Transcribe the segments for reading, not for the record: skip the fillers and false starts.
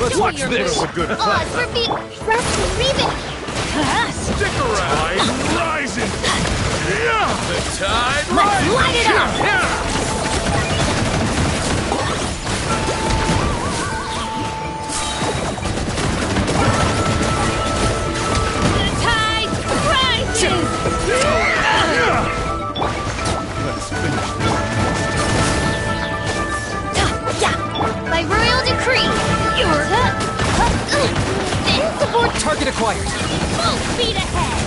Let's watch this! A good pause for being rusty leaving! Stick around! Tide rising! Yeah! The tide Let's rising! light it up! Yeah! The tide rises! Let's finish this. Yeah! By royal decree, you're invincible! Target acquired. Full speed ahead!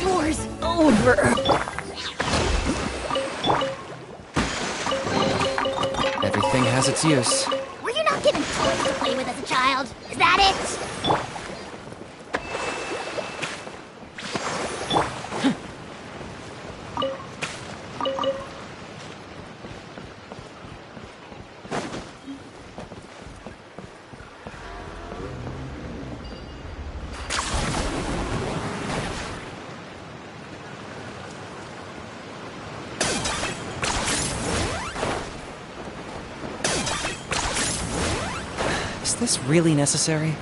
Doors over! Everything has its use. Were you not given toys to play with as a child? Is that it? Is this really necessary?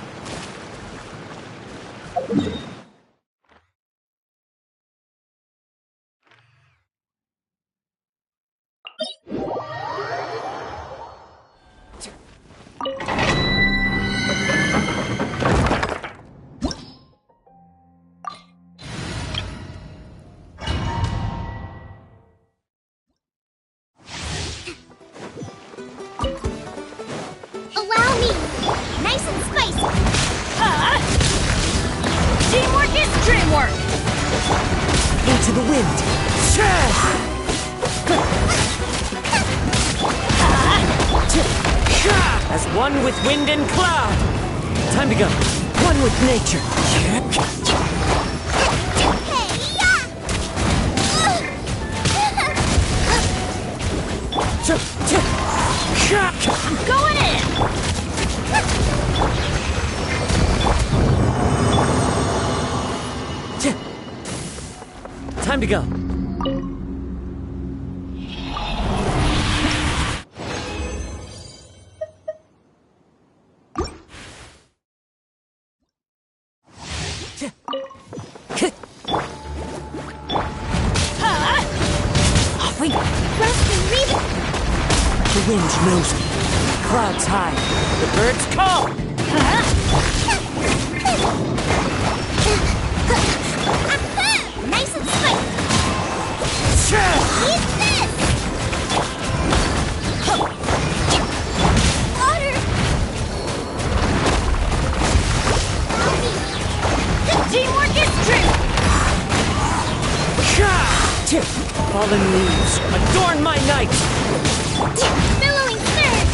Allow me! Nice and spicy! Teamwork is dreamwork! Into the wind! As one with wind and cloud! Time to go! One with nature! I'm going in! Time to go! Off we go! The wind knows me. Clouds high. The birds call. Nice and spicy! Eat this! Water! The teamwork is true! Fallen leaves, adorn my night! Billowing surge!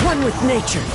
One with nature!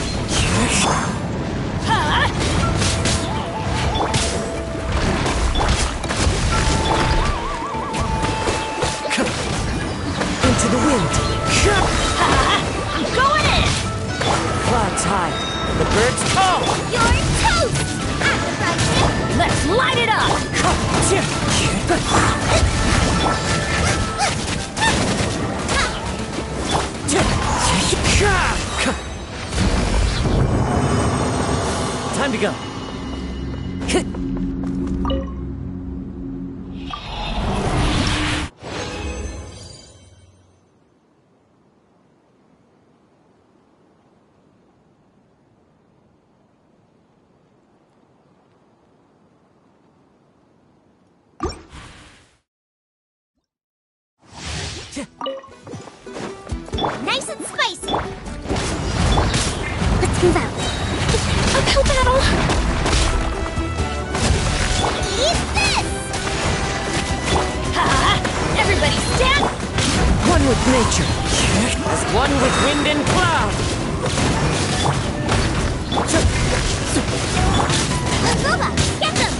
with nature. As one with wind and cloud. Boba, get them!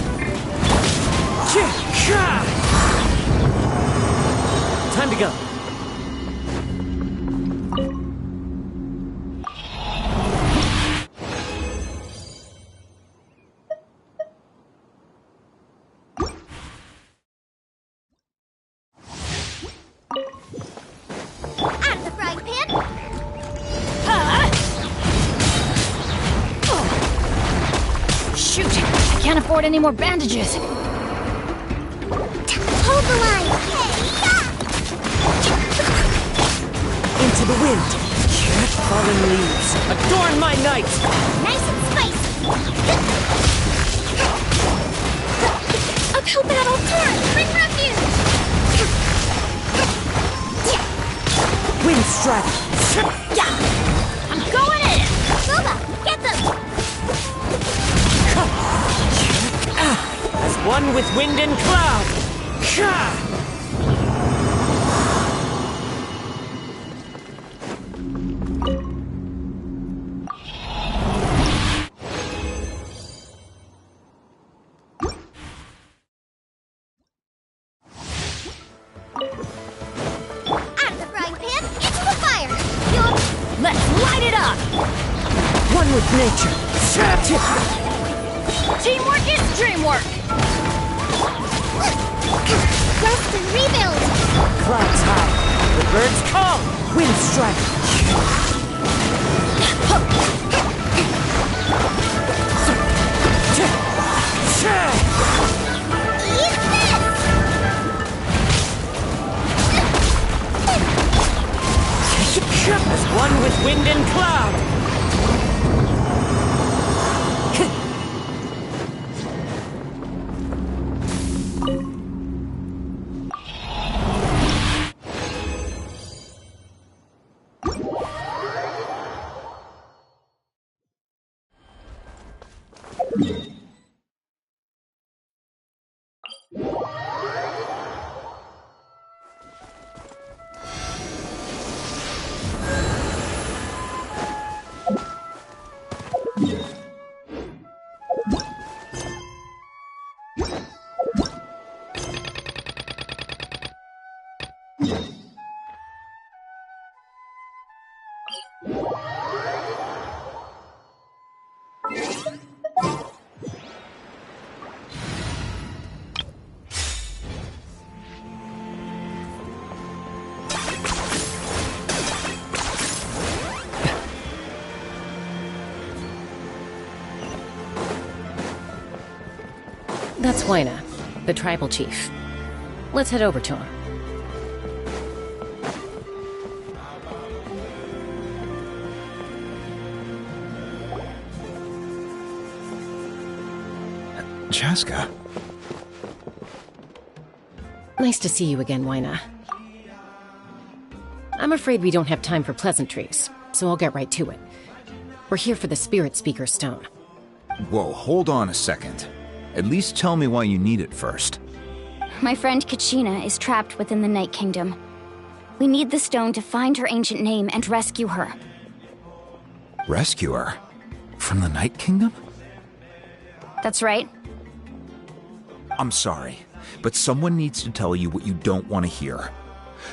Time to go. Out of the frying pan! Shoot! I can't afford any more bandages. Hold the line! Hey, Into the wind. Fallen leaves. Adorn my night. nice and spicy! Uphill battle turn! Bring refuge! Wind strike. I'm going in! Boba, get them! As one with wind and cloud. Out of the frying pan, into the fire! You're... Let's light it up! One with nature. Teamwork is dreamwork! Rest and rebuild! Clouds high. The birds call. Wind strike. Eat this! As one with wind and cloud. That's Huayna, the tribal chief. Let's head over to him. Chaska. Nice to see you again, Huayna. I'm afraid we don't have time for pleasantries, so I'll get right to it. We're here for the Spirit Speaker Stone. Whoa, hold on a second. At least tell me why you need it first. My friend Kachina is trapped within the Night Kingdom. We need the stone to find her ancient name and rescue her. Rescue her? From the Night Kingdom? That's right. I'm sorry, but someone needs to tell you what you don't want to hear.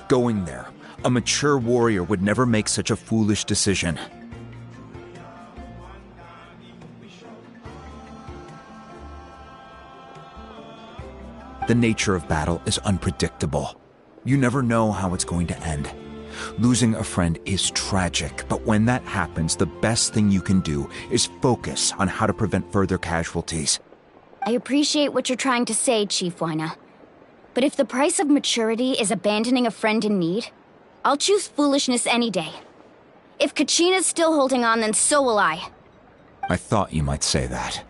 Going there, a mature warrior would never make such a foolish decision. The nature of battle is unpredictable. You never know how it's going to end. Losing a friend is tragic, but when that happens, the best thing you can do is focus on how to prevent further casualties. I appreciate what you're trying to say, Chief Huayna. But if the price of maturity is abandoning a friend in need, I'll choose foolishness any day. If Kachina's still holding on, then so will I. I thought you might say that.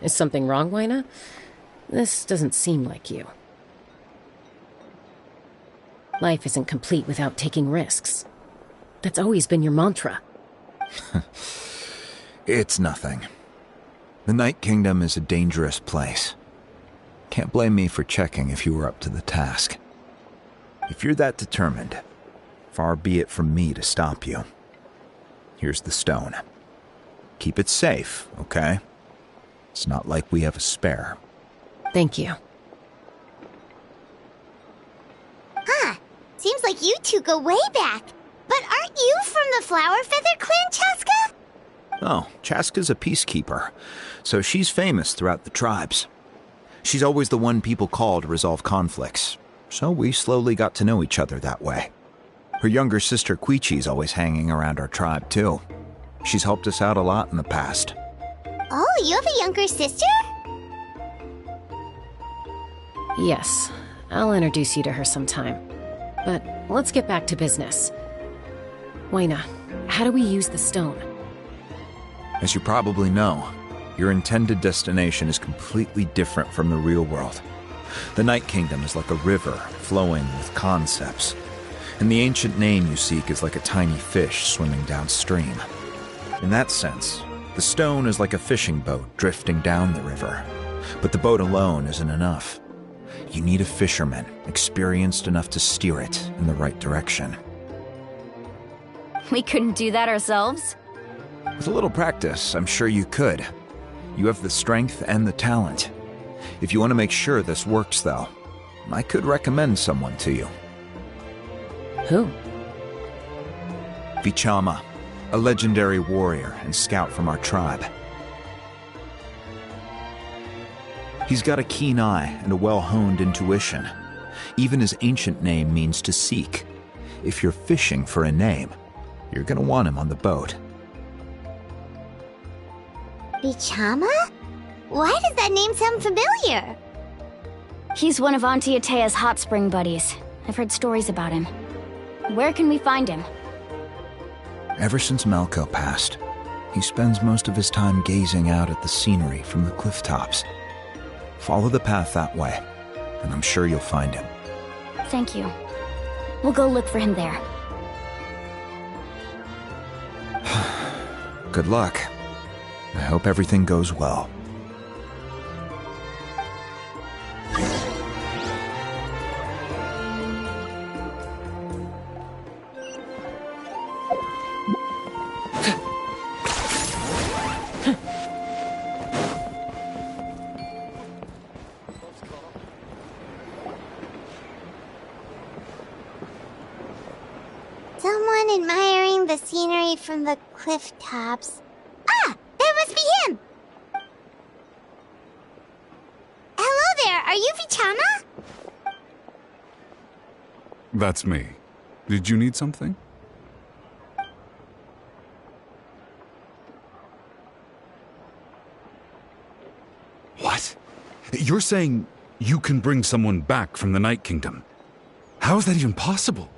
Is something wrong, Huayna? This doesn't seem like you. Life isn't complete without taking risks. That's always been your mantra. It's nothing. The Night Kingdom is a dangerous place. Can't blame me for checking if you were up to the task. If you're that determined, far be it from me to stop you. Here's the stone. Keep it safe, okay? It's not like we have a spare. Thank you. Huh. Seems like you two go way back. But aren't you from the Flower Feather Clan, Chaska? Oh, Chaska's a peacekeeper, so she's famous throughout the tribes. She's always the one people call to resolve conflicts, so we slowly got to know each other that way. Her younger sister Quichi's always hanging around our tribe, too. She's helped us out a lot in the past. Oh, you have a younger sister? Yes, I'll introduce you to her sometime. But let's get back to business. Wayna, how do we use the stone? As you probably know, your intended destination is completely different from the real world. The Night Kingdom is like a river flowing with concepts, and the ancient name you seek is like a tiny fish swimming downstream. In that sense, the stone is like a fishing boat drifting down the river, but the boat alone isn't enough. You need a fisherman experienced enough to steer it in the right direction. We couldn't do that ourselves? With a little practice, I'm sure you could. You have the strength and the talent. If you want to make sure this works, though, I could recommend someone to you. Who? Vichama, a legendary warrior and scout from our tribe. He's got a keen eye and a well-honed intuition. Even his ancient name means to seek. If you're fishing for a name, you're gonna want him on the boat. Vichama? Why does that name sound familiar? He's one of Auntie Atea's hot spring buddies. I've heard stories about him. Where can we find him? Ever since Malco passed, he spends most of his time gazing out at the scenery from the cliff tops. Follow the path that way, and I'm sure you'll find him. Thank you. We'll go look for him there. Good luck. I hope everything goes well. Someone admiring the scenery from the cliff tops. Ah! That must be him! Hello there, are you Vichama? That's me. Did you need something? What? You're saying you can bring someone back from the Night Kingdom? How is that even possible?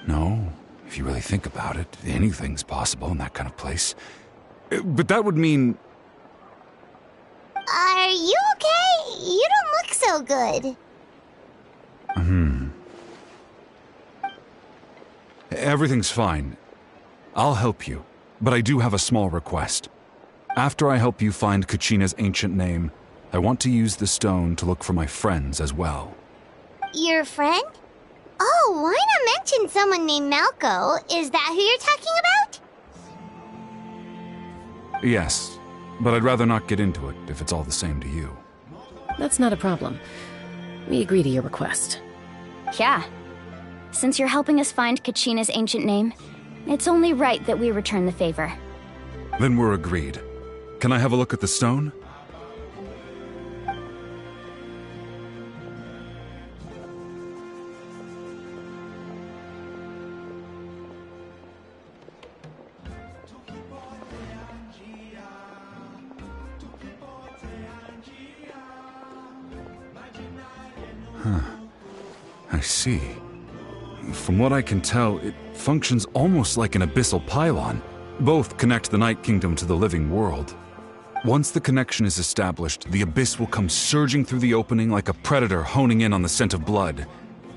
No, if you really think about it, anything's possible in that kind of place. But that would mean... Are you okay? You don't look so good. Everything's fine. I'll help you, but I do have a small request. After I help you find Kachina's ancient name, I want to use the stone to look for my friends as well. Your friend? Oh, why not mention someone named Malco? Is that who you're talking about? Yes, but I'd rather not get into it if it's all the same to you. That's not a problem. We agree to your request. Yeah. Since you're helping us find Kachina's ancient name, it's only right that we return the favor. Then we're agreed. Can I have a look at the stone? I see. From what I can tell, it functions almost like an abyssal pylon. Both connect the Night Kingdom to the living world. Once the connection is established, the abyss will come surging through the opening like a predator honing in on the scent of blood.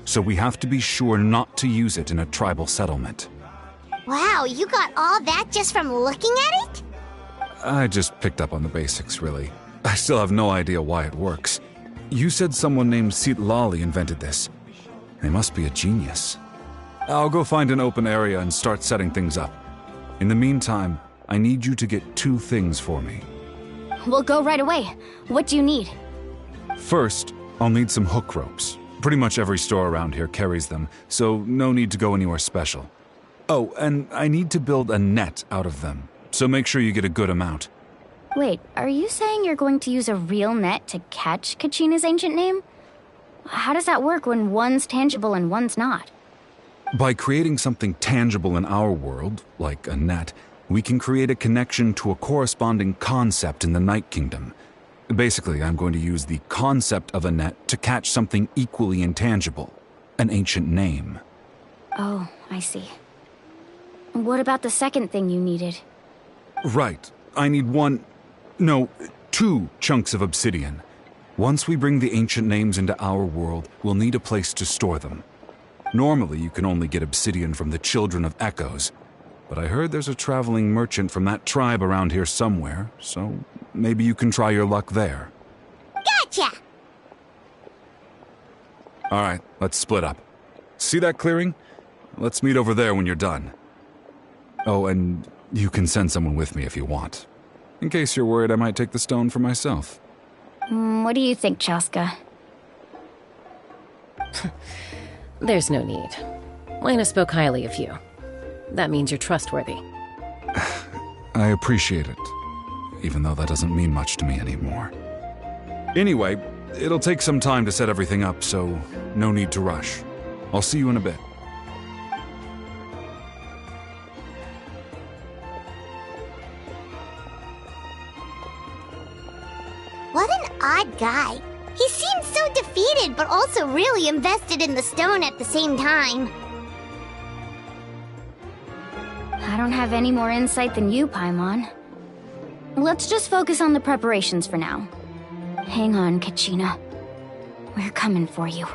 So we have to be sure not to use it in a tribal settlement. Wow, you got all that just from looking at it? I just picked up on the basics, really. I still have no idea why it works. You said someone named Lali invented this. They must be a genius. I'll go find an open area and start setting things up. In the meantime, I need you to get 2 things for me. We'll go right away. What do you need? First, I'll need some hook ropes. Pretty much every store around here carries them, so no need to go anywhere special. Oh, and I need to build a net out of them, so make sure you get a good amount. Wait, are you saying you're going to use a real net to catch Kachina's ancient name? How does that work when one's tangible and one's not? By creating something tangible in our world, like a net, we can create a connection to a corresponding concept in the Night Kingdom. Basically, I'm going to use the concept of a net to catch something equally intangible, an ancient name. Oh, I see. What about the second thing you needed? Right. I need 2 chunks of obsidian. Once we bring the ancient names into our world, we'll need a place to store them. Normally, you can only get obsidian from the Children of Echoes, but I heard there's a traveling merchant from that tribe around here somewhere, so maybe you can try your luck there. Gotcha! Alright, let's split up. See that clearing? Let's meet over there when you're done. Oh, and you can send someone with me if you want. In case you're worried I might take the stone for myself. What do you think, Chaska? There's no need. Lena spoke highly of you. That means you're trustworthy. I appreciate it, even though that doesn't mean much to me anymore. Anyway, it'll take some time to set everything up, so no need to rush. I'll see you in a bit. What an odd guy. He seems so defeated, but also really invested in the stone at the same time. I don't have any more insight than you, Paimon. Let's just focus on the preparations for now. Hang on, Kachina. We're coming for you.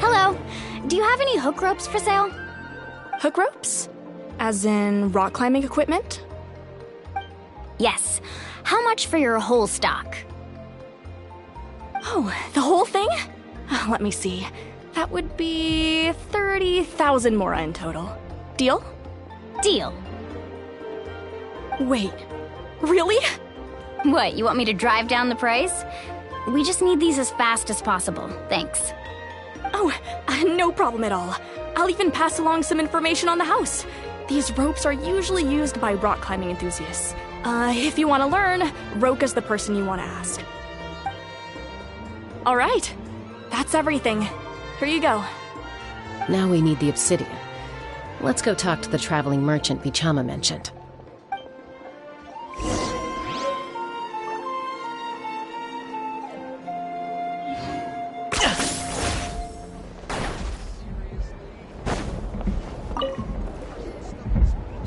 Hello. Do you have any hook ropes for sale? Hook ropes? As in rock climbing equipment? Yes. How much for your whole stock? Oh, the whole thing? Let me see. That would be 30,000 mora in total. Deal? Deal. Wait, really? What, you want me to drive down the price? We just need these as fast as possible. Thanks. Oh, no problem at all. I'll even pass along some information on the house. These ropes are usually used by rock climbing enthusiasts. If you want to learn, Roka's the person you want to ask. All right, that's everything. Here you go. Now we need the obsidian. Let's go talk to the traveling merchant Vichama mentioned.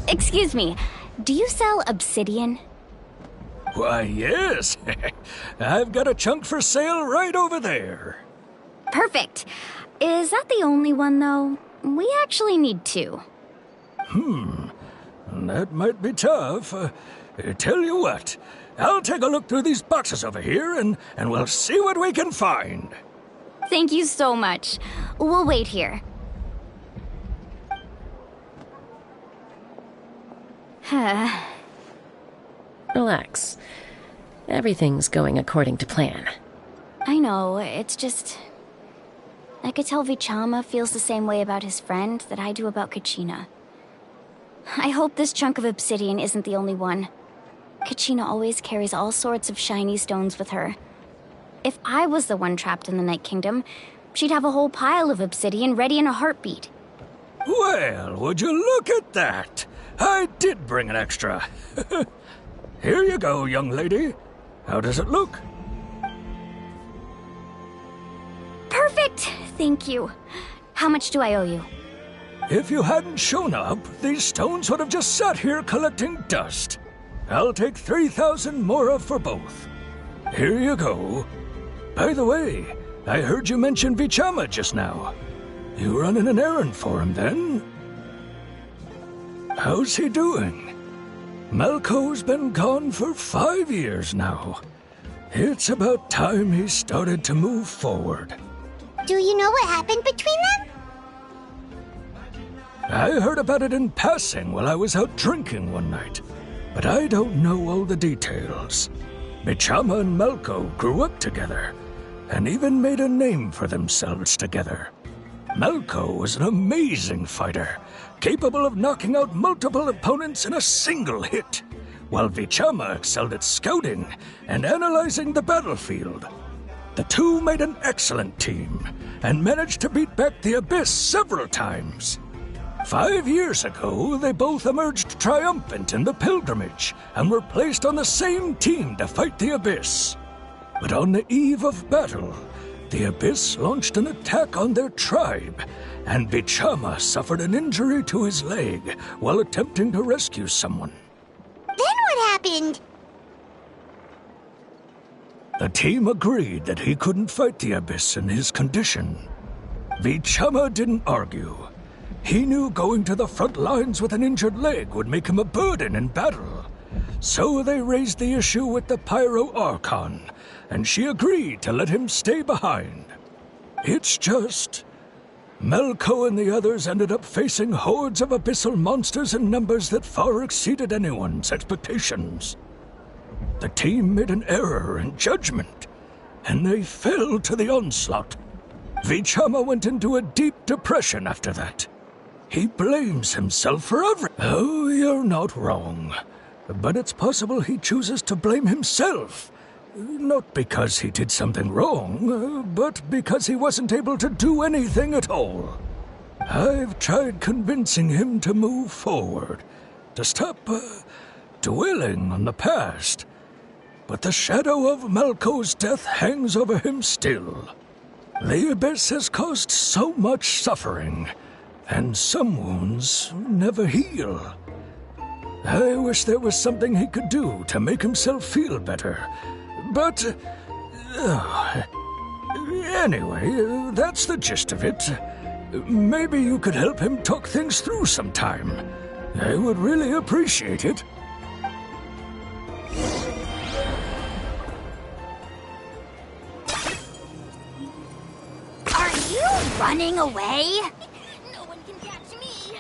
Excuse me, do you sell obsidian? Why, yes. I've got a chunk for sale right over there. Perfect. Is that the only one, though? We actually need 2. That might be tough. Tell you what, I'll take a look through these boxes over here and we'll see what we can find. Thank you so much. We'll wait here. Relax. Everything's going according to plan. I know, it's just... I could tell Vichama feels the same way about his friend that I do about Kachina. I hope this chunk of obsidian isn't the only one. Kachina always carries all sorts of shiny stones with her. If I was the one trapped in the Night Kingdom, she'd have a whole pile of obsidian ready in a heartbeat. Well, would you look at that? I did bring an extra. Here you go, young lady. How does it look? Perfect! Thank you. How much do I owe you? If you hadn't shown up, these stones would have just sat here collecting dust. I'll take 3,000 mora for both. Here you go. By the way, I heard you mention Vichama just now. You running an errand for him, then? How's he doing? Malco's been gone for 5 years now. It's about time he started to move forward. Do you know what happened between them? I heard about it in passing while I was out drinking one night, but I don't know all the details. Vichama and Malco grew up together, and even made a name for themselves together. Malco was an amazing fighter, capable of knocking out multiple opponents in a single hit, while Vichama excelled at scouting and analyzing the battlefield. The two made an excellent team, and managed to beat back the Abyss several times. 5 years ago, they both emerged triumphant in the pilgrimage, and were placed on the same team to fight the Abyss. But on the eve of battle, the Abyss launched an attack on their tribe, and Vichama suffered an injury to his leg while attempting to rescue someone. Then what happened? The team agreed that he couldn't fight the Abyss in his condition. Vichama didn't argue. He knew going to the front lines with an injured leg would make him a burden in battle. So they raised the issue with the Pyro Archon, and she agreed to let him stay behind. It's just... Malco and the others ended up facing hordes of abyssal monsters in numbers that far exceeded anyone's expectations. The team made an error in judgment, and they fell to the onslaught. Vichama went into a deep depression after that. He blames himself for everything. Oh, you're not wrong. But it's possible he chooses to blame himself. Not because he did something wrong, but because he wasn't able to do anything at all. I've tried convincing him to move forward, to stop dwelling on the past. But the shadow of Malco's death hangs over him still. The Abyss has caused so much suffering, and some wounds never heal. I wish there was something he could do to make himself feel better. But... anyway, that's the gist of it. Maybe you could help him talk things through sometime. I would really appreciate it. Are you running away? No one can catch me.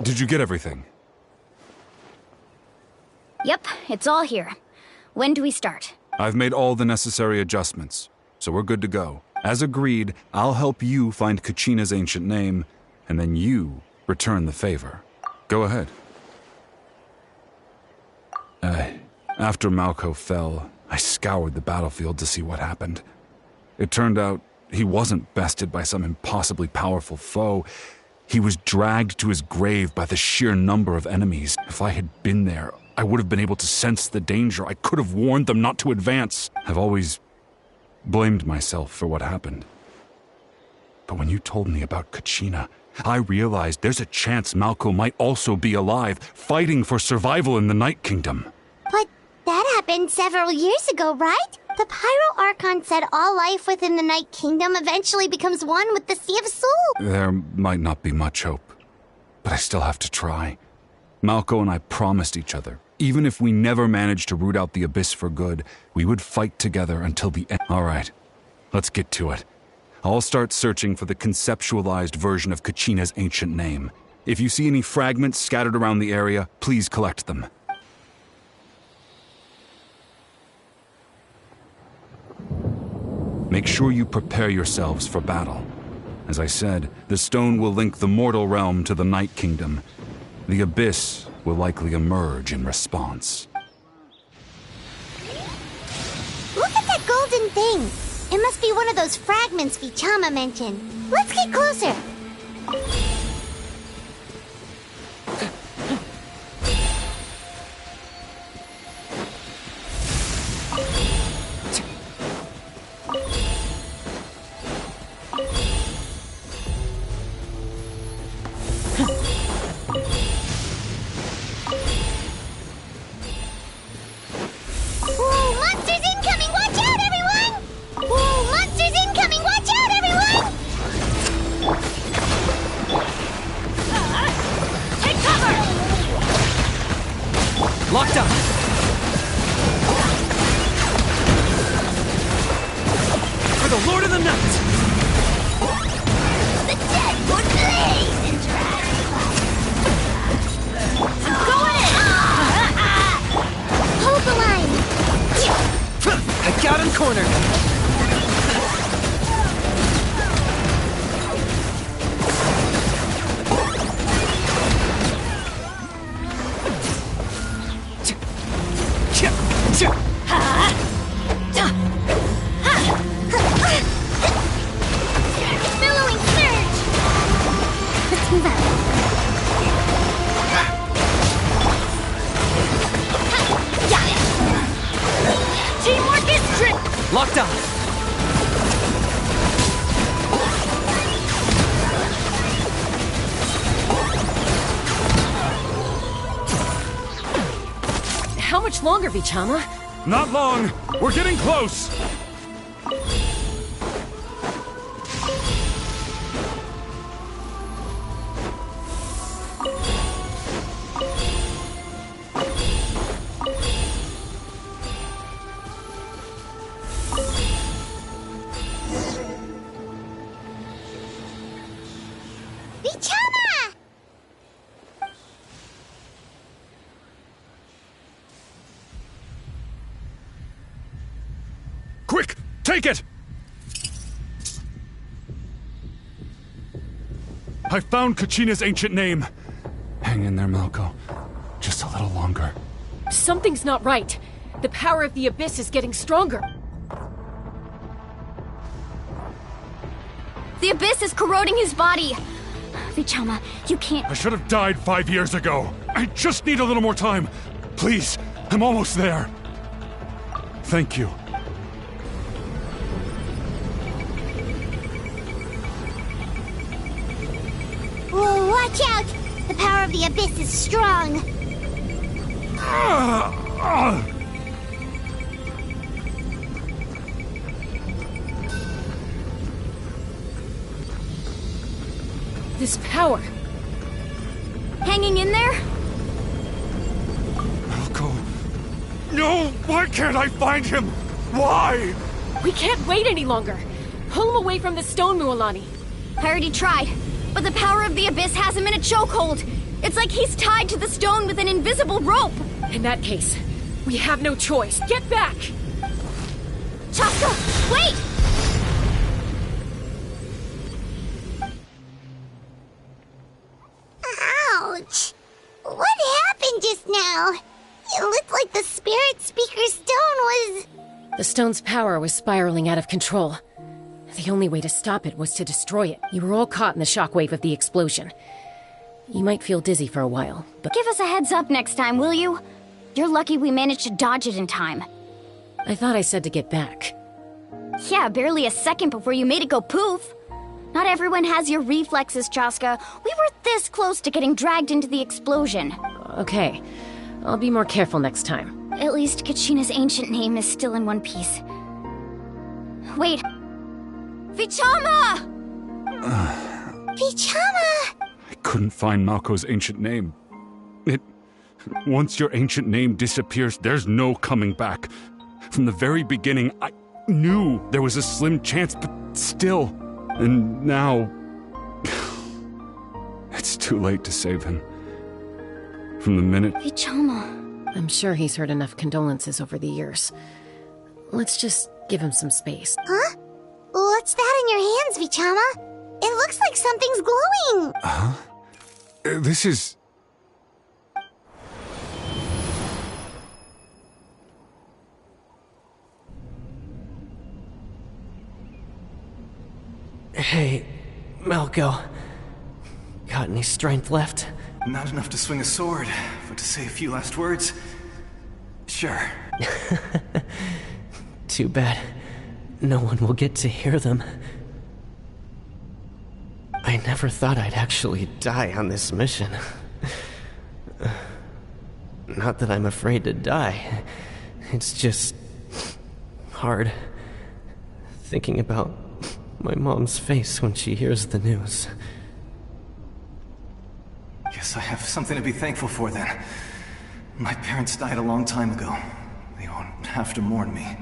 Did you get everything? Yep, it's all here. When do we start? I've made all the necessary adjustments, so we're good to go. As agreed, I'll help you find Kachina's ancient name, and then you return the favor. Go ahead. After Malco fell, I scoured the battlefield to see what happened. It turned out he wasn't bested by some impossibly powerful foe. He was dragged to his grave by the sheer number of enemies. If I had been there, I would have been able to sense the danger. I could have warned them not to advance. I've always blamed myself for what happened. But when you told me about Kachina, I realized there's a chance Malco might also be alive, fighting for survival in the Night Kingdom. But that happened several years ago, right? The Pyro Archon said all life within the Night Kingdom eventually becomes one with the Sea of Soul. There might not be much hope, but I still have to try. Malco and I promised each other, even if we never managed to root out the Abyss for good, we would fight together until the end. All right, let's get to it. I'll start searching for the conceptualized version of Kachina's ancient name. If you see any fragments scattered around the area, please collect them. Make sure you prepare yourselves for battle. As I said, the stone will link the mortal realm to the Night Kingdom. The Abyss will likely emerge in response. Look at that golden thing! It must be one of those fragments Vichama mentioned. Let's get closer! Locked up! For the Lord of the Night! The dead would bleed! I'm going in! Hold the line! I got him cornered! Billowing surge! Let's move out. Got it! Teamwork is trick! Locked up! How much longer, Vichama? Not long! We're getting close! Vichama! Quick! Take it! I found Kachina's ancient name. Hang in there, Malko. Just a little longer. Something's not right. The power of the Abyss is getting stronger. The Abyss is corroding his body. Vichama, you can't... I should have died 5 years ago. I just need a little more time. Please, I'm almost there. Thank you. Whoa, watch out! The power of the Abyss is strong. This power. Hanging in there? Malko. No! Why can't I find him? Why? We can't wait any longer. Pull him away from the stone, Mualani. I already tried, but the power of the Abyss has him in a chokehold. It's like he's tied to the stone with an invisible rope. In that case, we have no choice. Get back! Chaska, wait! Ouch! What happened just now? It looked like the Spirit Speaker's stone was... The stone's power was spiraling out of control. The only way to stop it was to destroy it. You were all caught in the shockwave of the explosion. You might feel dizzy for a while, but... Give us a heads up next time, will you? You're lucky we managed to dodge it in time. I thought I said to get back. Yeah, barely a second before you made it go poof. Not everyone has your reflexes, Chaska. We were this close to getting dragged into the explosion. Okay, I'll be more careful next time. At least Kachina's ancient name is still in one piece. Wait. Vichama! Vichama! I couldn't find Malko's ancient name. Once your ancient name disappears, there's no coming back. From the very beginning, I knew there was a slim chance, but still. And now... it's too late to save him. From the minute... Vichama... I'm sure he's heard enough condolences over the years. Let's just give him some space. Huh? What's that in your hands, Vichama? It looks like something's glowing! This is... Hey, Malco. Got any strength left? Not enough to swing a sword, but to say a few last words? Sure. Too bad. No one will get to hear them. I never thought I'd actually die on this mission. Not that I'm afraid to die. It's just... hard. Thinking about my mom's face when she hears the news. Guess I have something to be thankful for then. My parents died a long time ago. They won't have to mourn me.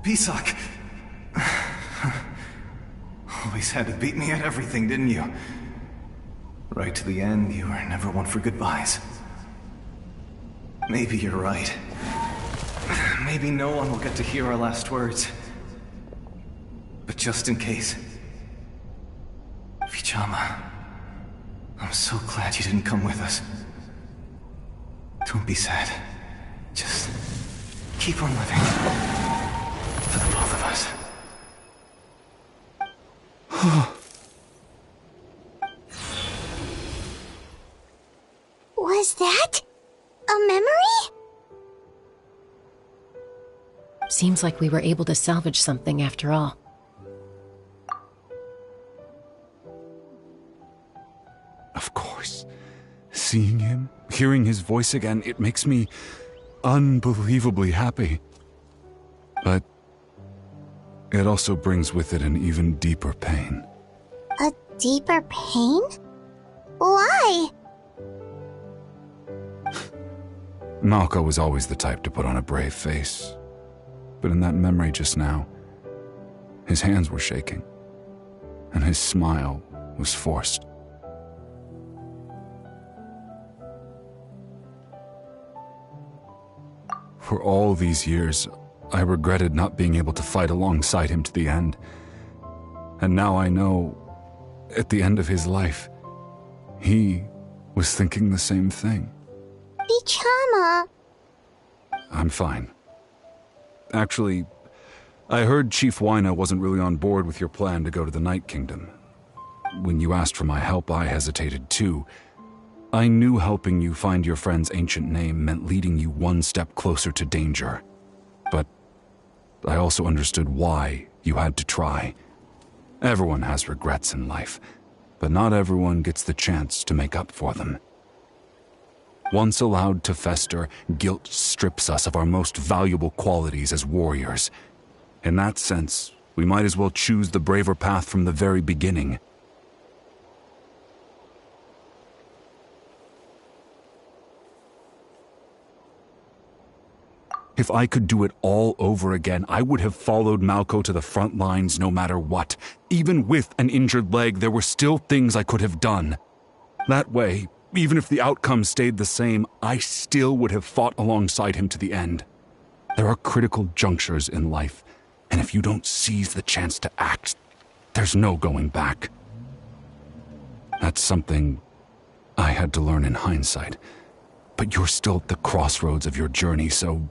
Pisak! Always had to beat me at everything, didn't you? Right to the end, you were never one for goodbyes. Maybe you're right. Maybe no one will get to hear our last words. But just in case... Vichama, I'm so glad you didn't come with us. Don't be sad. Just keep on living. For the both of us. Was that a memory? Seems like we were able to salvage something after all. Of course. Seeing him, hearing his voice again, it makes me unbelievably happy. But it also brings with it an even deeper pain. A deeper pain? Why? Malco was always the type to put on a brave face. But in that memory just now, his hands were shaking, and his smile was forced. For all these years, I regretted not being able to fight alongside him to the end. And now I know, at the end of his life, he was thinking the same thing. Vichama. I'm fine. Actually, I heard Chief Wyna wasn't really on board with your plan to go to the Night Kingdom. When you asked for my help, I hesitated too. I knew helping you find your friend's ancient name meant leading you one step closer to danger. But I also understood why you had to try. Everyone has regrets in life, but not everyone gets the chance to make up for them. Once allowed to fester, guilt strips us of our most valuable qualities as warriors. In that sense, we might as well choose the braver path from the very beginning. If I could do it all over again, I would have followed Malco to the front lines no matter what. Even with an injured leg, there were still things I could have done. That way, even if the outcome stayed the same, I still would have fought alongside him to the end. There are critical junctures in life, and if you don't seize the chance to act, there's no going back. That's something I had to learn in hindsight, but you're still at the crossroads of your journey, so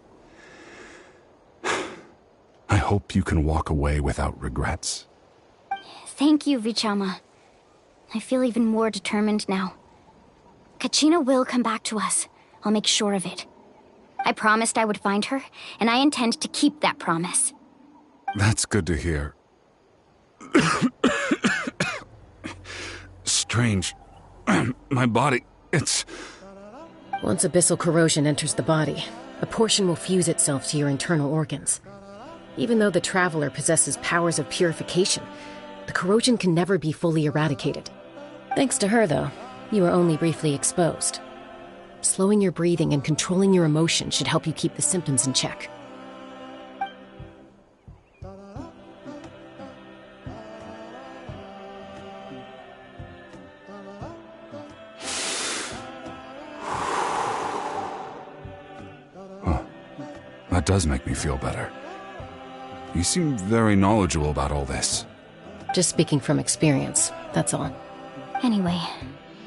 I hope you can walk away without regrets. Thank you, Vichama. I feel even more determined now. Kachina will come back to us. I'll make sure of it. I promised I would find her, and I intend to keep that promise. That's good to hear. Strange. My body, it's... Once abyssal corrosion enters the body, a portion will fuse itself to your internal organs. Even though the Traveler possesses powers of purification, the corrosion can never be fully eradicated. Thanks to her, though, you are only briefly exposed. Slowing your breathing and controlling your emotions should help you keep the symptoms in check. does make me feel better. You seem very knowledgeable about all this. Just speaking from experience, that's all. Anyway,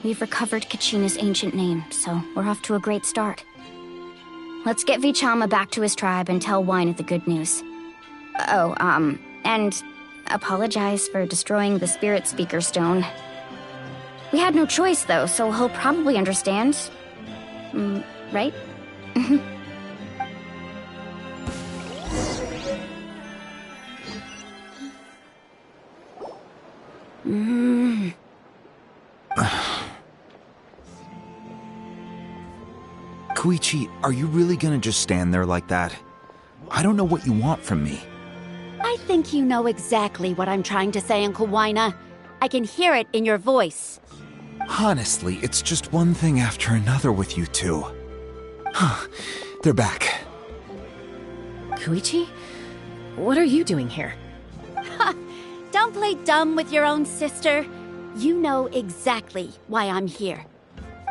we've recovered Kachina's ancient name, so we're off to a great start. Let's get Vichama back to his tribe and tell Wina the good news. Oh, and apologize for destroying the Spirit Speaker Stone. We had no choice, though, so he'll probably understand. Right? Koichi, are you really gonna just stand there like that? I don't know what you want from me. I think you know exactly what I'm trying to say, Uncle Wina. I can hear it in your voice. Honestly, it's just one thing after another with you two. They're back. Koichi? What are you doing here? Don't play dumb with your own sister. You know exactly why I'm here.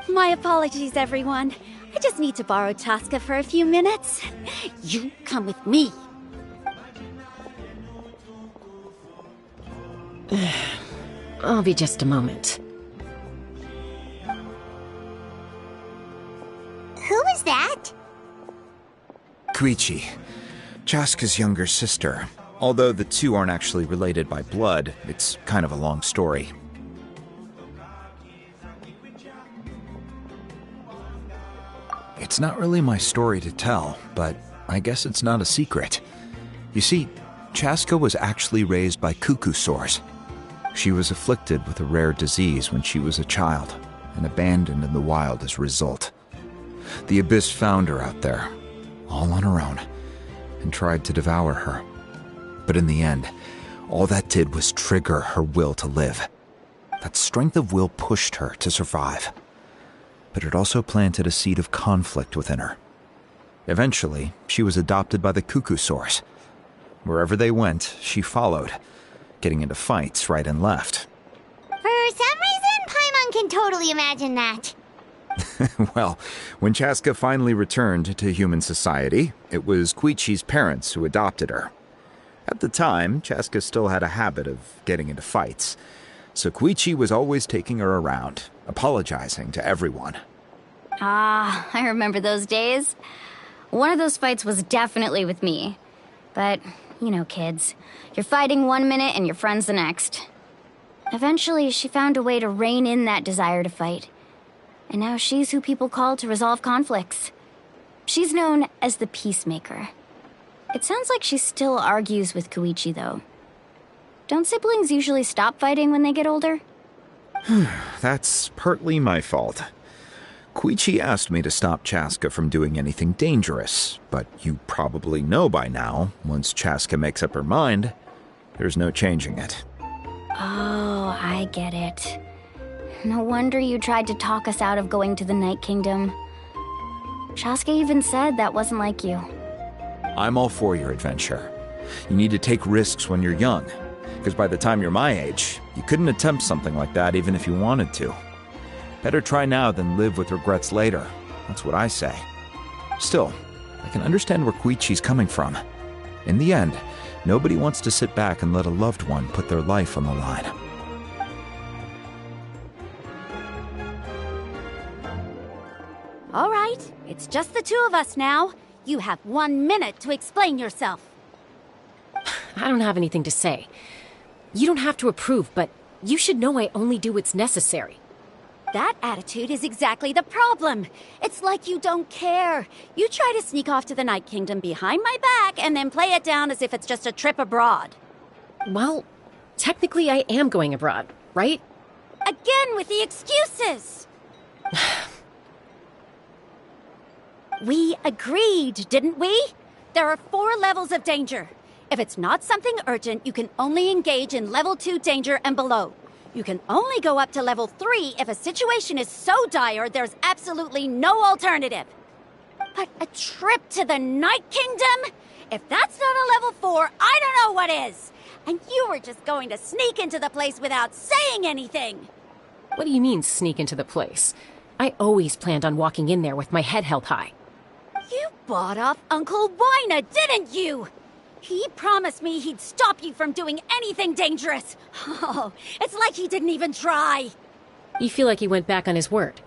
My apologies, everyone. I just need to borrow Chaska for a few minutes. You come with me. I'll be just a moment. Who is that? Koichi, Chaska's younger sister. Although the two aren't actually related by blood, it's kind of a long story. It's not really my story to tell, but I guess it's not a secret. You see, Chaska was actually raised by cuckoo sores. She was afflicted with a rare disease when she was a child, and abandoned in the wild as a result. The Abyss found her out there, all on her own, and tried to devour her. But in the end, all that did was trigger her will to live. That strength of will pushed her to survive. But it also planted a seed of conflict within her. Eventually, she was adopted by the cuckoo sores. Wherever they went, she followed, getting into fights right and left. For some reason, Paimon can totally imagine that. Well, when Chaska finally returned to human society, it was Koichi's parents who adopted her. At the time, Chaska still had a habit of getting into fights, so Koichi was always taking her around, apologizing to everyone. Ah, I remember those days. One of those fights was definitely with me. But, you know, kids. You're fighting one minute and your friend's the next. Eventually, she found a way to rein in that desire to fight. And now she's who people call to resolve conflicts. She's known as the Peacemaker. It sounds like she still argues with Koichi, though. Don't siblings usually stop fighting when they get older? That's partly my fault. Koichi asked me to stop Chaska from doing anything dangerous, but you probably know by now, once Chaska makes up her mind, there's no changing it. Oh, I get it. No wonder you tried to talk us out of going to the Night Kingdom. Chaska even said that wasn't like you. I'm all for your adventure. You need to take risks when you're young, because by the time you're my age, you couldn't attempt something like that even if you wanted to. Better try now than live with regrets later. That's what I say. Still, I can understand where Koichi's coming from. In the end, nobody wants to sit back and let a loved one put their life on the line. All right, it's just the two of us now. You have 1 minute to explain yourself. I don't have anything to say. You don't have to approve, but you should know I only do what's necessary. That attitude is exactly the problem. It's like you don't care. You try to sneak off to the Night Kingdom behind my back and then play it down as if it's just a trip abroad. Well, technically I am going abroad, right? Again with the excuses! We agreed, didn't we? There are 4 levels of danger. If it's not something urgent, you can only engage in level 2 danger and below. You can only go up to level 3 if a situation is so dire there's absolutely no alternative. But a trip to the Night Kingdom? If that's not a level 4, I don't know what is. And you were just going to sneak into the place without saying anything. What do you mean, sneak into the place? I always planned on walking in there with my head held high. You bought off Uncle Wina, didn't you? He promised me he'd stop you from doing anything dangerous. Oh, it's like he didn't even try. You feel like he went back on his word.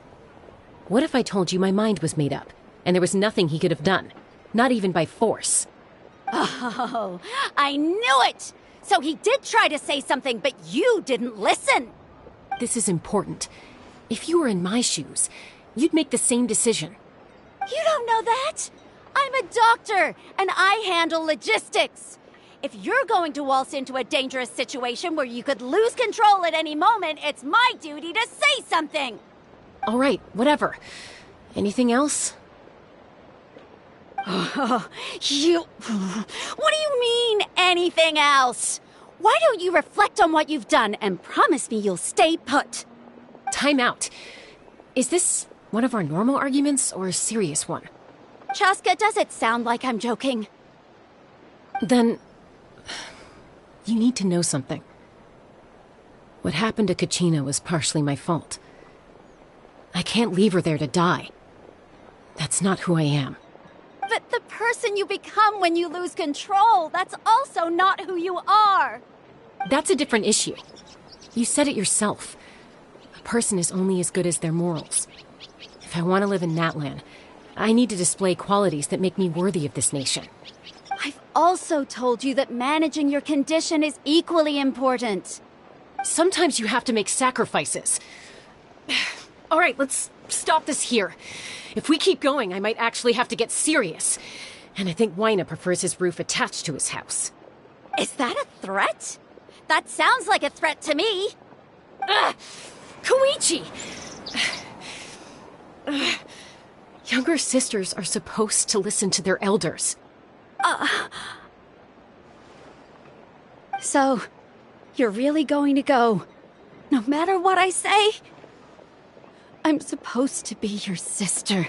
What if I told you my mind was made up, and there was nothing he could have done? Not even by force. Oh, I knew it! So he did try to say something, but you didn't listen. This is important. If you were in my shoes, you'd make the same decision. You don't know that? I'm a doctor, and I handle logistics. If you're going to waltz into a dangerous situation where you could lose control at any moment, it's my duty to say something. All right, whatever. Anything else? Oh, What do you mean, anything else? Why don't you reflect on what you've done and promise me you'll stay put? Time out. Is this one of our normal arguments or a serious one? Chaska, does it sound like I'm joking? Then, you need to know something. What happened to Kachina was partially my fault. I can't leave her there to die. That's not who I am. But the person you become when you lose control, that's also not who you are. That's a different issue. You said it yourself. A person is only as good as their morals. If I want to live in Natlan, I need to display qualities that make me worthy of this nation. I've also told you that managing your condition is equally important. Sometimes you have to make sacrifices. All right, let's stop this here. If we keep going, I might actually have to get serious. And I think Wina prefers his roof attached to his house. Is that a threat? That sounds like a threat to me. Koichi! Younger sisters are supposed to listen to their elders. So, you're really going to go, no matter what I say? I'm supposed to be your sister.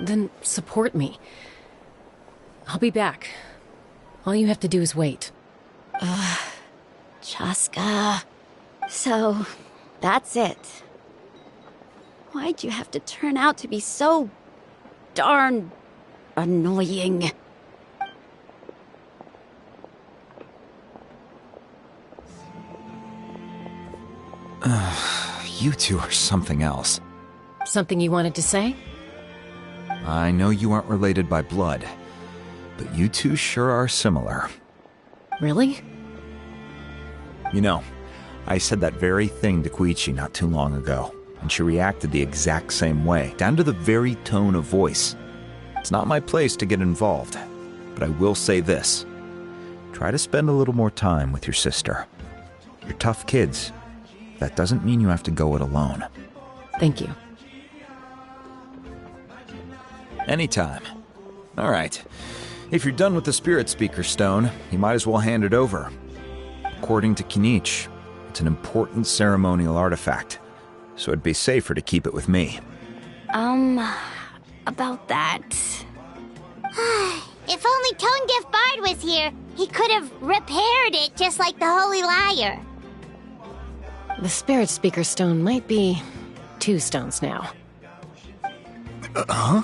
Then support me. I'll be back. All you have to do is wait. Chaska. So, that's it. Why'd you have to turn out to be so darn annoying? You two are something else. Something you wanted to say? I know you aren't related by blood, but you two sure are similar. Really? You know, I said that very thing to Koichi not too long ago, and she reacted the exact same way, down to the very tone of voice. It's not my place to get involved, but I will say this. Try to spend a little more time with your sister. You're tough kids. That doesn't mean you have to go it alone. Thank you. Anytime. All right. If you're done with the Spirit Speaker Stone, you might as well hand it over. According to Kinich, it's an important ceremonial artifact, so it'd be safer to keep it with me. About that. If only Tonegif Bard was here, he could have repaired it just like the Holy Liar. The Spirit Speaker Stone might be 2 stones now. Huh?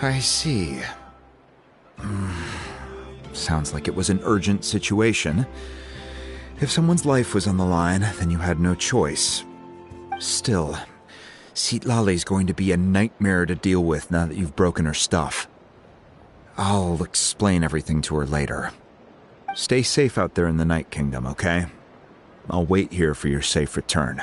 I see. Sounds like it was an urgent situation. If someone's life was on the line, then you had no choice. Still, Citlali's going to be a nightmare to deal with now that you've broken her stuff. I'll explain everything to her later. Stay safe out there in the Night Kingdom, okay? I'll wait here for your safe return.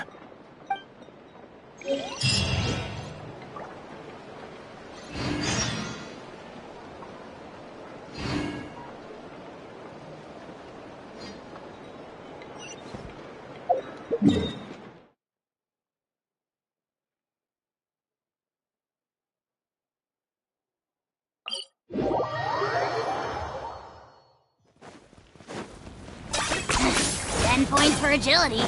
10 points for agility.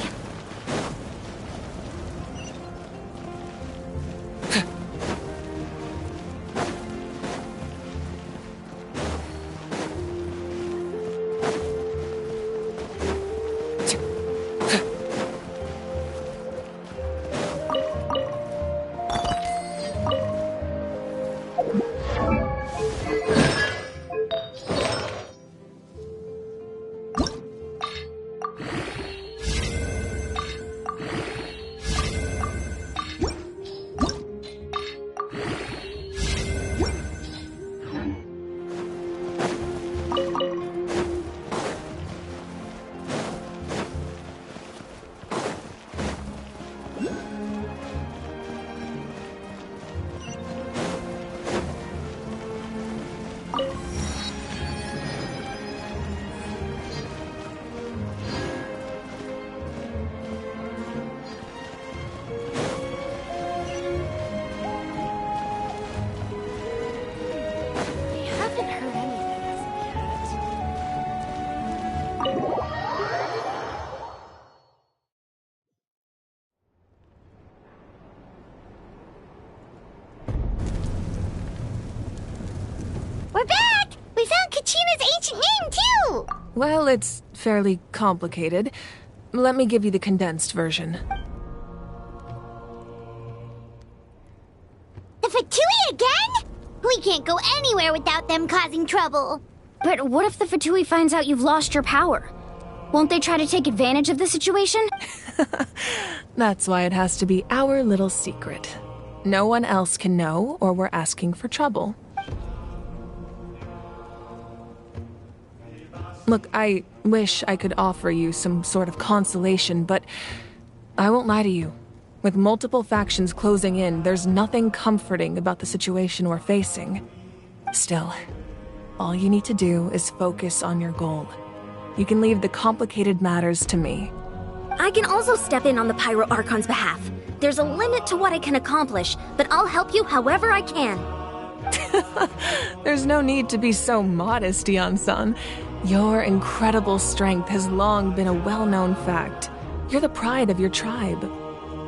We're back! We found Kachina's ancient name, too! Well, it's fairly complicated. Let me give you the condensed version. The Fatui again? We can't go anywhere without them causing trouble. But what if the Fatui finds out you've lost your power? Won't they try to take advantage of the situation? That's why it has to be our little secret. No one else can know, or we're asking for trouble. Look, I wish I could offer you some sort of consolation, but I won't lie to you. With multiple factions closing in, there's nothing comforting about the situation we're facing. Still, all you need to do is focus on your goal. You can leave the complicated matters to me. I can also step in on the Pyro Archon's behalf. There's a limit to what I can accomplish, but I'll help you however I can. There's no need to be so modest, Dion-san. Your incredible strength has long been a well-known fact. You're the pride of your tribe.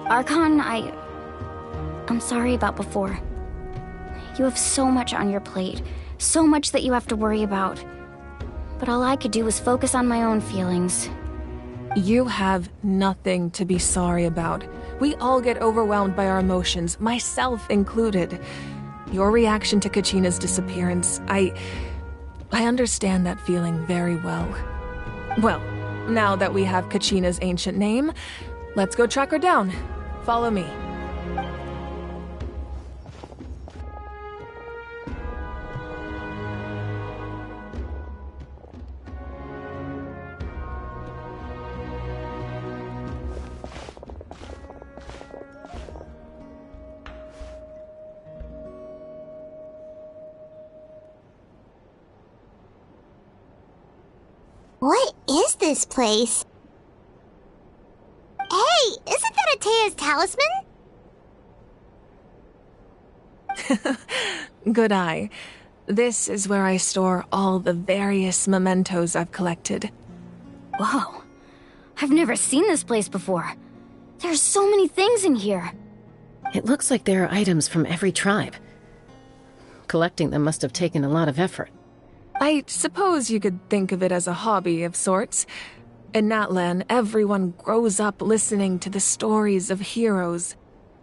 Archon, I'm sorry about before. You have so much on your plate, so much that you have to worry about. But all I could do was focus on my own feelings. You have nothing to be sorry about. We all get overwhelmed by our emotions, myself included. Your reaction to Kachina's disappearance, I understand that feeling very well. Well, now that we have Kachina's ancient name, let's go track her down. Follow me. What is this place? Hey, isn't that Atea's talisman? Good eye. This is where I store all the various mementos I've collected. Whoa. I've never seen this place before. There's so many things in here. It looks like there are items from every tribe. Collecting them must have taken a lot of effort. I suppose you could think of it as a hobby of sorts. In Natlan, everyone grows up listening to the stories of heroes,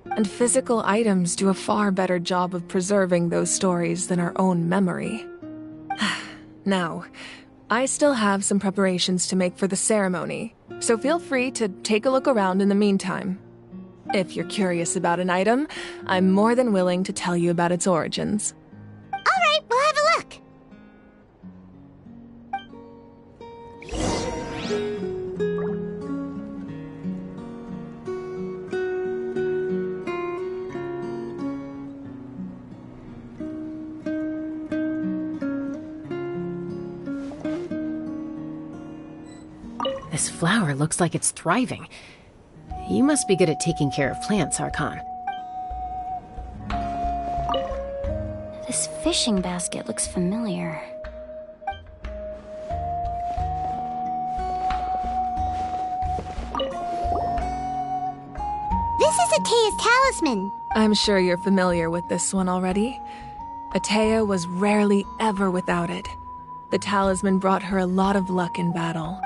and physical items do a far better job of preserving those stories than our own memory. Now, I still have some preparations to make for the ceremony, so feel free to take a look around in the meantime. If you're curious about an item, I'm more than willing to tell you about its origins. All right, we'll have a look. This flower looks like it's thriving. You must be good at taking care of plants, Archon. This fishing basket looks familiar. This is Atea's talisman. I'm sure you're familiar with this one already. Atea was rarely ever without it. The talisman brought her a lot of luck in battle.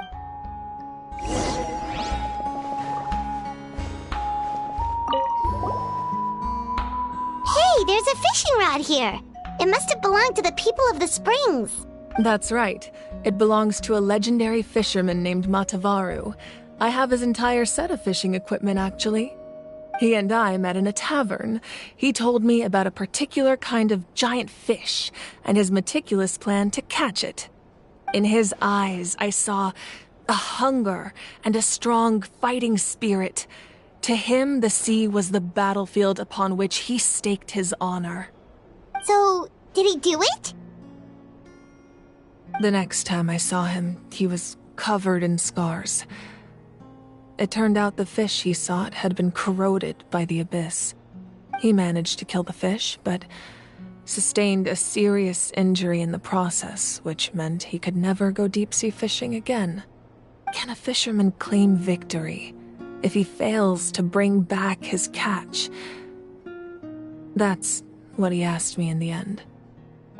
Hey, there's a fishing rod here. It must have belonged to the people of the springs. That's right. It belongs to a legendary fisherman named Matavaru. I have his entire set of fishing equipment, actually. He and I met in a tavern. He told me about a particular kind of giant fish and his meticulous plan to catch it. In his eyes, I saw a hunger and a strong fighting spirit. To him, the sea was the battlefield upon which he staked his honor. So, did he do it? The next time I saw him, he was covered in scars. It turned out the fish he sought had been corroded by the abyss. He managed to kill the fish, but sustained a serious injury in the process, which meant he could never go deep-sea fishing again. Can a fisherman claim victory if he fails to bring back his catch? That's what he asked me in the end.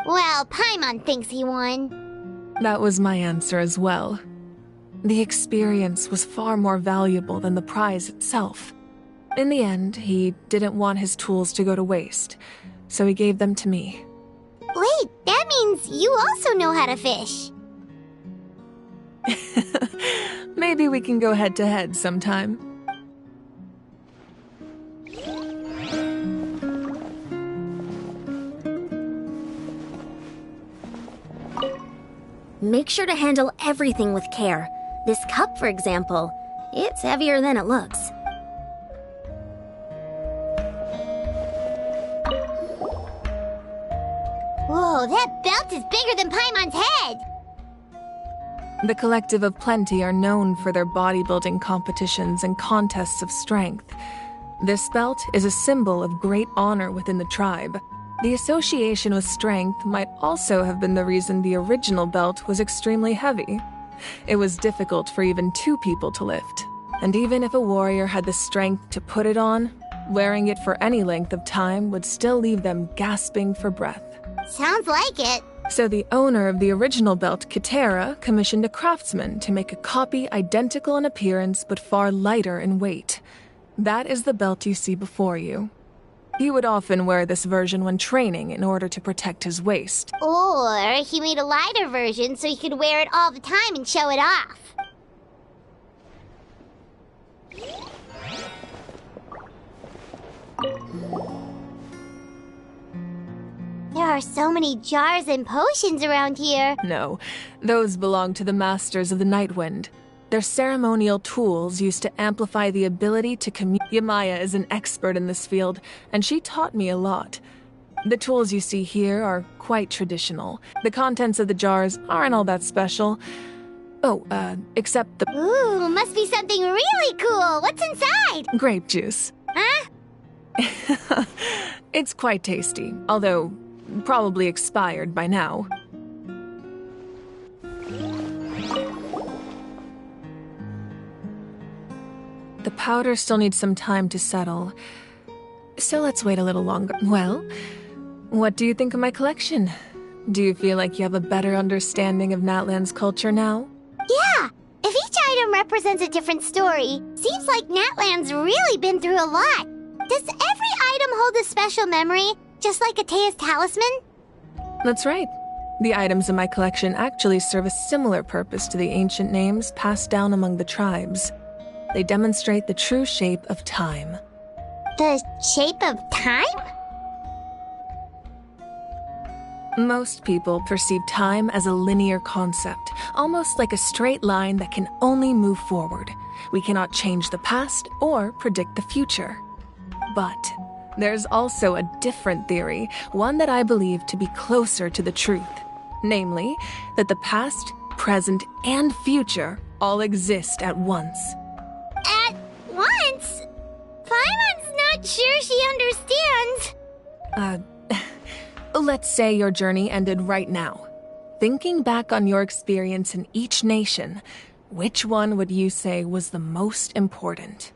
Well, Paimon thinks he won. That was my answer as well. The experience was far more valuable than the prize itself. In the end, he didn't want his tools to go to waste, so he gave them to me. Wait, that means you also know how to fish. Maybe we can go head-to-head sometime. Make sure to handle everything with care. This cup, for example, it's heavier than it looks. Whoa, that belt is bigger than Paimon's head! The Collective of Plenty are known for their bodybuilding competitions and contests of strength. This belt is a symbol of great honor within the tribe. The association with strength might also have been the reason the original belt was extremely heavy. It was difficult for even 2 people to lift, and even if a warrior had the strength to put it on, wearing it for any length of time would still leave them gasping for breath. Sounds like it. So the owner of the original belt, Kitera, commissioned a craftsman to make a copy identical in appearance but far lighter in weight. That is the belt you see before you. He would often wear this version when training in order to protect his waist. Or he made a lighter version so he could wear it all the time and show it off. There are so many jars and potions around here. No, those belong to the Masters of the Nightwind. They're ceremonial tools used to amplify the ability to communicate. Yamaya is an expert in this field, and she taught me a lot. The tools you see here are quite traditional. The contents of the jars aren't all that special. Oh, except the... Ooh, must be something really cool. What's inside? Grape juice. Huh? It's quite tasty, although probably expired by now. The powder still needs some time to settle, so let's wait a little longer. Well, what do you think of my collection? Do you feel like you have a better understanding of Natlan's culture now? Yeah! If each item represents a different story, seems like Natlan's really been through a lot. Does every item hold a special memory, just like Atea's talisman? That's right. The items in my collection actually serve a similar purpose to the ancient names passed down among the tribes. They demonstrate the true shape of time. The shape of time? Most people perceive time as a linear concept, almost like a straight line that can only move forward. We cannot change the past or predict the future. But there's also a different theory, one that I believe to be closer to the truth. Namely, that the past, present, and future all exist at once. At once? Paimon's not sure she understands. Let's say your journey ended right now. Thinking back on your experience in each nation, which one would you say was the most important?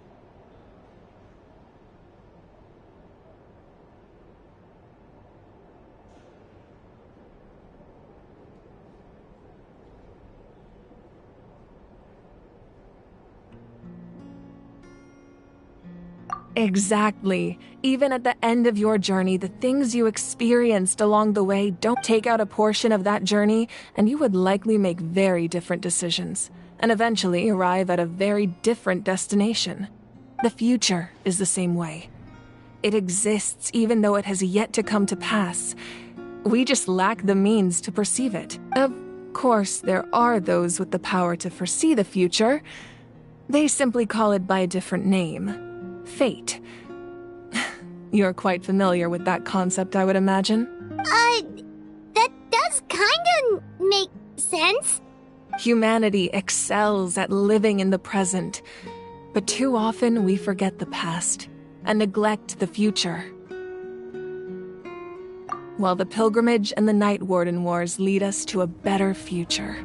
Exactly. Even at the end of your journey, the things you experienced along the way don't take out a portion of that journey, and you would likely make very different decisions, and eventually arrive at a very different destination. The future is the same way. It exists even though it has yet to come to pass. We just lack the means to perceive it. Of course, there are those with the power to foresee the future. They simply call it by a different name. Fate. You're quite familiar with that concept, I would imagine. That does kinda make sense. Humanity excels at living in the present, but too often we forget the past and neglect the future. While the pilgrimage and the Night Warden Wars lead us to a better future.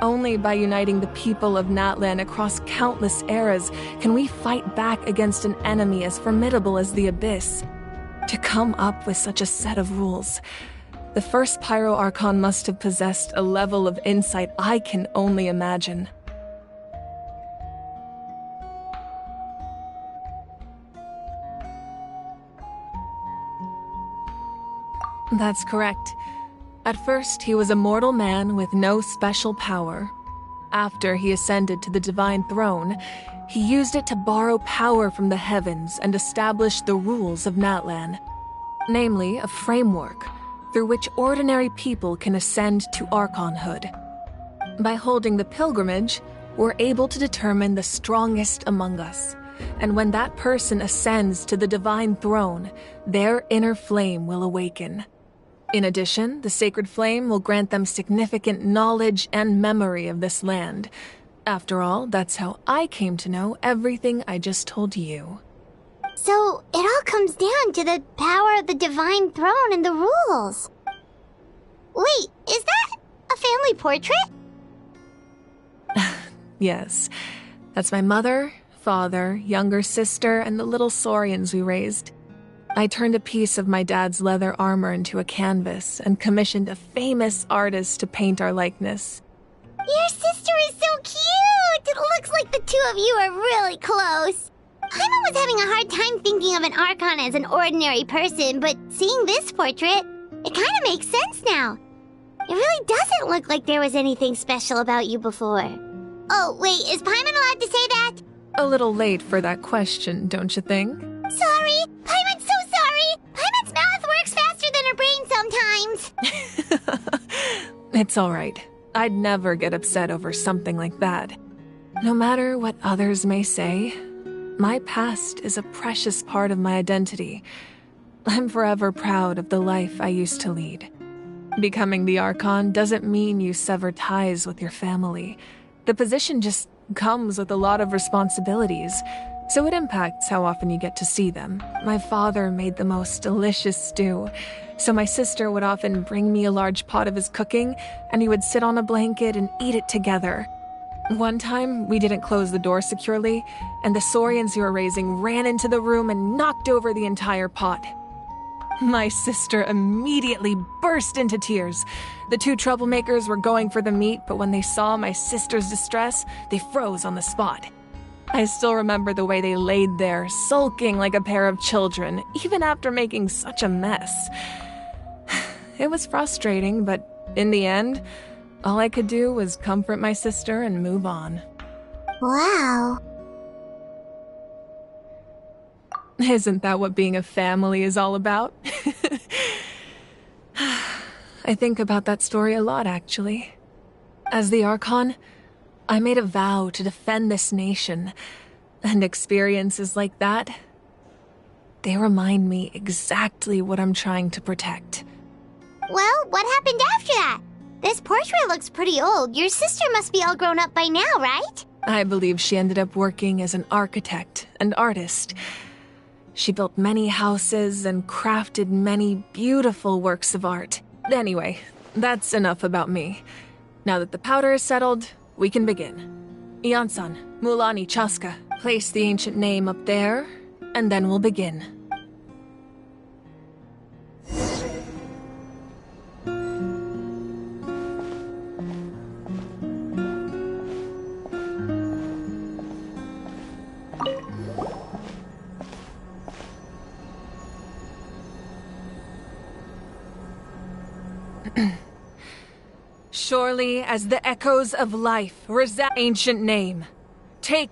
Only by uniting the people of Natlan across countless eras can we fight back against an enemy as formidable as the Abyss. To come up with such a set of rules, The first Pyro Archon must have possessed a level of insight I can only imagine. That's correct. At first, he was a mortal man with no special power. After he ascended to the divine throne, he used it to borrow power from the heavens and establish the rules of Natlan, namely a framework through which ordinary people can ascend to Archonhood. By holding the pilgrimage, we're able to determine the strongest among us, and when that person ascends to the divine throne, their inner flame will awaken. In addition, the sacred flame will grant them significant knowledge and memory of this land. After all, that's how I came to know everything I just told you. So, it all comes down to the power of the divine throne and the rules. Wait, is that a family portrait? Yes. That's my mother, father, younger sister, and the little saurians we raised. I turned a piece of my dad's leather armor into a canvas and commissioned a famous artist to paint our likeness. Your sister is so cute! It looks like the two of you are really close. Paimon was having a hard time thinking of an Archon as an ordinary person, but seeing this portrait, it kind of makes sense now. It really doesn't look like there was anything special about you before. Oh, wait, is Paimon allowed to say that? A little late for that question, don't you think? Sorry! Paimon's so sorry! Paimon's mouth works faster than her brain sometimes! It's all right. I'd never get upset over something like that. No matter what others may say, my past is a precious part of my identity. I'm forever proud of the life I used to lead. Becoming the Archon doesn't mean you sever ties with your family. The position just comes with a lot of responsibilities, so it impacts how often you get to see them. My father made the most delicious stew, so my sister would often bring me a large pot of his cooking, and we would sit on a blanket and eat it together. One time, we didn't close the door securely, and the saurians we were raising ran into the room and knocked over the entire pot. My sister immediately burst into tears. The two troublemakers were going for the meat, but when they saw my sister's distress, they froze on the spot. I still remember the way they laid there, sulking like a pair of children, even after making such a mess. It was frustrating, but in the end, all I could do was comfort my sister and move on. Wow. Isn't that what being a family is all about? I think about that story a lot, actually. As the Archon, I made a vow to defend this nation, and experiences like that, they remind me exactly what I'm trying to protect. Well, what happened after that? This portrait looks pretty old. Your sister must be all grown up by now, right? I believe she ended up working as an architect and artist. She built many houses and crafted many beautiful works of art. Anyway, that's enough about me. Now that the powder is settled, we can begin. Ian-san, Mulani Chaska, place the ancient name up there, and then we'll begin. Surely as the echoes of life resound ancient name. Take...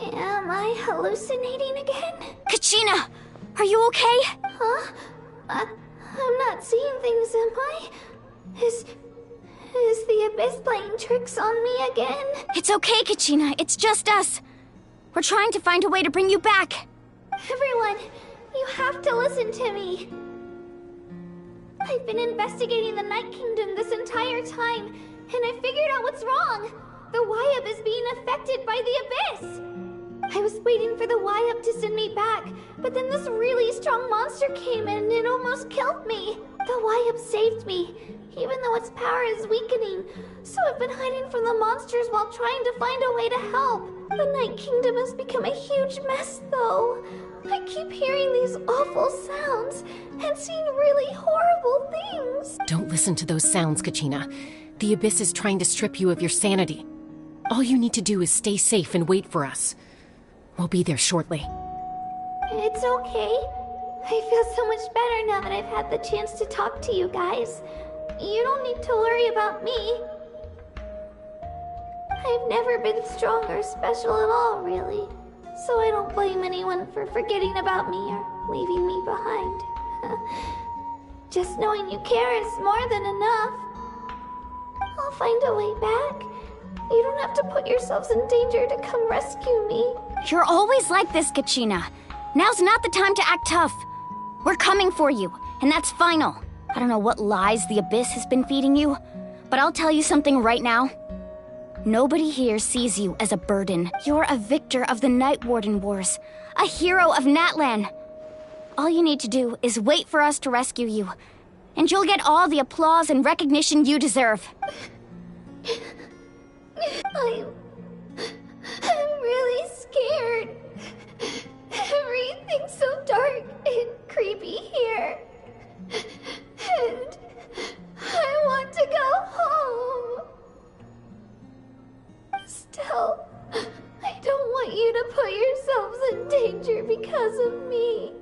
Am I hallucinating again? Kachina! Are you okay? Huh? I'm not seeing things, am I? Is the Abyss playing tricks on me again? It's okay, Kachina. It's just us. We're trying to find a way to bring you back. Everyone, you have to listen to me. I've been investigating the Night Kingdom this entire time, and I figured out what's wrong. The Wyab is being affected by the Abyss. I was waiting for the Wyab to send me back, but then this really strong monster came in and it almost killed me. The Wyab saved me, even though its power is weakening, so I've been hiding from the monsters while trying to find a way to help. The Night Kingdom has become a huge mess, though. I keep hearing these awful sounds and seeing really horrible things. Don't listen to those sounds, Kachina. The Abyss is trying to strip you of your sanity. All you need to do is stay safe and wait for us. We'll be there shortly. It's okay. I feel so much better now that I've had the chance to talk to you guys. You don't need to worry about me. I've never been strong or special at all, really. So I don't blame anyone for forgetting about me or leaving me behind. Just knowing you care is more than enough. I'll find a way back. You don't have to put yourselves in danger to come rescue me. You're always like this, Kachina. Now's not the time to act tough. We're coming for you, and that's final. I don't know what lies the Abyss has been feeding you, but I'll tell you something right now. Nobody here sees you as a burden. You're a victor of the Night Warden Wars, a hero of Natlan. All you need to do is wait for us to rescue you, and you'll get all the applause and recognition you deserve. I'm really scared. Everything's so dark and creepy here. And I want to go home. Still, I don't want you to put yourselves in danger because of me.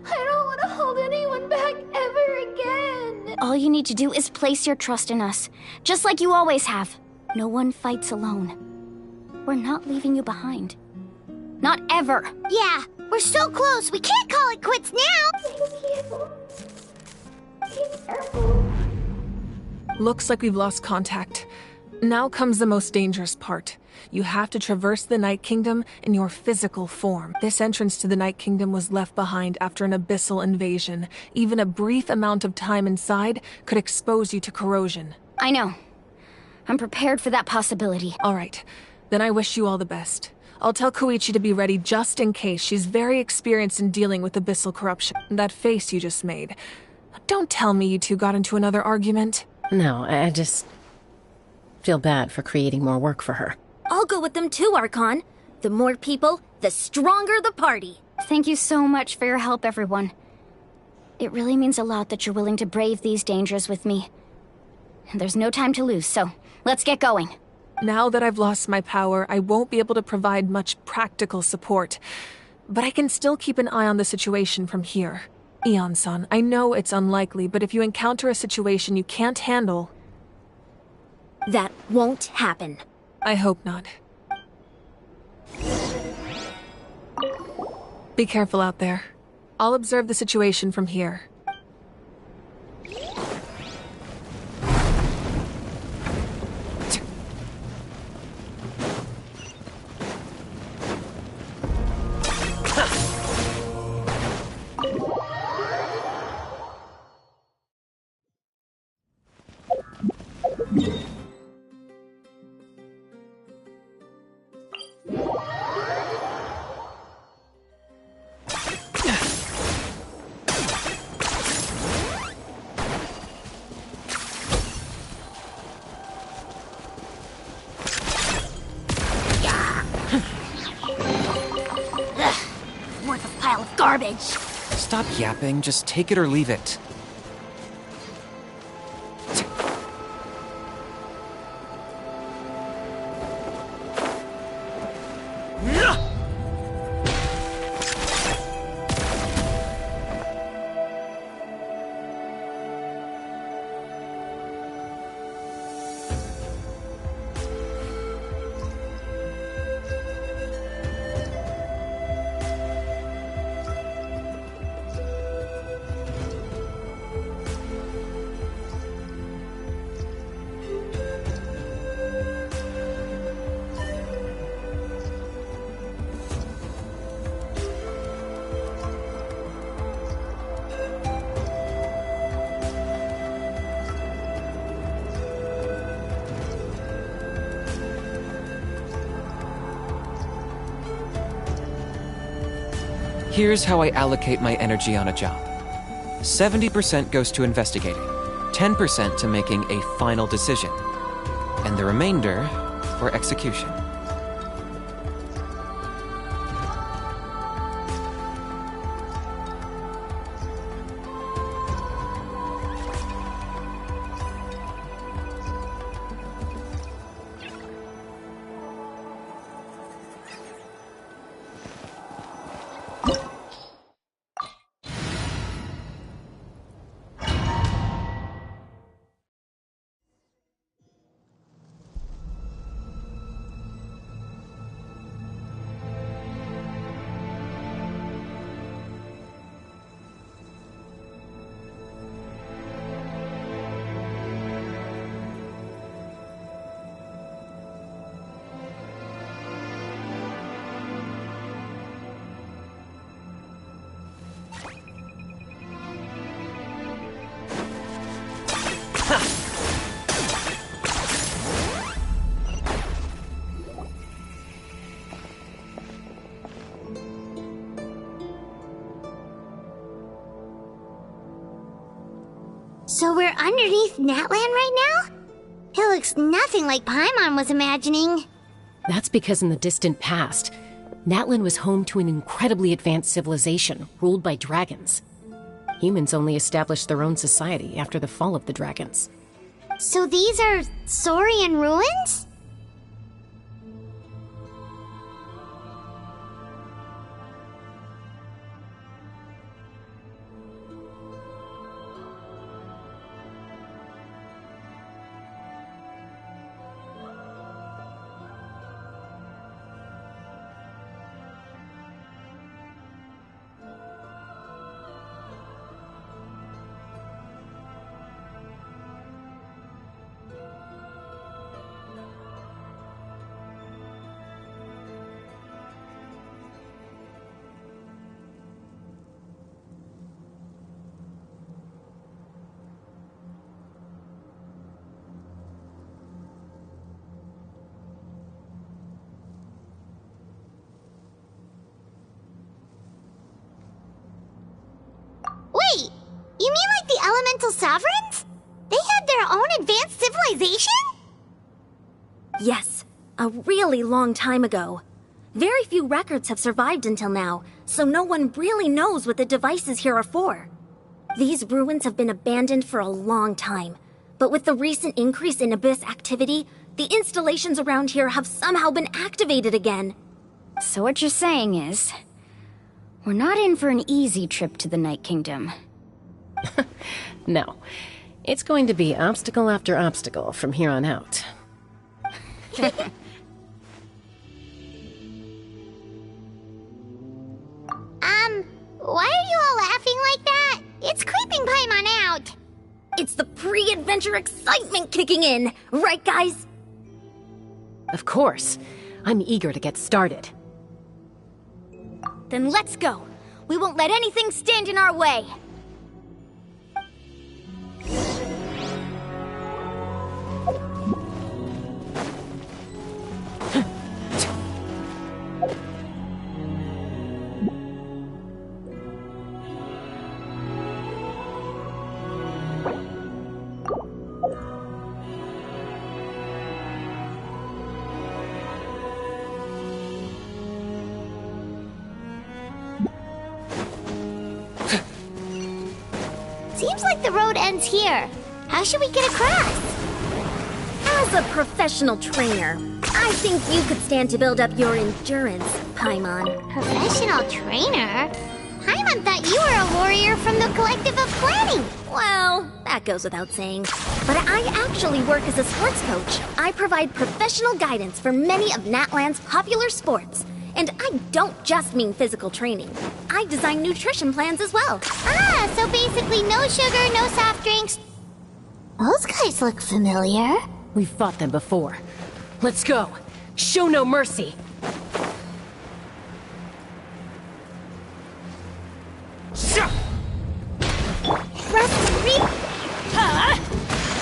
I don't want to hold anyone back ever again. All you need to do is place your trust in us, just like you always have. No one fights alone. We're not leaving you behind. Not ever. Yeah, we're so close. We can't call it quits now. Thank you. Be careful. Looks like we've lost contact. Now comes the most dangerous part. You have to traverse the Night Kingdom in your physical form. This entrance to the Night Kingdom was left behind after an abyssal invasion. Even a brief amount of time inside could expose you to corrosion. I know. I'm prepared for that possibility. All right. Then I wish you all the best. I'll tell Koichi to be ready just in case. She's very experienced in dealing with abyssal corruption. That face you just made. Don't tell me you two got into another argument. No, I just feel bad for creating more work for her. I'll go with them too, Archon. The more people, the stronger the party. Thank you so much for your help, everyone. It really means a lot that you're willing to brave these dangers with me. And there's no time to lose, so let's get going. Now that I've lost my power, I won't be able to provide much practical support. But I can still keep an eye on the situation from here. Eon-san, I know it's unlikely, but if you encounter a situation you can't handle... That won't happen. I hope not. Be careful out there. I'll observe the situation from here. Worth a pile of garbage. Stop yapping, just take it or leave it. Here's how I allocate my energy on a job. 70% goes to investigating, 10% to making a final decision, and the remainder for execution. So we're underneath Natlan right now? It looks nothing like Paimon was imagining. That's because in the distant past, Natlan was home to an incredibly advanced civilization ruled by dragons. Humans only established their own society after the fall of the dragons. So these are Saurian ruins? Wait, you mean like the elemental sovereigns? They had their own advanced civilization? Yes, a really long time ago. Very few records have survived until now, so no one really knows what the devices here are for. These ruins have been abandoned for a long time, but with the recent increase in Abyss activity, the installations around here have somehow been activated again. So what you're saying is, we're not in for an easy trip to the Night Kingdom. No. It's going to be obstacle after obstacle from here on out. Why are you all laughing like that? It's creeping Paimon out. It's the pre-adventure excitement kicking in, right guys? Of course. I'm eager to get started. Then let's go. We won't let anything stand in our way. Seems like the road ends here. How should we get across? As a professional trainer, I think you could stand to build up your endurance, Paimon. Professional trainer? Paimon thought you were a warrior from the Collective of Planning. Well, that goes without saying. But I actually work as a sports coach. I provide professional guidance for many of Natlan's popular sports. And I don't just mean physical training. I design nutrition plans as well. Ah, so basically no sugar, no soft drinks. Those guys look familiar. We've fought them before. Let's go. Show no mercy.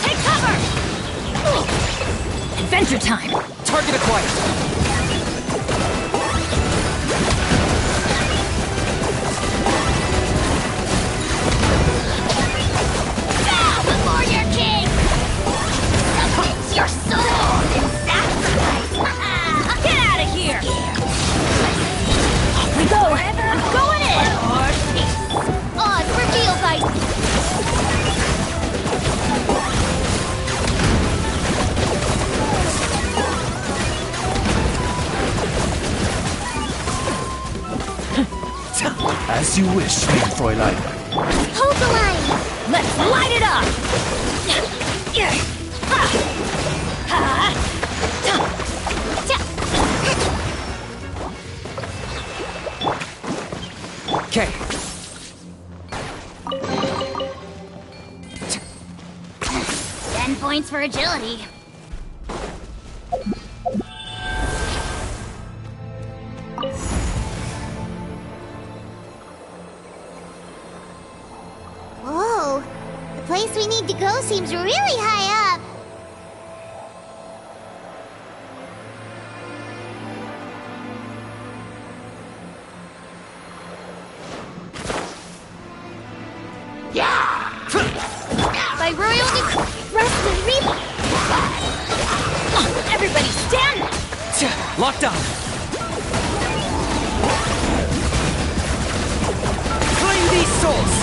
Take cover! Adventure time! Target acquired. Your soul in sacrifice! Get out of here! Off we go! I'm going in! Odd reveal, guys! As you wish, mein Fräulein. Hold the line! Let's light it up! Okay. 10 points for agility. Whoa, the place we need to go seems really high up. By Everybody stand! Locked on! Claim these souls!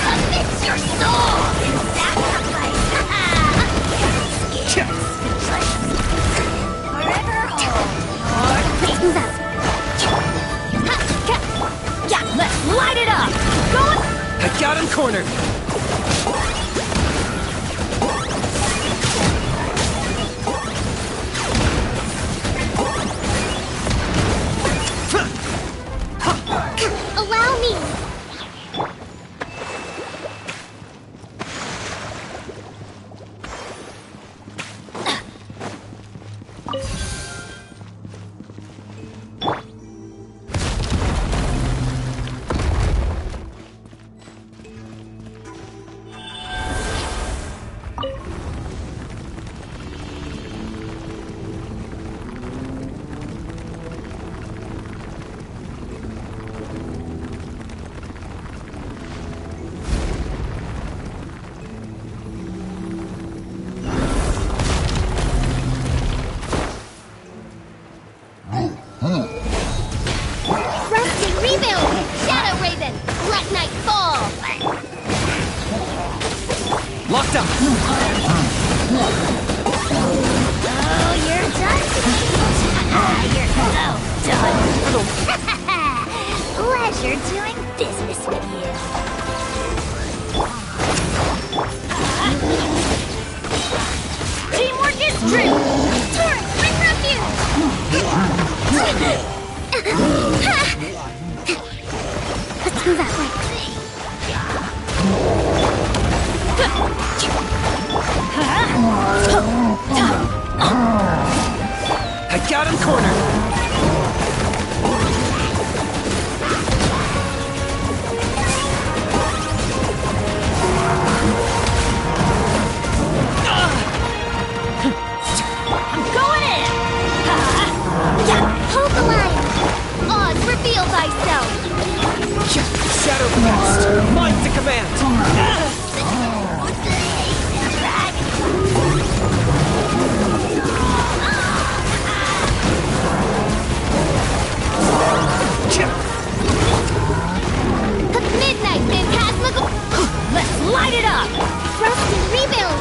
Submit your soul! Sacrifice! Forever hold! Let's move out! Yeah, let's light it up! Go! I got him cornered! Allow me! Locked up! Oh, you're done! You're so done! Pleasure doing business with you. Teamwork is true! Turret, bring refuge! Let's go that way. I got him cornered! I'm going in! Hold the line! Oz, reveal thyself! Shadow Blast! Mine to command! Midnight Phantasmical! Let's light it up! Thrust and rebuild!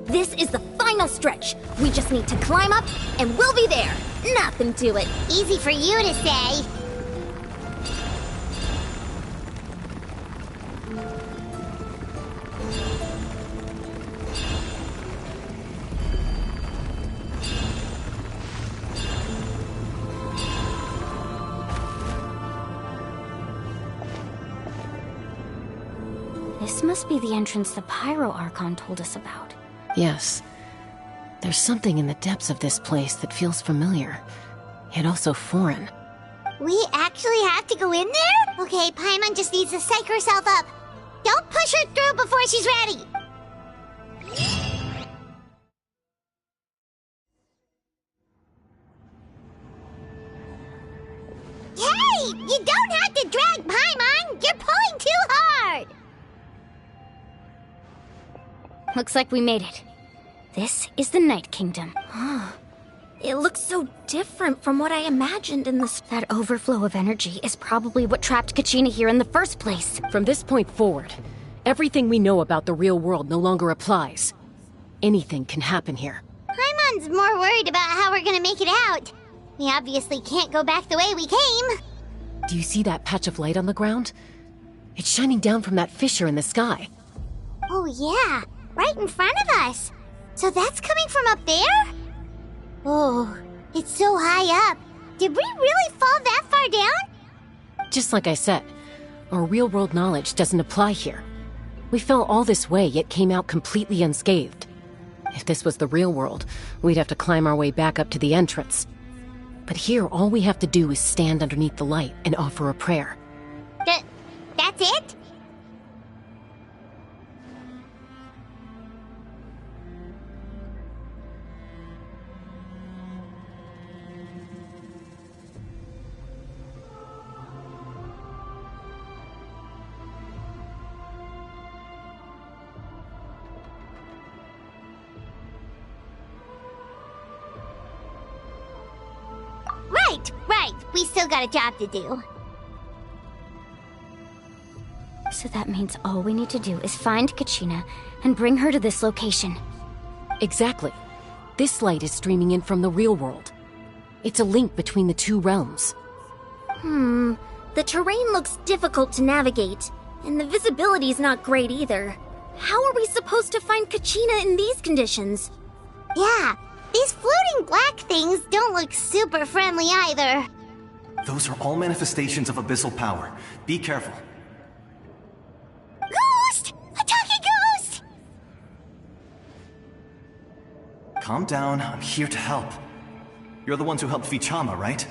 This is the final stretch. We just need to climb up, and we'll be there. Nothing to it. Easy for you to say. This must be the entrance the Pyro Archon told us about. Yes. There's something in the depths of this place that feels familiar, yet also foreign. We actually have to go in there? Okay, Paimon just needs to psych herself up. Don't push her through before she's ready. Hey! You don't have to drag Paimon! You're pulling too hard! Looks like we made it. This is the Night Kingdom. It looks so different from what I imagined in this. That overflow of energy is probably what trapped Kachina here in the first place. From this point forward, everything we know about the real world no longer applies. Anything can happen here. Paimon's more worried about how we're gonna make it out. We obviously can't go back the way we came. Do you see that patch of light on the ground? It's shining down from that fissure in the sky. Oh yeah, right in front of us. So that's coming from up there? Oh, it's so high up. Did we really fall that far down? Just like I said, our real-world knowledge doesn't apply here. We fell all this way, yet came out completely unscathed. If this was the real world, we'd have to climb our way back up to the entrance. But here, all we have to do is stand underneath the light and offer a prayer. That's it? Right. We still got a job to do. So that means all we need to do is find Kachina and bring her to this location. Exactly. This light is streaming in from the real world. It's a link between the two realms. The terrain looks difficult to navigate, and the visibility's not great either. How are we supposed to find Kachina in these conditions? Yeah, these floating black things don't look super friendly either. Those are all manifestations of abyssal power. Be careful. Ghost! A talking ghost! Calm down, I'm here to help. You're the ones who helped Vichama, right?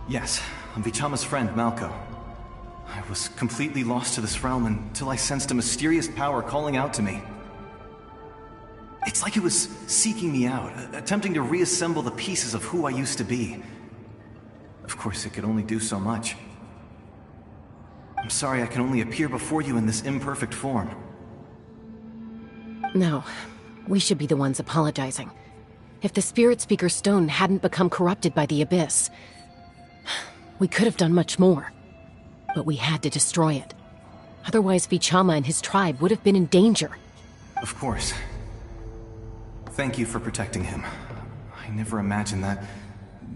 Yes, I'm Vichama's friend, Malco. I was completely lost to this realm until I sensed a mysterious power calling out to me. It's like it was seeking me out, attempting to reassemble the pieces of who I used to be. Of course, it could only do so much. I'm sorry I can only appear before you in this imperfect form. No, we should be the ones apologizing. If the Spirit Speaker Stone hadn't become corrupted by the Abyss, we could have done much more. But we had to destroy it. Otherwise, Vichama and his tribe would have been in danger. Of course. Thank you for protecting him. I never imagined that,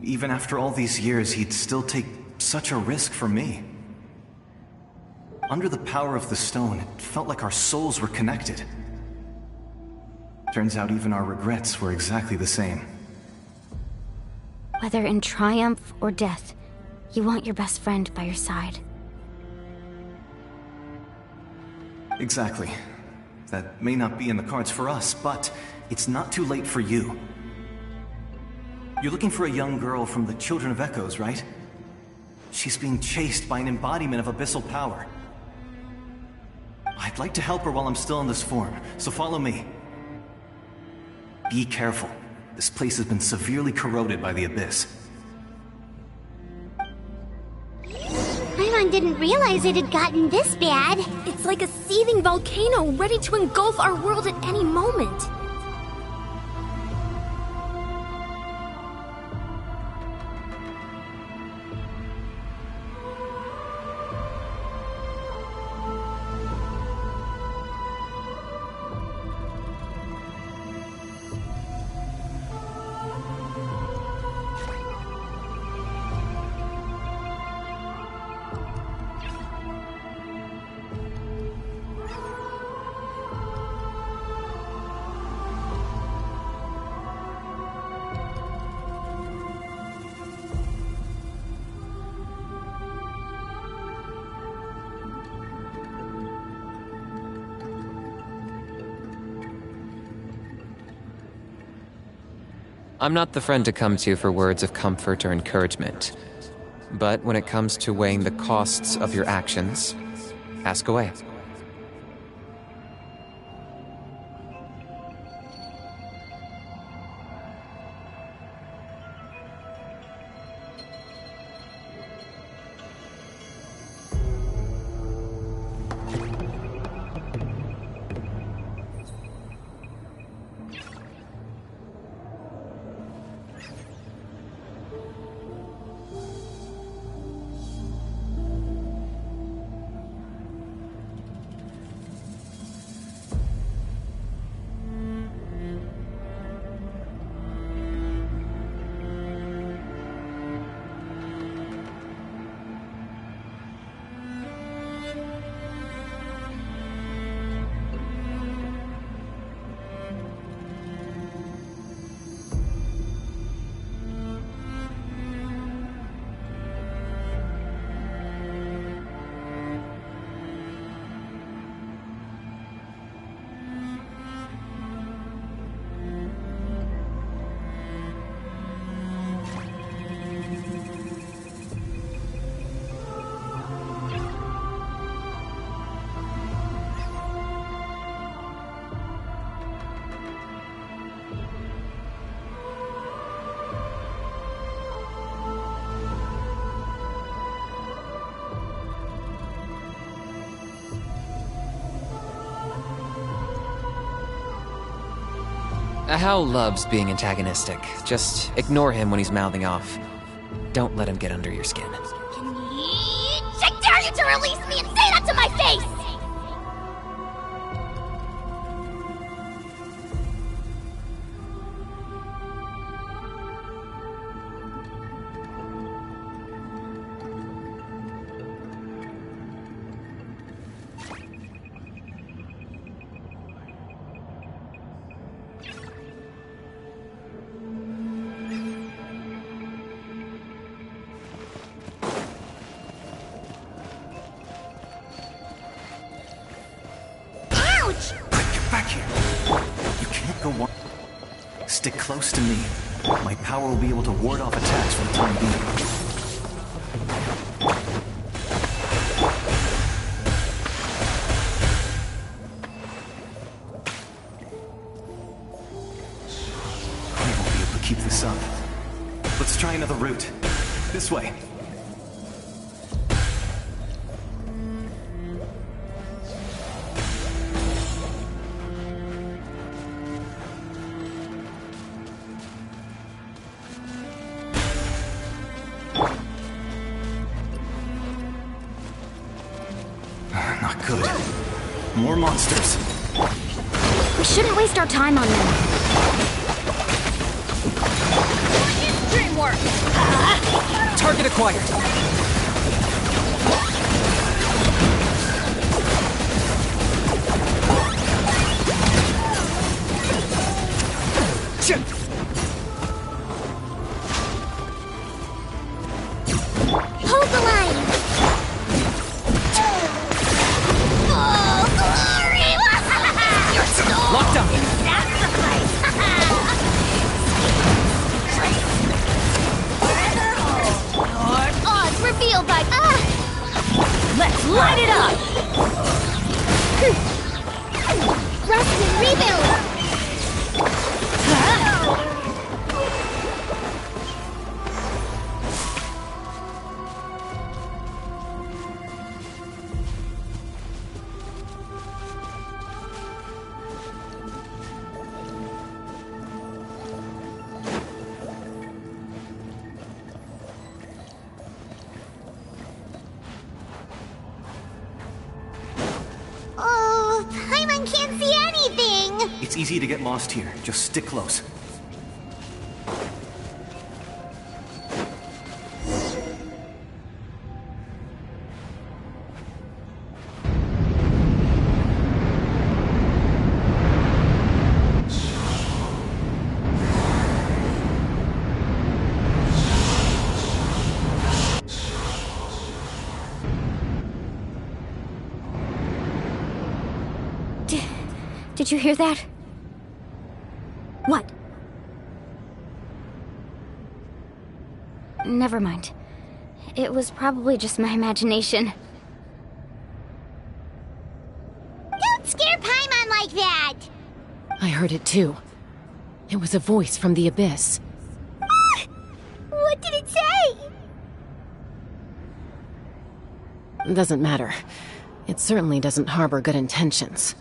even after all these years, he'd still take such a risk for me. Under the power of the stone, it felt like our souls were connected. Turns out even our regrets were exactly the same. Whether in triumph or death, you want your best friend by your side. Exactly. That may not be in the cards for us, but it's not too late for you. You're looking for a young girl from the Children of Echoes, right? She's being chased by an embodiment of abyssal power. I'd like to help her while I'm still in this form, so follow me. Be careful. This place has been severely corroded by the Abyss. Everyone didn't realize it had gotten this bad. It's like a seething volcano ready to engulf our world at any moment. I'm not the friend to come to for words of comfort or encouragement. But when it comes to weighing the costs of your actions, ask away. Hal loves being antagonistic. Just ignore him when he's mouthing off. Don't let him get under your skin. I dare you to release me and say that to my face! Stick close to me. My power will be able to ward off attacks for the time being. We won't be able to keep this up. Let's try another route. This way. More monsters. We shouldn't waste our time on them. Dreamwork! Target acquired. Hold the line! Lockdown! Odds revealed by... Let's light it up! Rest and rebuild! It's easy to get lost here. Just stick close. Did you hear that? What? Never mind. It was probably just my imagination. Don't scare Paimon like that! I heard it too. It was a voice from the abyss. What did it say? Doesn't matter. It certainly doesn't harbor good intentions.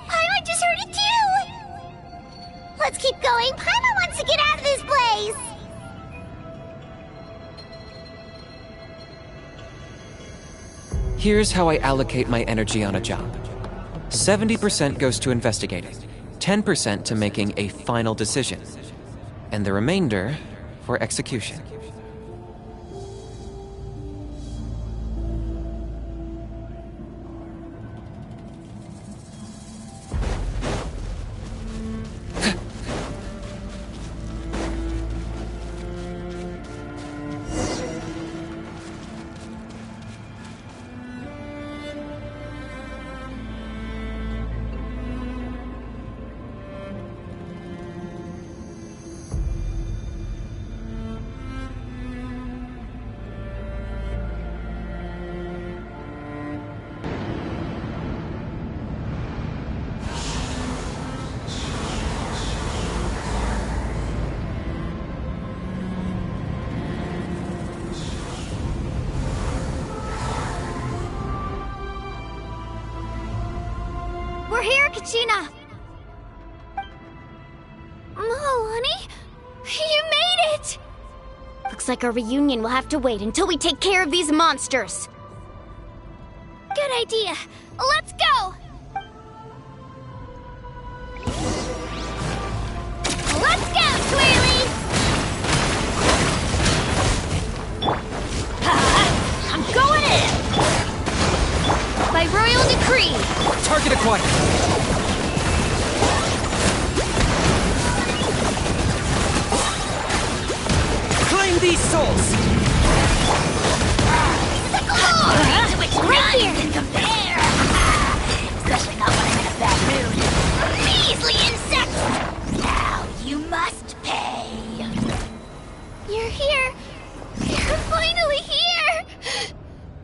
Paimon just heard it too! Let's keep going. Paimon wants to get out of this place! Here's how I allocate my energy on a job. 70% goes to investigating, 10% to making a final decision, and the remainder for execution. We're here, Kachina! Honey? You made it! Looks like our reunion will have to wait until we take care of these monsters. Good idea. Let's go! Let's go, Twirly! I'm going in! By royal decree! Target acquired! Claim these souls! Right here! Can compare! Especially not when I'm in a bad mood. Measly insects! Now you must pay! You're here! You're finally here!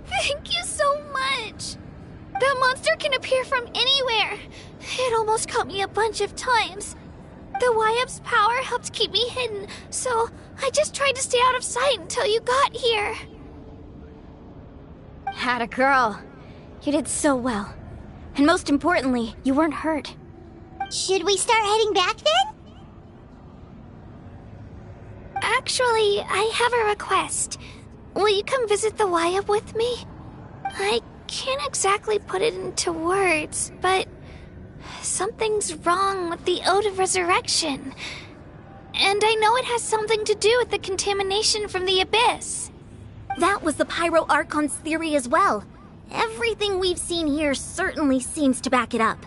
Thank you so much! That monster can appear from anywhere. It almost caught me a bunch of times. The Wyup's power helped keep me hidden, so I just tried to stay out of sight until you got here. Had a girl. You did so well. And most importantly, you weren't hurt. Should we start heading back then? Actually, I have a request. Will you come visit the Wyup with me? I can't exactly put it into words, but something's wrong with the Ode of Resurrection. And I know it has something to do with the contamination from the Abyss. That was the Pyro Archon's theory as well. Everything we've seen here certainly seems to back it up.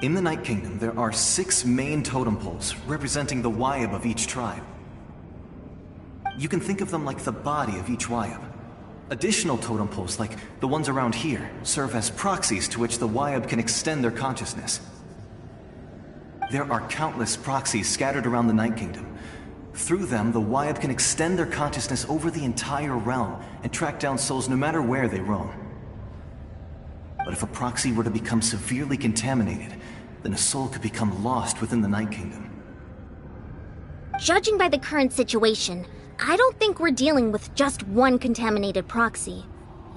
In the Night Kingdom, there are 6 main totem poles representing the Wyub of each tribe. You can think of them like the body of each Wyub. Additional totem poles, like the ones around here, serve as proxies to which the Wyub can extend their consciousness. There are countless proxies scattered around the Night Kingdom. Through them, the Wyub can extend their consciousness over the entire realm and track down souls no matter where they roam. But if a proxy were to become severely contaminated, then a soul could become lost within the Night Kingdom. Judging by the current situation, I don't think we're dealing with just one contaminated proxy.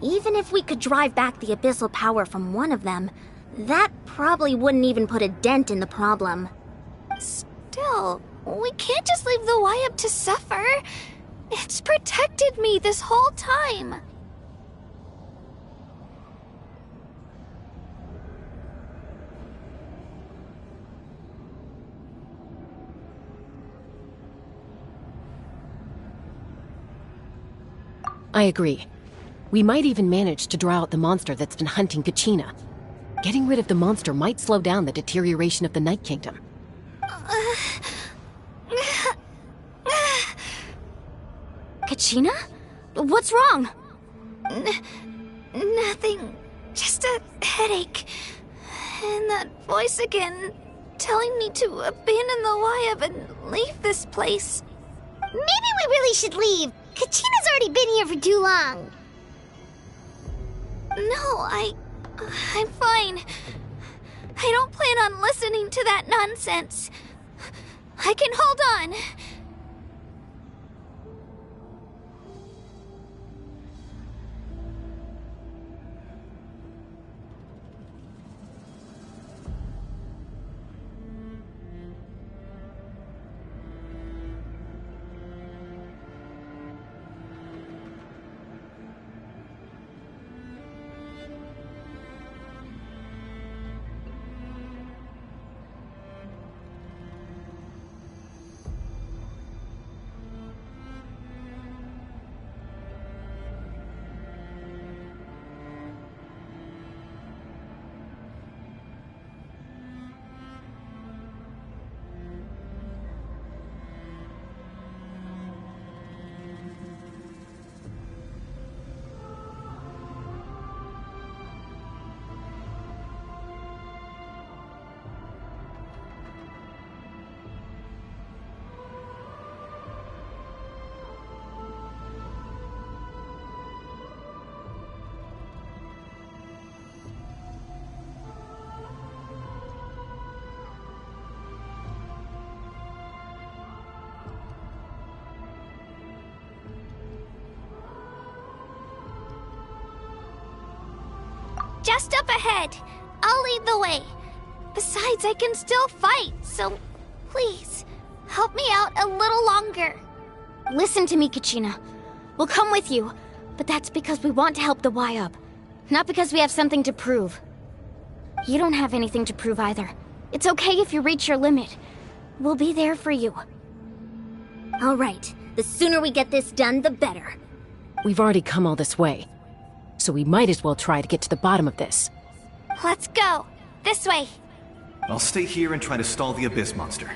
Even if we could drive back the abyssal power from one of them, that probably wouldn't even put a dent in the problem. Still, Still, we can't just leave the Wyab to suffer. It's protected me this whole time. I agree. We might even manage to draw out the monster that's been hunting Kachina. Getting rid of the monster might slow down the deterioration of the Night Kingdom. Kachina? What's wrong? Nothing. Just a headache. And that voice again, telling me to abandon the Wyab and leave this place. Maybe we really should leave. Kachina's already been here for too long. No, I'm fine. I don't plan on listening to that nonsense. I can hold on. Just up ahead. I'll lead the way. Besides, I can still fight, so please, help me out a little longer. Listen to me, Kachina. We'll come with you, but that's because we want to help the Wyab, not because we have something to prove. You don't have anything to prove either. It's okay if you reach your limit. We'll be there for you. All right. The sooner we get this done, the better. We've already come all this way, so we might as well try to get to the bottom of this. Let's go. This way. I'll stay here and try to stall the Abyss monster.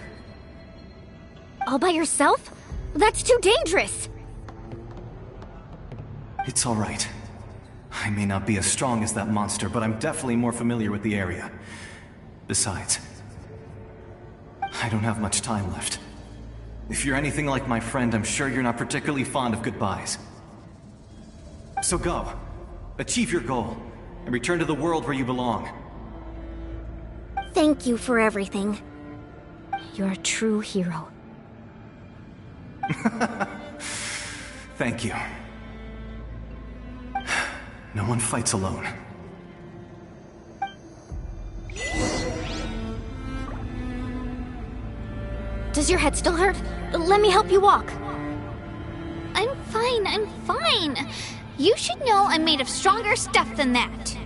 All by yourself? That's too dangerous! It's all right. I may not be as strong as that monster, but I'm definitely more familiar with the area. Besides, I don't have much time left. If you're anything like my friend, I'm sure you're not particularly fond of goodbyes. So go. Achieve your goal, and return to the world where you belong. Thank you for everything. You're a true hero. Thank you. No one fights alone. Does your head still hurt? Let me help you walk. I'm fine. You should know I'm made of stronger stuff than that.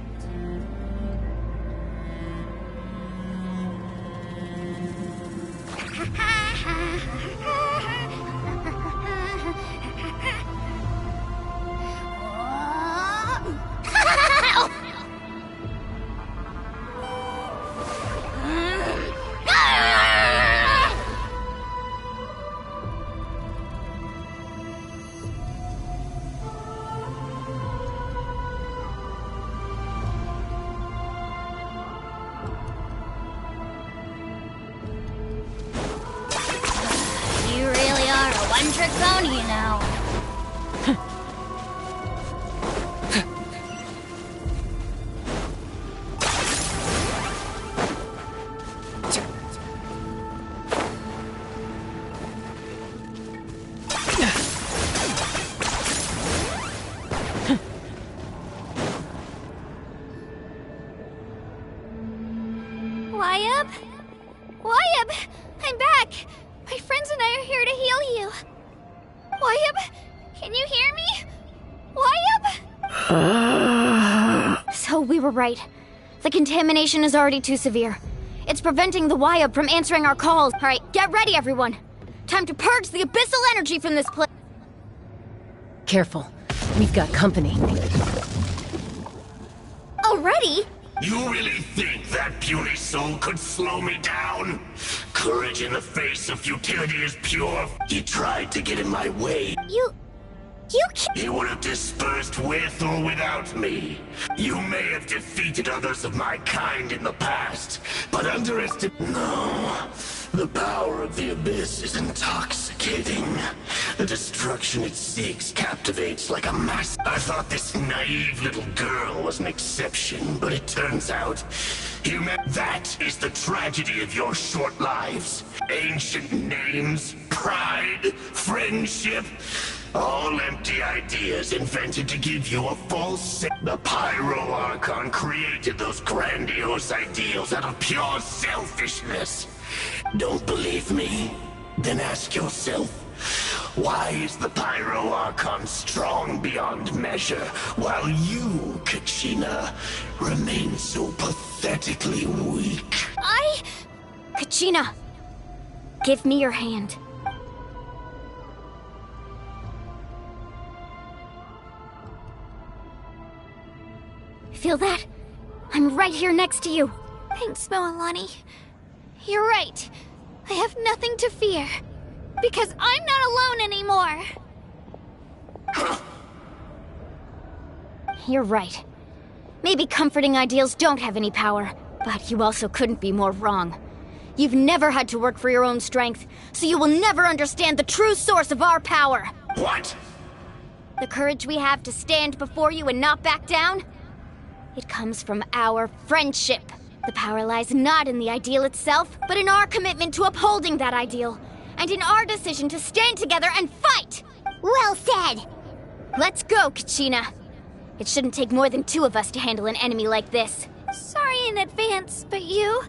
One-trick pony, you know. Wyab? Wyabb! I'm back! My friends and I are here to heal you. Wyabb, can you hear me? Wyabb? So we were right. The contamination is already too severe. It's preventing the Wyabb from answering our calls. Alright, get ready, everyone. Time to purge the abyssal energy from this place. Careful. We've got company. Already? You really think that puny soul could slow me down? Courage in the face of futility is pure. He tried to get in my way. You He would have dispersed with or without me. You may have defeated others of my kind in the past, but No. The power of the Abyss is intoxicating. The destruction it seeks captivates like a mass. I thought this naive little girl was an exception, but it turns out that is the tragedy of your short lives. Ancient names, pride, friendship, all empty ideas invented to give you a false sense. The Pyro Archon created those grandiose ideals out of pure selfishness. Don't believe me? Then ask yourself, why is the Pyro Archon strong beyond measure, while you, Kachina, remain so pathetically weak? Kachina, give me your hand. Feel that? I'm right here next to you. Thanks, Moalani. You're right. I have nothing to fear. Because I'm not alone anymore. You're right. Maybe comforting ideals don't have any power, but you also couldn't be more wrong. You've never had to work for your own strength, so you will never understand the true source of our power. What? The courage we have to stand before you and not back down? It comes from our friendship. The power lies not in the ideal itself, but in our commitment to upholding that ideal, and in our decision to stand together and fight! Well said! Let's go, Kachina. It shouldn't take more than two of us to handle an enemy like this. Sorry in advance, but you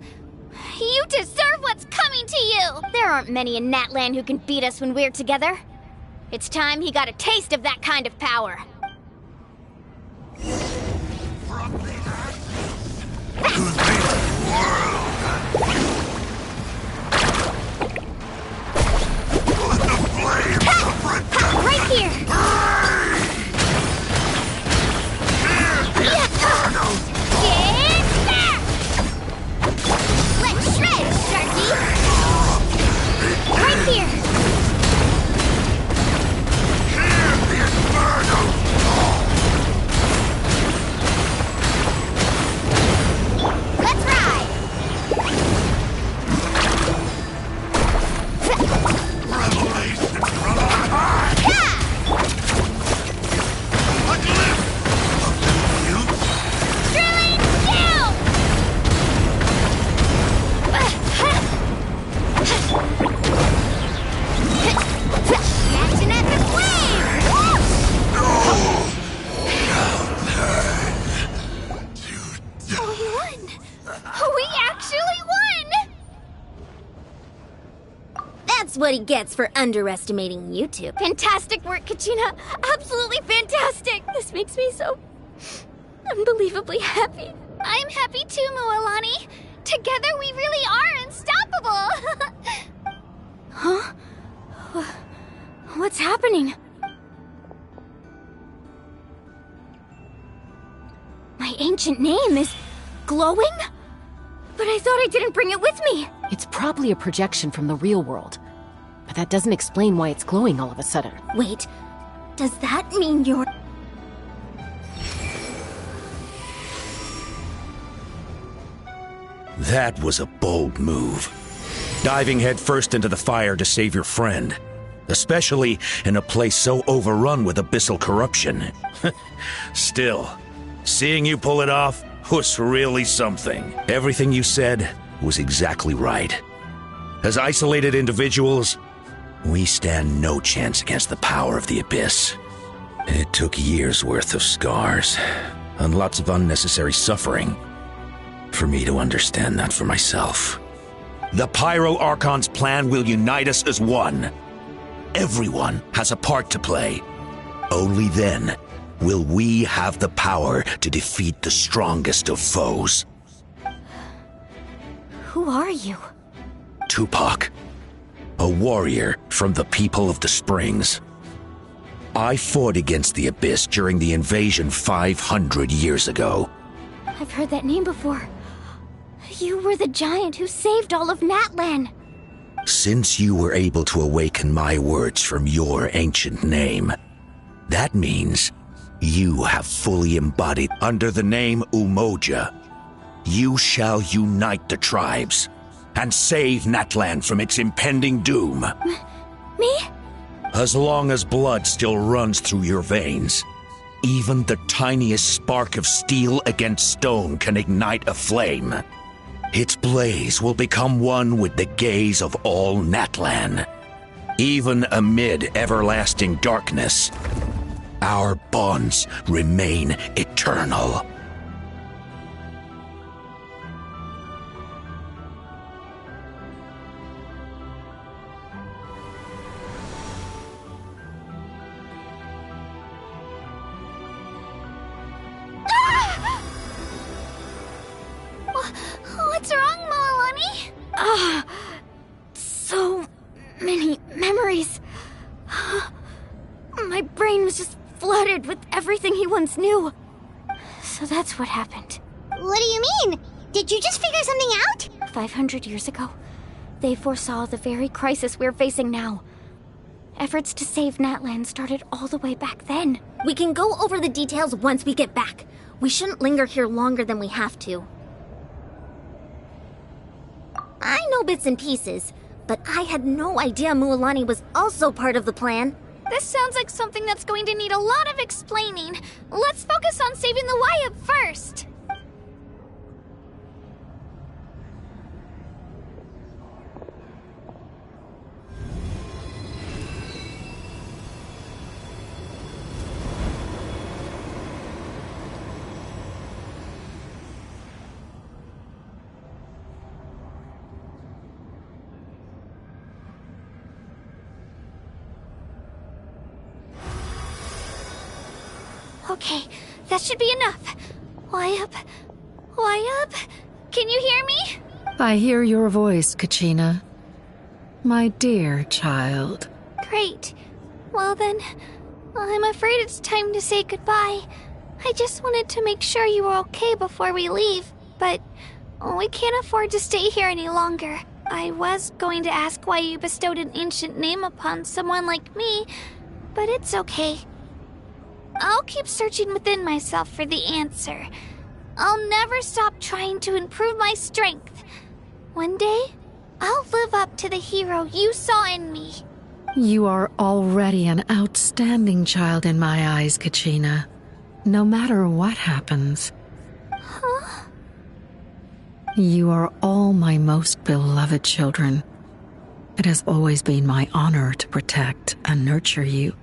deserve what's coming to you! There aren't many in Natlan who can beat us when we're together. It's time he got a taste of that kind of power. Right here! Let's shred, Sharky! Right here! Let's ride! What he gets for underestimating you two. Fantastic work, Kachina! Absolutely fantastic! This makes me so unbelievably happy. I'm happy too, Moalani. Together we really are unstoppable! Huh? What's happening? My ancient name is glowing? But I thought I didn't bring it with me! It's probably a projection from the real world. But that doesn't explain why it's glowing all of a sudden. Wait, does that mean you're... That was a bold move. Diving headfirst into the fire to save your friend. Especially in a place so overrun with abyssal corruption. Still, seeing you pull it off was really something. Everything you said was exactly right. As isolated individuals, we stand no chance against the power of the Abyss. It took years' worth of scars, and lots of unnecessary suffering, for me to understand that for myself. The Pyro Archon's plan will unite us as one. Everyone has a part to play. Only then will we have the power to defeat the strongest of foes. Who are you? Tupac, a warrior from the people of the Springs. I fought against the Abyss during the invasion 500 years ago. I've heard that name before. You were the giant who saved all of Natlan. Since you were able to awaken my words from your ancient name, that means you have fully embodied under the name Umoja. You shall unite the tribes and save Natlan from its impending doom. Me? As long as blood still runs through your veins, even the tiniest spark of steel against stone can ignite a flame. Its blaze will become one with the gaze of all Natlan. Even amid everlasting darkness, our bonds remain eternal. What's wrong, Malani? So many memories. My brain was just flooded with everything he once knew. So that's what happened. What do you mean? Did you just figure something out? 500 years ago, they foresaw the very crisis we're facing now. Efforts to save Natlan started all the way back then. We can go over the details once we get back. We shouldn't linger here longer than we have to. I know bits and pieces, but I had no idea Mualani was also part of the plan. This sounds like something that's going to need a lot of explaining. Let's focus on saving the Wyatt first. Okay, that should be enough. Wyatt? Can you hear me? I hear your voice, Kachina. My dear child. Great. Well then, I'm afraid it's time to say goodbye. I just wanted to make sure you were okay before we leave, but we can't afford to stay here any longer. I was going to ask why you bestowed an ancient name upon someone like me, but it's okay. I'll keep searching within myself for the answer. I'll never stop trying to improve my strength. One day, I'll live up to the hero you saw in me. You are already an outstanding child in my eyes, Kachina. No matter what happens. Huh? You are all my most beloved children. It has always been my honor to protect and nurture you.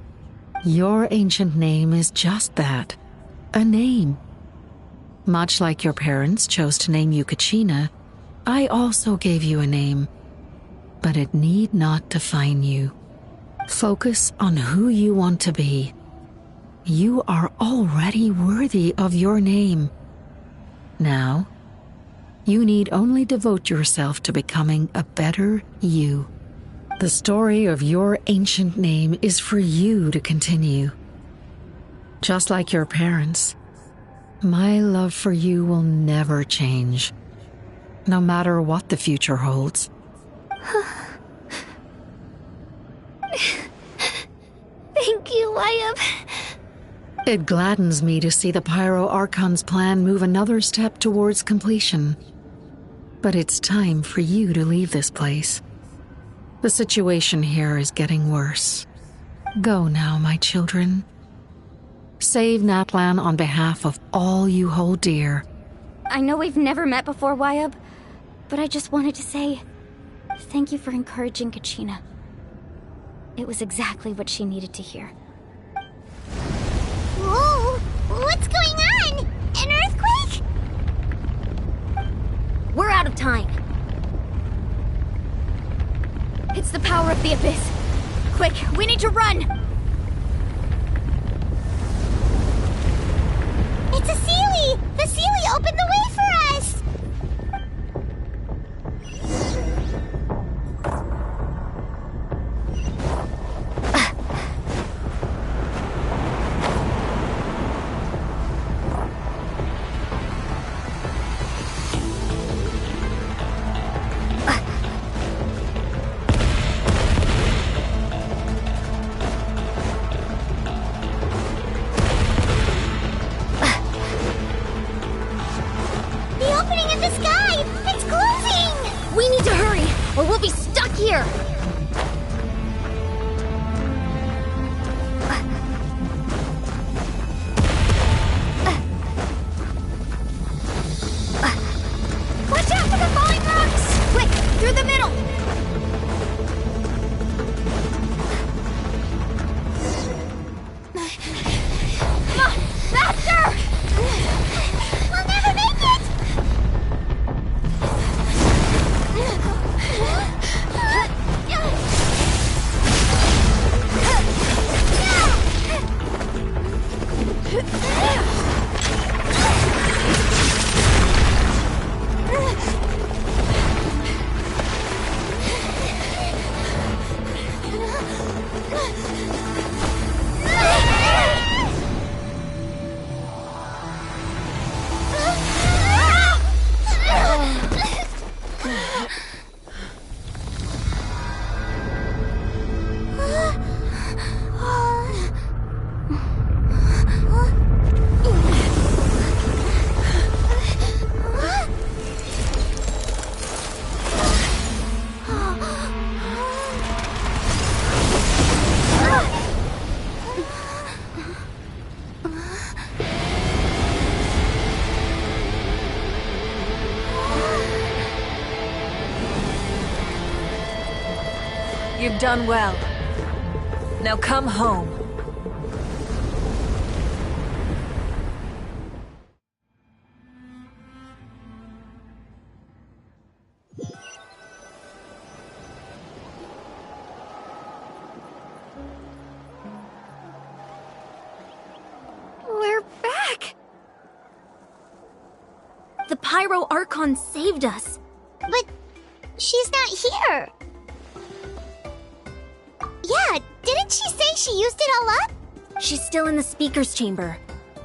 Your ancient name is just that, a name. Much like your parents chose to name you Kachina, I also gave you a name, but it need not define you. Focus on who you want to be. You are already worthy of your name. Now, you need only devote yourself to becoming a better you. The story of your ancient name is for you to continue. Just like your parents, my love for you will never change, no matter what the future holds. Thank you, Wyatt. It gladdens me to see the Pyro Archon's plan move another step towards completion. But it's time for you to leave this place. The situation here is getting worse. Go now, my children. Save Natlan on behalf of all you hold dear. I know we've never met before, Wyatt, but I just wanted to say thank you for encouraging Kachina. It was exactly what she needed to hear. Whoa! What's going on? An earthquake? We're out of time. It's the power of the Abyss. Quick, we need to run! It's a Seelie! The Seelie opened the way for us! Here! Watch out for the falling rocks! Quick, through the middle! Come on, faster! We'll never make it! You've done well. Now come home. We're back! The Pyro Archon saved us. But she's not here. Yeah, didn't she say she used it all up? She's still in the Speaker's Chamber.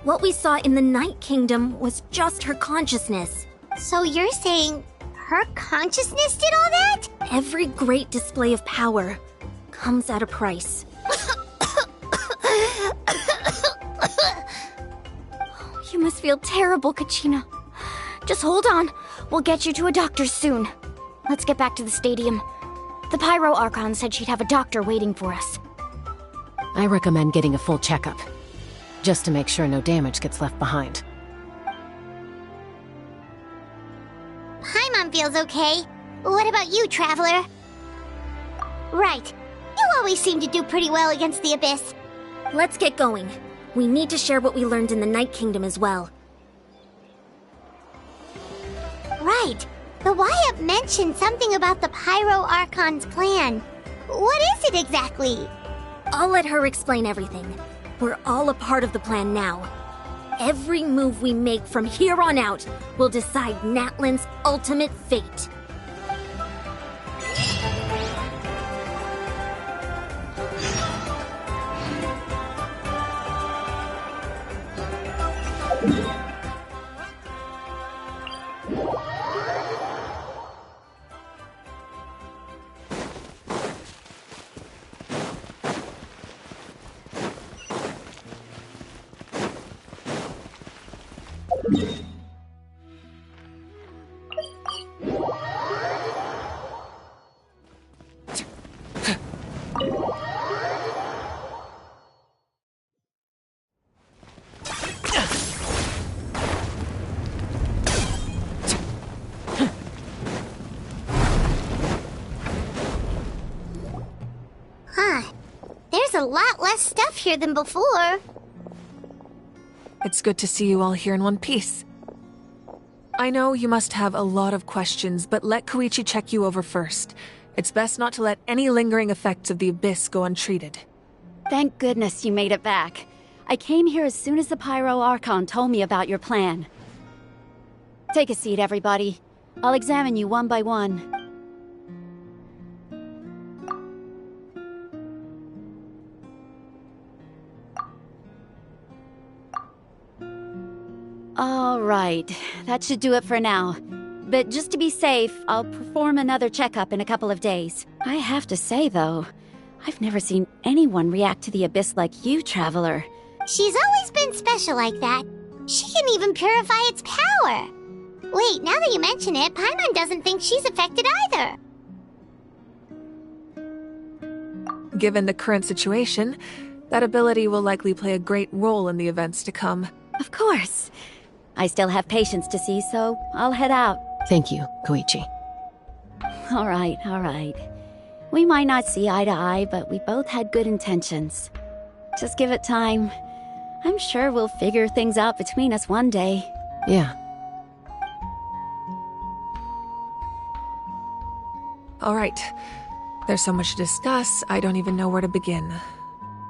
What we saw in the Night Kingdom was just her consciousness. So you're saying her consciousness did all that? Every great display of power comes at a price. You must feel terrible, Kachina. Just hold on. We'll get you to a doctor soon. Let's get back to the stadium. The Pyro Archon said she'd have a doctor waiting for us. I recommend getting a full checkup, just to make sure no damage gets left behind. Paimon feels okay. What about you, Traveler? Right. You always seem to do pretty well against the Abyss. Let's get going. We need to share what we learned in the Night Kingdom as well. Right. The Y-Up mentioned something about the Pyro Archon's plan. What is it exactly? I'll let her explain everything. We're all a part of the plan now. Every move we make from here on out will decide Natlan's ultimate fate. There's a lot less stuff here than before. It's good to see you all here in one piece. I know you must have a lot of questions, but let Koichi check you over first. It's best not to let any lingering effects of the Abyss go untreated. Thank goodness you made it back. I came here as soon as the Pyro Archon told me about your plan. Take a seat, everybody. I'll examine you one by one. All right, that should do it for now. But just to be safe, I'll perform another checkup in a couple of days. I have to say, though, I've never seen anyone react to the Abyss like you, Traveler. She's always been special like that. She can even purify its power. Wait, now that you mention it, Paimon doesn't think she's affected either. Given the current situation, that ability will likely play a great role in the events to come. Of course. I still have patients to see, so I'll head out. Thank you, Koichi. All right. We might not see eye to eye, but we both had good intentions. Just give it time. I'm sure we'll figure things out between us one day. Yeah. All right. There's so much to discuss, I don't even know where to begin.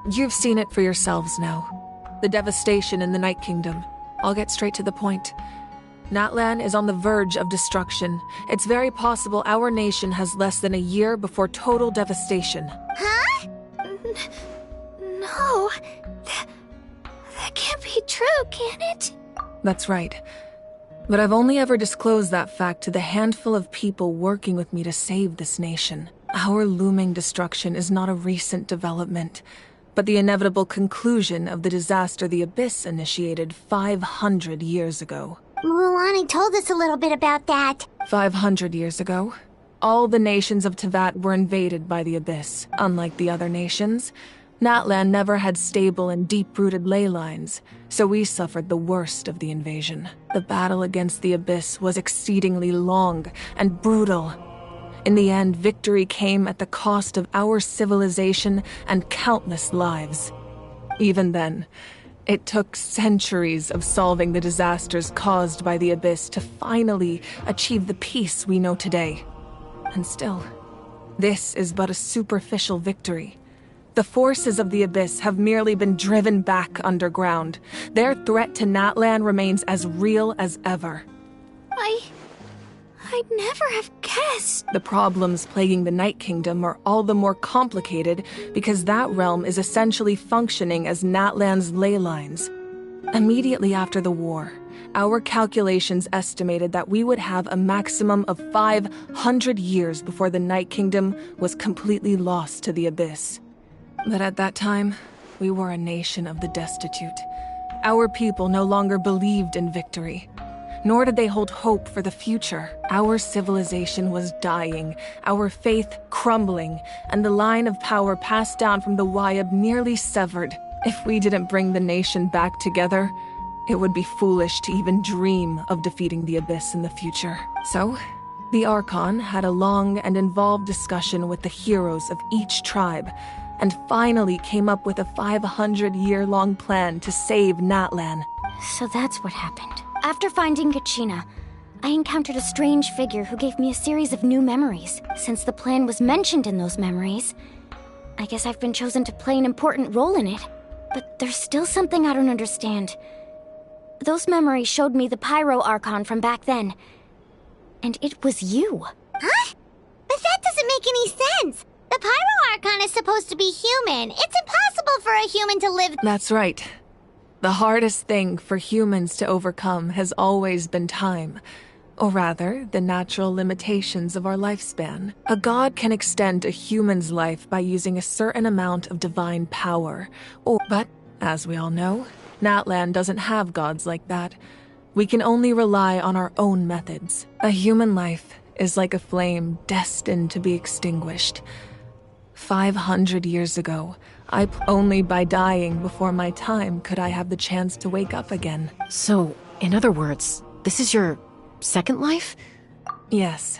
You've seen it for yourselves now. The devastation in the Night Kingdom. I'll get straight to the point. Natlan is on the verge of destruction. It's very possible our nation has less than a year before total devastation. Huh? No. That can't be true, can it? That's right. But I've only ever disclosed that fact to the handful of people working with me to save this nation. Our looming destruction is not a recent development, but the inevitable conclusion of the disaster the Abyss initiated 500 years ago. Mualani told us a little bit about that. 500 years ago, all the nations of Teyvat were invaded by the Abyss. Unlike the other nations, Natlan never had stable and deep-rooted ley lines, so we suffered the worst of the invasion. The battle against the Abyss was exceedingly long and brutal. In the end, victory came at the cost of our civilization and countless lives. Even then, it took centuries of solving the disasters caused by the Abyss to finally achieve the peace we know today. And still, this is but a superficial victory. The forces of the Abyss have merely been driven back underground. Their threat to Natlan remains as real as ever. I'd never have guessed. The problems plaguing the Night Kingdom are all the more complicated because that realm is essentially functioning as Natlan's ley lines. Immediately after the war, our calculations estimated that we would have a maximum of 500 years before the Night Kingdom was completely lost to the Abyss. But at that time, we were a nation of the destitute. Our people no longer believed in victory. Nor did they hold hope for the future. Our civilization was dying, our faith crumbling, and the line of power passed down from the Wayab nearly severed. If we didn't bring the nation back together, it would be foolish to even dream of defeating the Abyss in the future. So, the Archon had a long and involved discussion with the heroes of each tribe, and finally came up with a 500-year-long plan to save Natlan. So that's what happened. After finding Kachina, I encountered a strange figure who gave me a series of new memories. Since the plan was mentioned in those memories, I guess I've been chosen to play an important role in it. But there's still something I don't understand. Those memories showed me the Pyro Archon from back then. And it was you. Huh? But that doesn't make any sense. The Pyro Archon is supposed to be human. It's impossible for a human to live... That's right. The hardest thing for humans to overcome has always been time. Or rather, the natural limitations of our lifespan. A god can extend a human's life by using a certain amount of divine power. But, as we all know, Natlan doesn't have gods like that. We can only rely on our own methods. A human life is like a flame destined to be extinguished. 500 years ago, only by dying before my time could I have the chance to wake up again. So, in other words, this is your second life? Yes.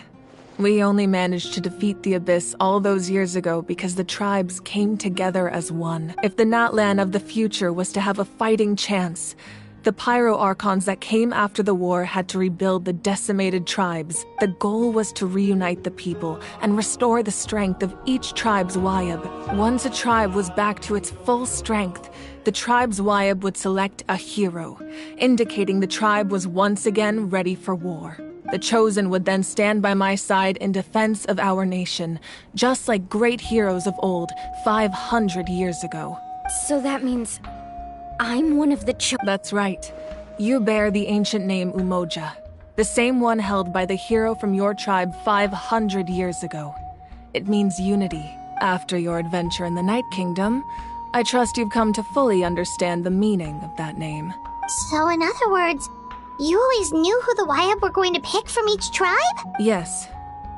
We only managed to defeat the Abyss all those years ago because the tribes came together as one. If the Natlan of the future was to have a fighting chance, The Pyro Archons that came after the war had to rebuild the decimated tribes. The goal was to reunite the people and restore the strength of each tribe's Wayab. Once a tribe was back to its full strength, the tribe's Wayab would select a hero, indicating the tribe was once again ready for war. The Chosen would then stand by my side in defense of our nation, just like great heroes of old, 500 years ago. So that means I'm one of the That's right. You bear the ancient name Umoja, the same one held by the hero from your tribe 500 years ago. It means unity. After your adventure in the Night Kingdom, I trust you've come to fully understand the meaning of that name. So in other words, you always knew who the Wayab were going to pick from each tribe? Yes.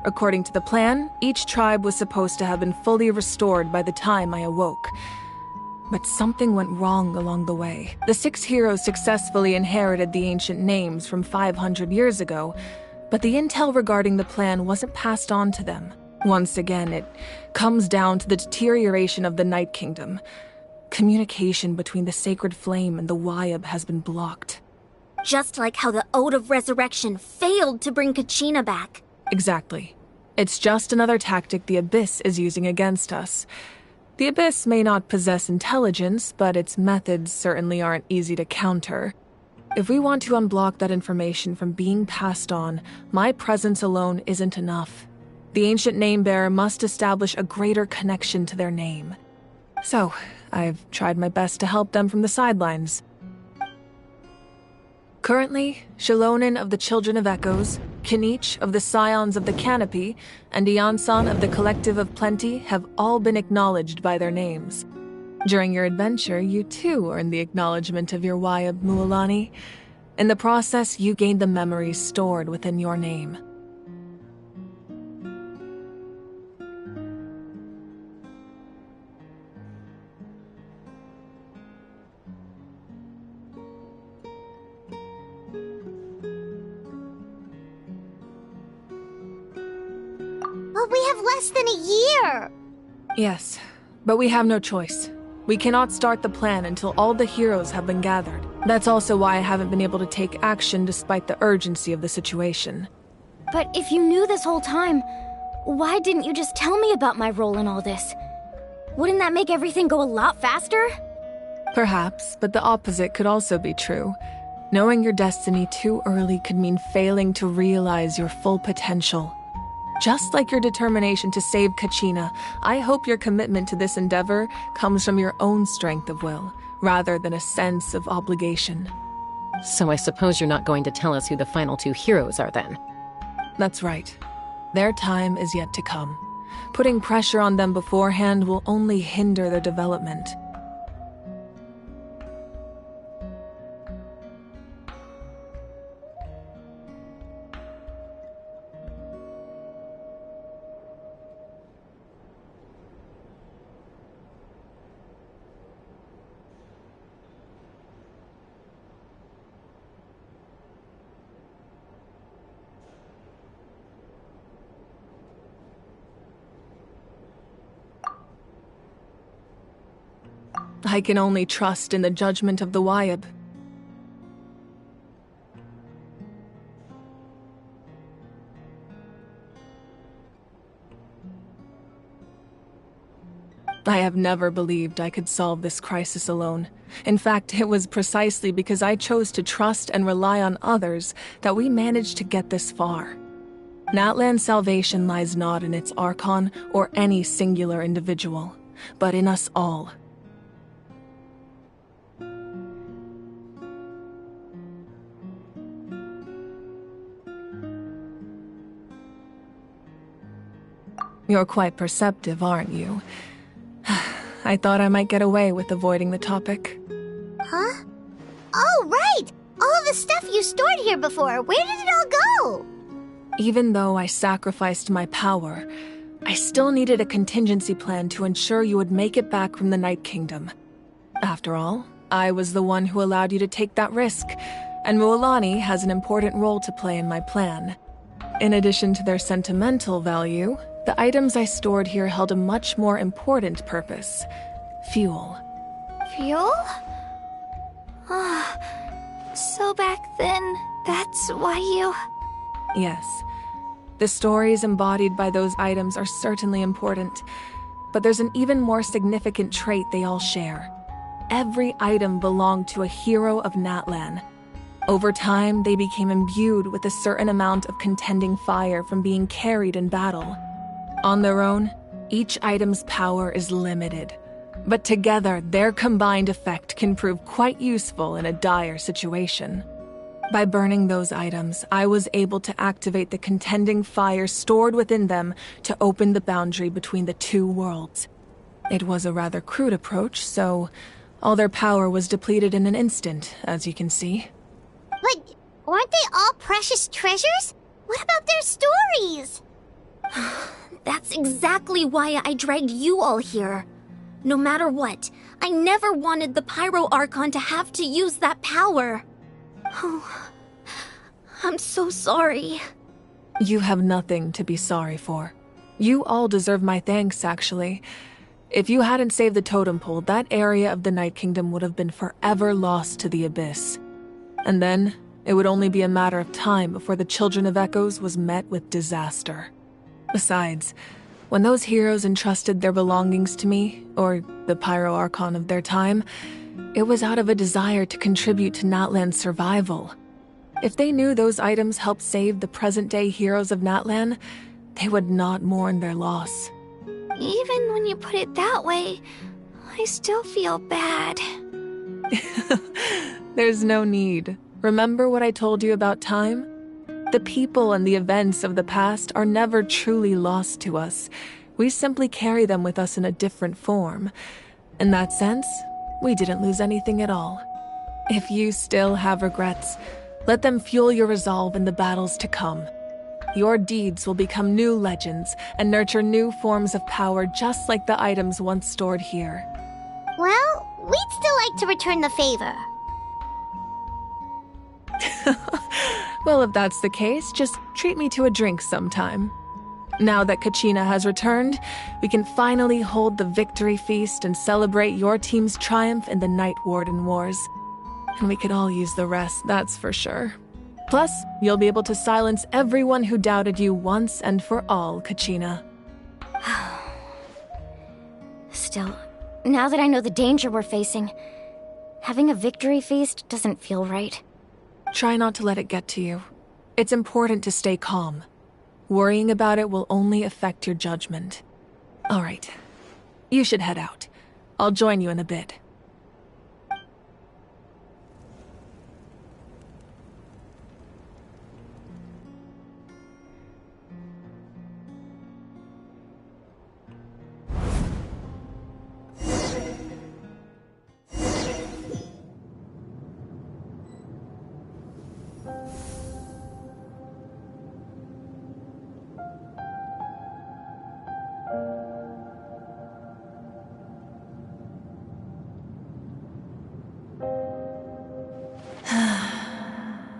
According to the plan, each tribe was supposed to have been fully restored by the time I awoke. But something went wrong along the way. The 6 heroes successfully inherited the ancient names from 500 years ago, but the intel regarding the plan wasn't passed on to them. Once again, it comes down to the deterioration of the Night Kingdom. Communication between the Sacred Flame and the Wayab has been blocked. Just like how the Ode of Resurrection failed to bring Kachina back. Exactly. It's just another tactic the Abyss is using against us. The Abyss may not possess intelligence, but its methods certainly aren't easy to counter. If we want to unblock that information from being passed on, my presence alone isn't enough. The ancient name-bearer must establish a greater connection to their name. So, I've tried my best to help them from the sidelines. Currently, Shalonin of the Children of Echoes, Kinich of the Scions of the Canopy, and Iansan of the Collective of Plenty have all been acknowledged by their names. During your adventure, you too earned the acknowledgement of your Wayab, Mualani. In the process, you gained the memories stored within your name. But we have less than a year! Yes, but we have no choice. We cannot start the plan until all the heroes have been gathered. That's also why I haven't been able to take action despite the urgency of the situation. But if you knew this whole time, why didn't you just tell me about my role in all this? Wouldn't that make everything go a lot faster? Perhaps, but the opposite could also be true. Knowing your destiny too early could mean failing to realize your full potential. Just like your determination to save Kachina, I hope your commitment to this endeavor comes from your own strength of will, rather than a sense of obligation. So I suppose you're not going to tell us who the final 2 heroes are then? That's right. Their time is yet to come. Putting pressure on them beforehand will only hinder their development. I can only trust in the judgment of the Wayab. I have never believed I could solve this crisis alone. In fact, it was precisely because I chose to trust and rely on others that we managed to get this far. Natlan's salvation lies not in its Archon or any singular individual, but in us all. You're quite perceptive, aren't you? I thought I might get away with avoiding the topic. Huh? Oh, right! All of the stuff you stored here before, where did it all go? Even though I sacrificed my power, I still needed a contingency plan to ensure you would make it back from the Night Kingdom. After all, I was the one who allowed you to take that risk, and Mualani has an important role to play in my plan. In addition to their sentimental value, the items I stored here held a much more important purpose: fuel. Fuel? So back then, that's why you... Yes. The stories embodied by those items are certainly important, but there's an even more significant trait they all share. Every item belonged to a hero of Natlan. Over time, they became imbued with a certain amount of contending fire from being carried in battle. On their own, each item's power is limited, but together, their combined effect can prove quite useful in a dire situation. By burning those items, I was able to activate the contending fire stored within them to open the boundary between the two worlds. It was a rather crude approach, so all their power was depleted in an instant, as you can see. But weren't they all precious treasures? What about their stories? That's exactly why I dragged you all here. No matter what, I never wanted the Pyro Archon to have to use that power. Oh, I'm so sorry. You have nothing to be sorry for. You all deserve my thanks, actually. If you hadn't saved the totem pole, that area of the Night Kingdom would have been forever lost to the Abyss. And then, it would only be a matter of time before the Children of Echoes was met with disaster. Besides, when those heroes entrusted their belongings to me, or the Pyro Archon of their time, it was out of a desire to contribute to Natlan's survival. If they knew those items helped save the present-day heroes of Natlan, they would not mourn their loss. Even when you put it that way, I still feel bad. There's no need. Remember what I told you about time? The people and the events of the past are never truly lost to us. We simply carry them with us in a different form. In that sense, we didn't lose anything at all. If you still have regrets, let them fuel your resolve in the battles to come. Your deeds will become new legends and nurture new forms of power just like the items once stored here. Well, we'd still like to return the favor. Well, if that's the case, just treat me to a drink sometime. Now that Kachina has returned, we can finally hold the victory feast and celebrate your team's triumph in the Night Warden Wars. And we could all use the rest, that's for sure. Plus, you'll be able to silence everyone who doubted you once and for all, Kachina. Still, now that I know the danger we're facing, having a victory feast doesn't feel right. Try not to let it get to you. It's important to stay calm. Worrying about it will only affect your judgment. All right. You should head out. I'll join you in a bit.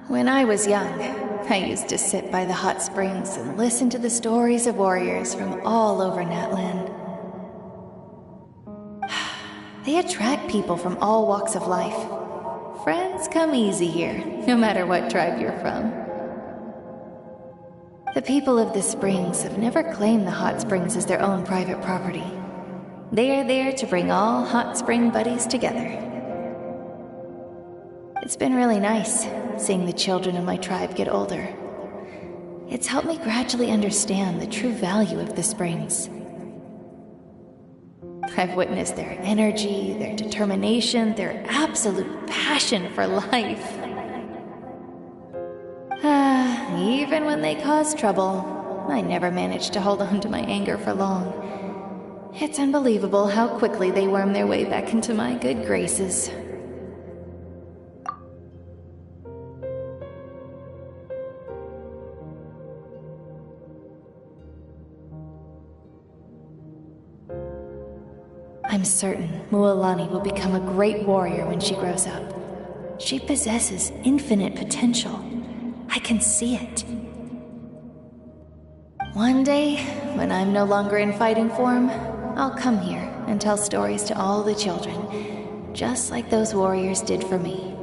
When I was young, I used to sit by the hot springs and listen to the stories of warriors from all over Natlan. They attract people from all walks of life. Friends come easy here, no matter what tribe you're from. The people of the springs have never claimed the hot springs as their own private property. They are there to bring all hot spring buddies together. It's been really nice, seeing the children of my tribe get older. It's helped me gradually understand the true value of the springs. I've witnessed their energy, their determination, their absolute passion for life. Even when they cause trouble, I never managed to hold on to my anger for long. It's unbelievable how quickly they worm their way back into my good graces. I'm certain Mualani will become a great warrior when she grows up. She possesses infinite potential. I can see it. One day, when I'm no longer in fighting form, I'll come here and tell stories to all the children, just like those warriors did for me.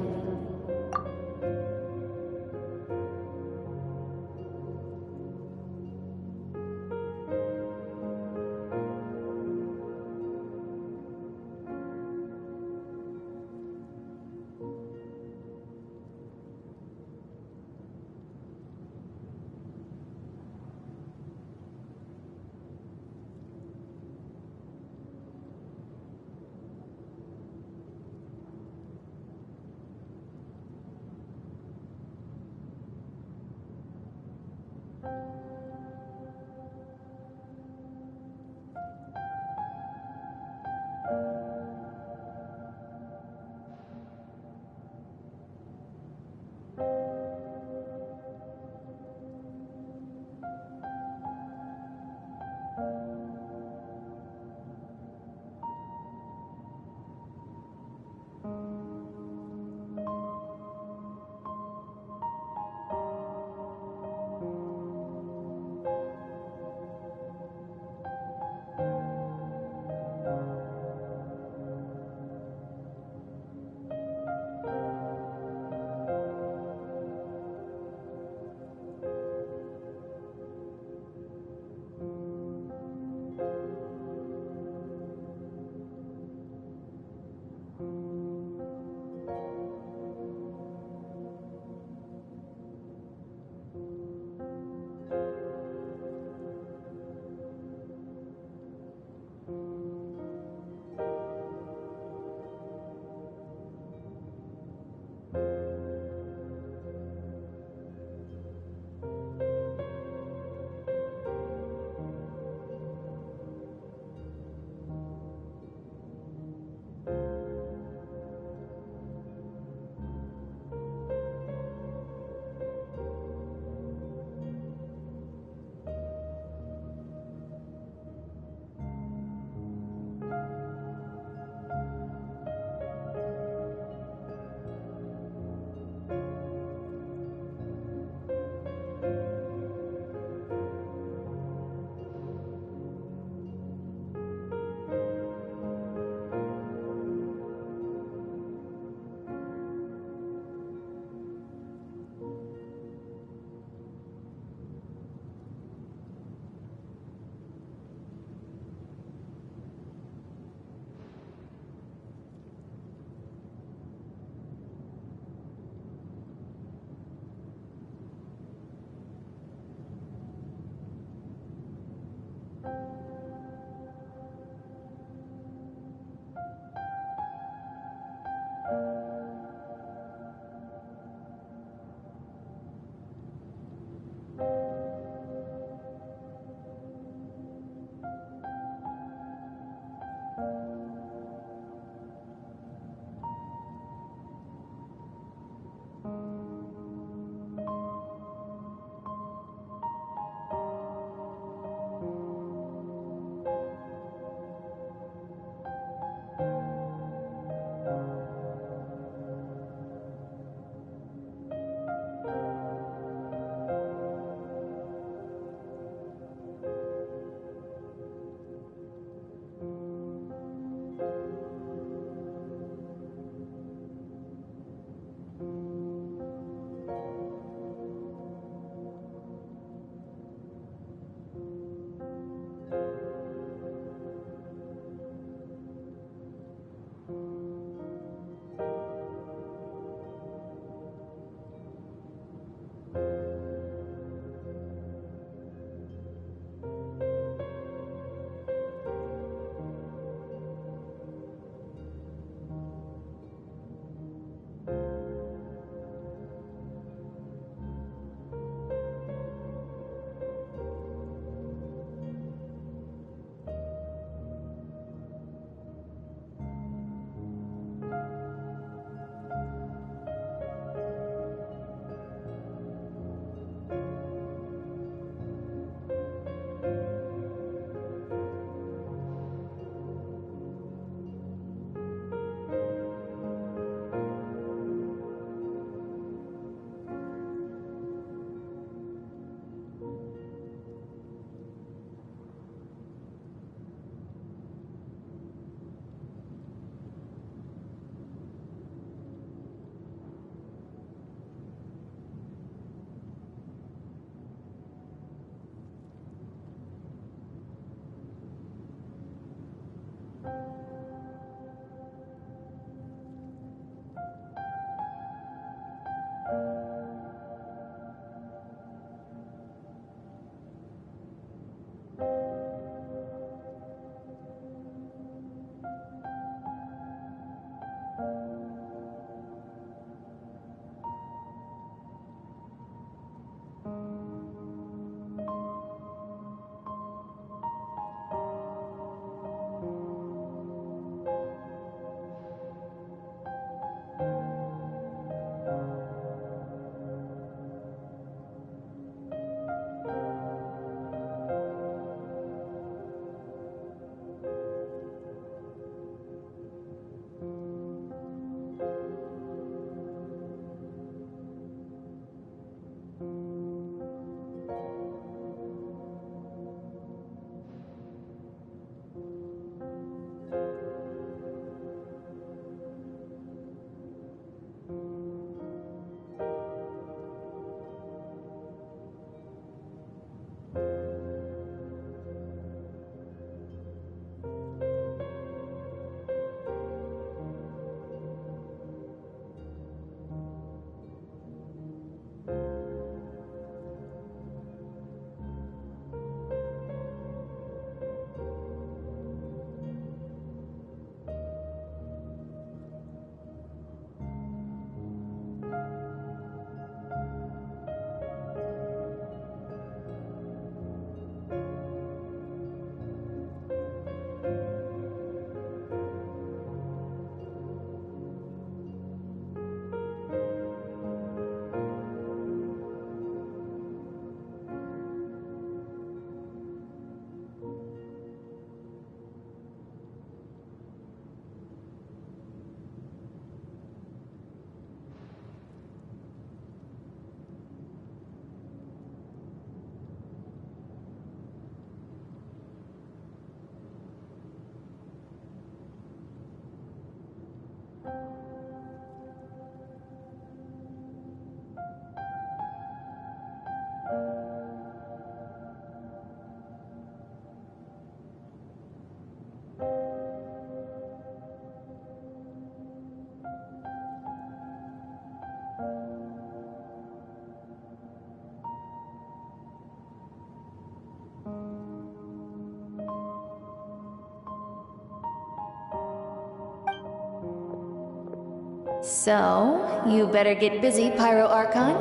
So, you better get busy, Pyro Archon,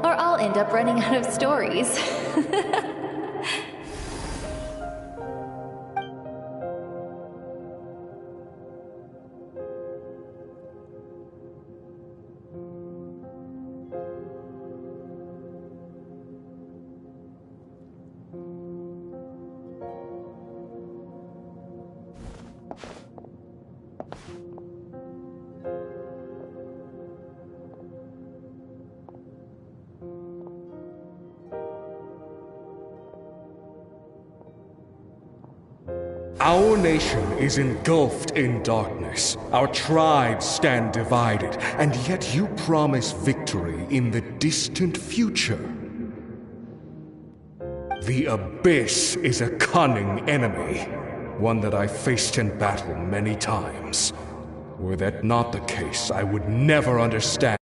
or I'll end up running out of stories. Our nation is engulfed in darkness. Our tribes stand divided, and yet you promise victory in the distant future. The Abyss is a cunning enemy, one that I faced in battle many times. Were that not the case, I would never understand.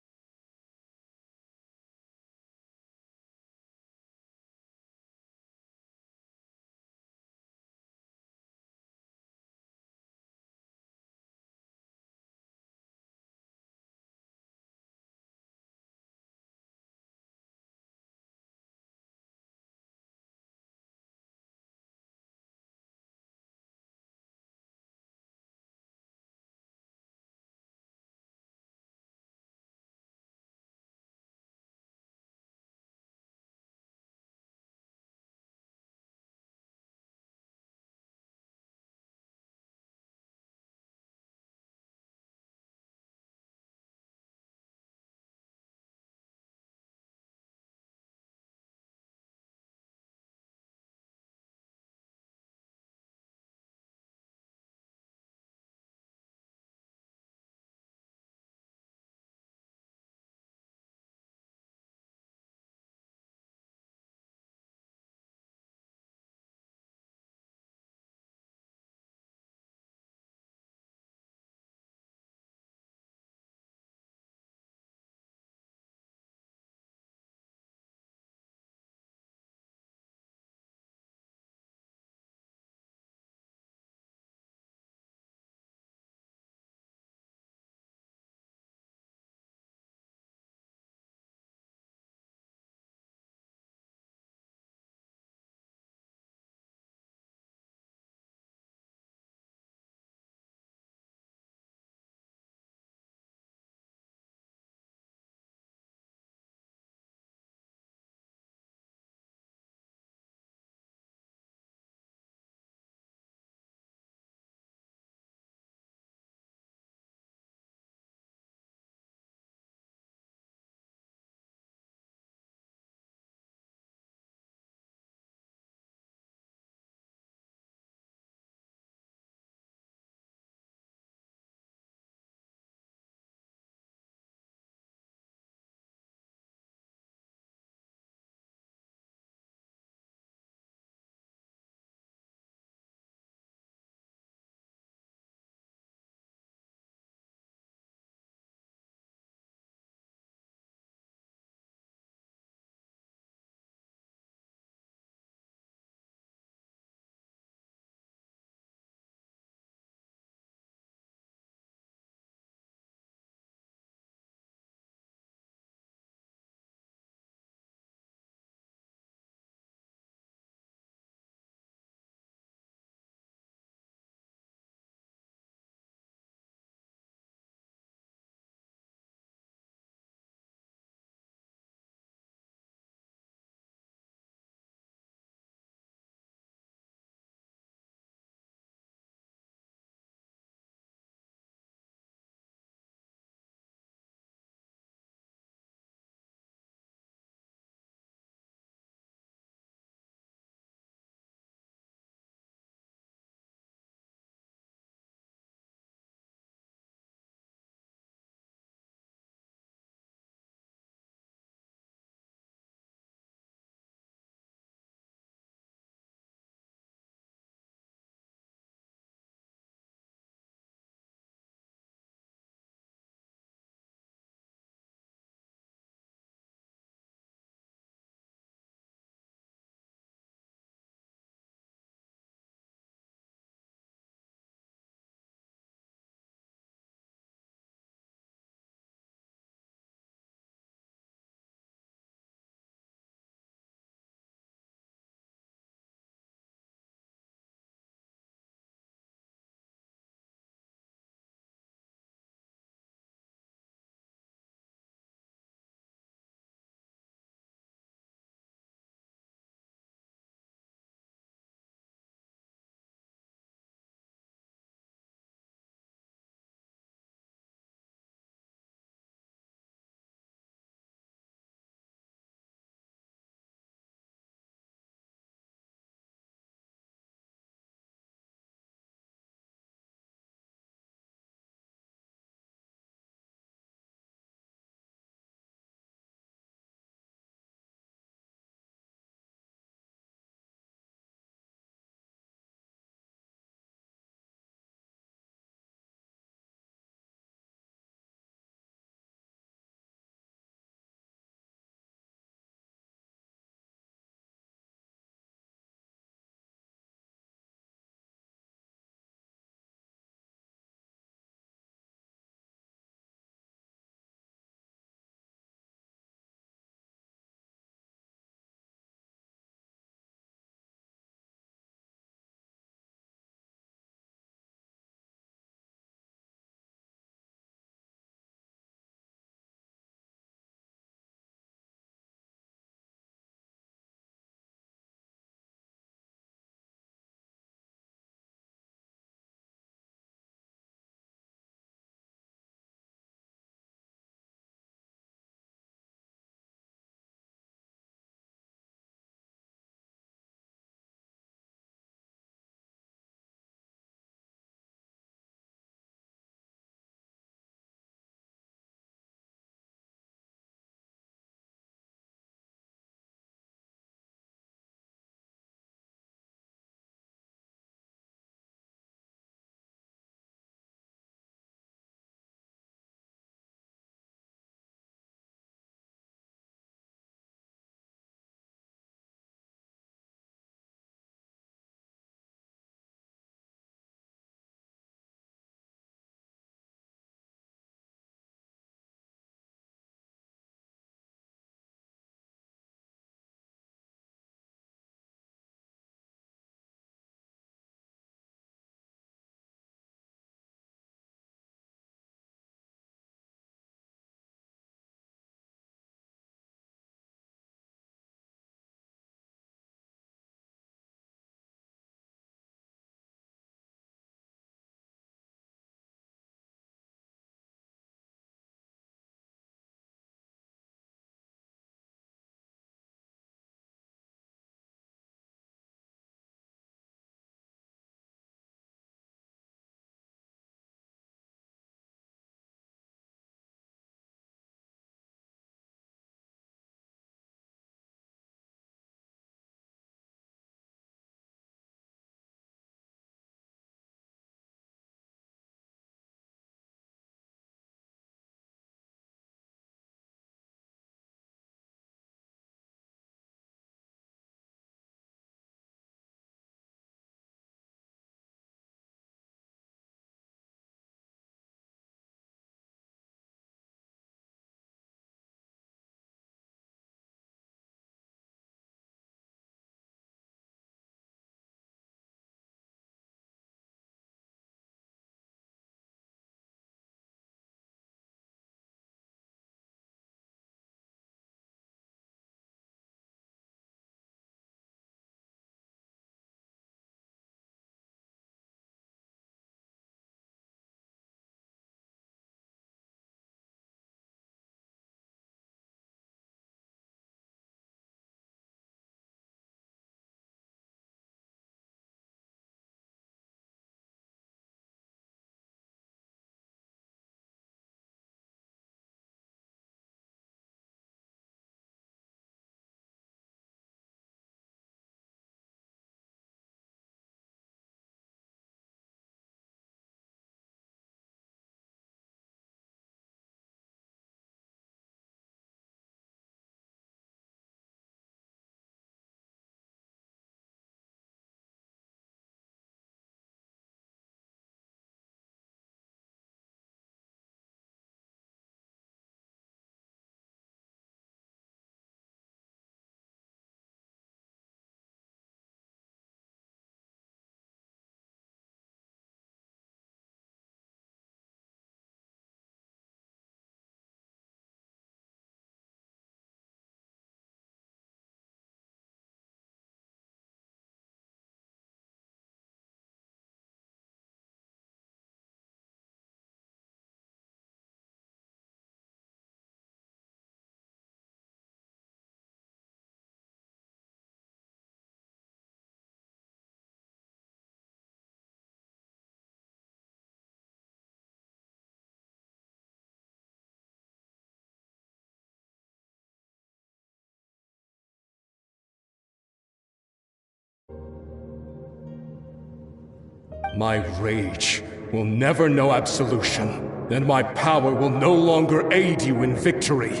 My rage will never know absolution, and my power will no longer aid you in victory.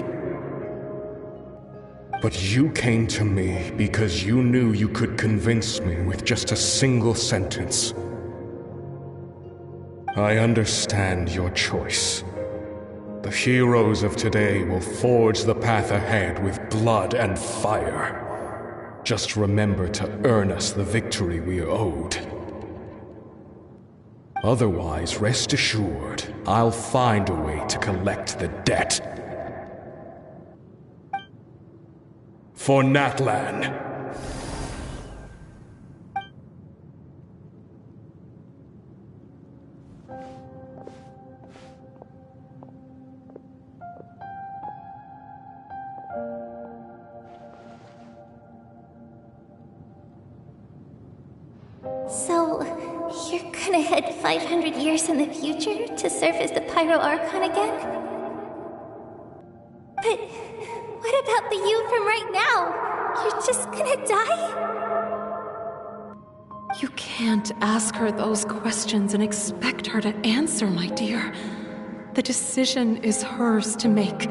But you came to me because you knew you could convince me with just a single sentence. I understand your choice. The heroes of today will forge the path ahead with blood and fire. Just remember to earn us the victory we owed. Otherwise, rest assured, I'll find a way to collect the debt. For Natlan. So, you're gonna head 500 years in the future to serve as the Pyro Archon again? But what about the you from right now? You're just gonna die? You can't ask her those questions and expect her to answer, my dear. The decision is hers to make,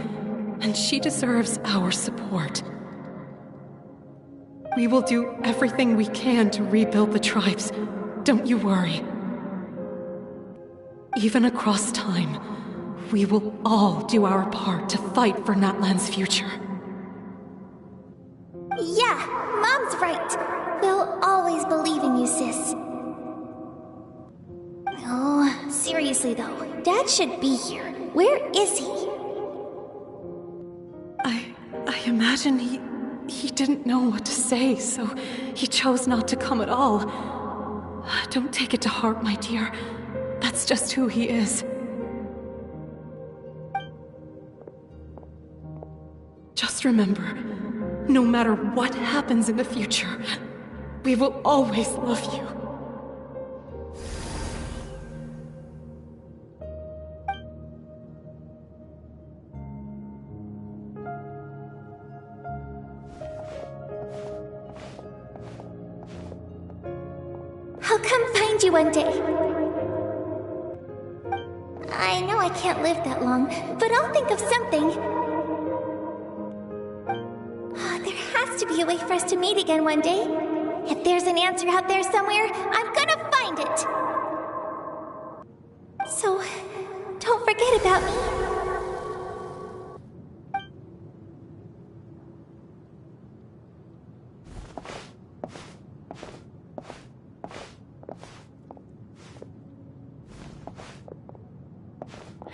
and she deserves our support. We will do everything we can to rebuild the tribes. Don't you worry. Even across time, we will all do our part to fight for Natlan's future. Yeah, Mom's right. We'll always believe in you, sis. Oh, seriously though, Dad should be here. Where is he? I imagine he didn't know what to say, so he chose not to come at all. Don't take it to heart, my dear. That's just who he is. Just remember, no matter what happens in the future, we will always love you. I'll come find you one day. I know I can't live that long, but I'll think of something. There has to be a way for us to meet again one day. If there's an answer out there somewhere, I'm gonna find it. So, don't forget about me.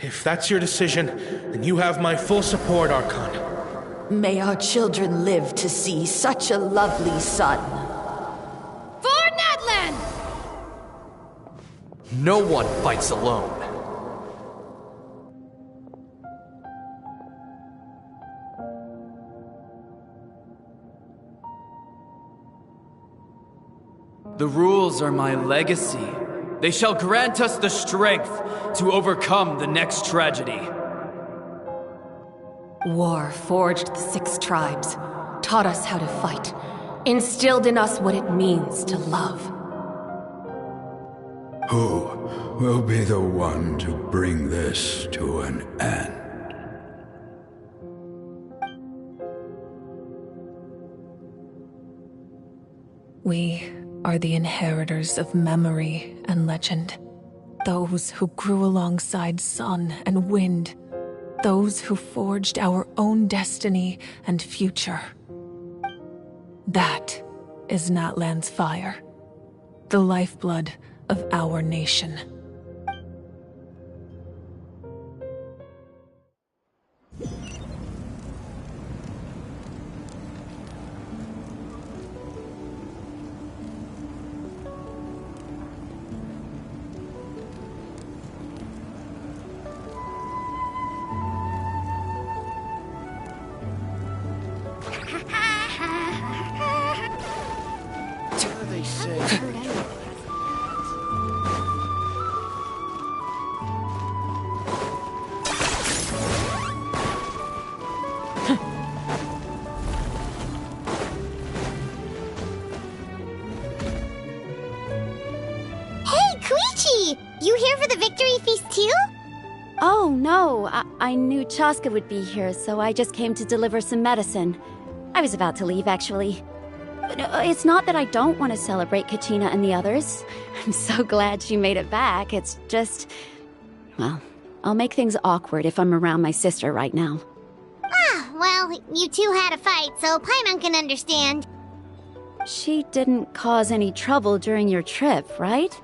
If that's your decision, then you have my full support, Archon. May our children live to see such a lovely son. For Natlan! No one fights alone. The rules are my legacy. They shall grant us the strength to overcome the next tragedy. War forged the 6 tribes, taught us how to fight, instilled in us what it means to love. Who will be the one to bring this to an end? We are the inheritors of memory and legend. Those who grew alongside sun and wind. Those who forged our own destiny and future. That is Natlan's fire. The lifeblood of our nation. You here for the victory feast too? Oh, no. I knew Chaska would be here, so I just came to deliver some medicine. I was about to leave, actually. It's not that I don't want to celebrate Kachina and the others. I'm so glad she made it back. It's just... well, I'll make things awkward if I'm around my sister right now. Ah, well, you two had a fight, so Paimon can understand. She didn't cause any trouble during your trip, right?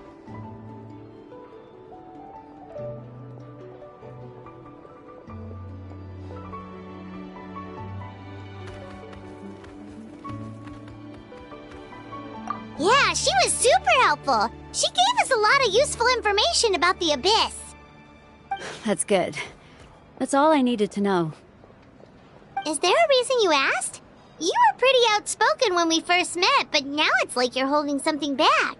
Yeah, she was super helpful. She gave us a lot of useful information about the Abyss. That's good. That's all I needed to know. Is there a reason you asked? You were pretty outspoken when we first met, but now it's like you're holding something back.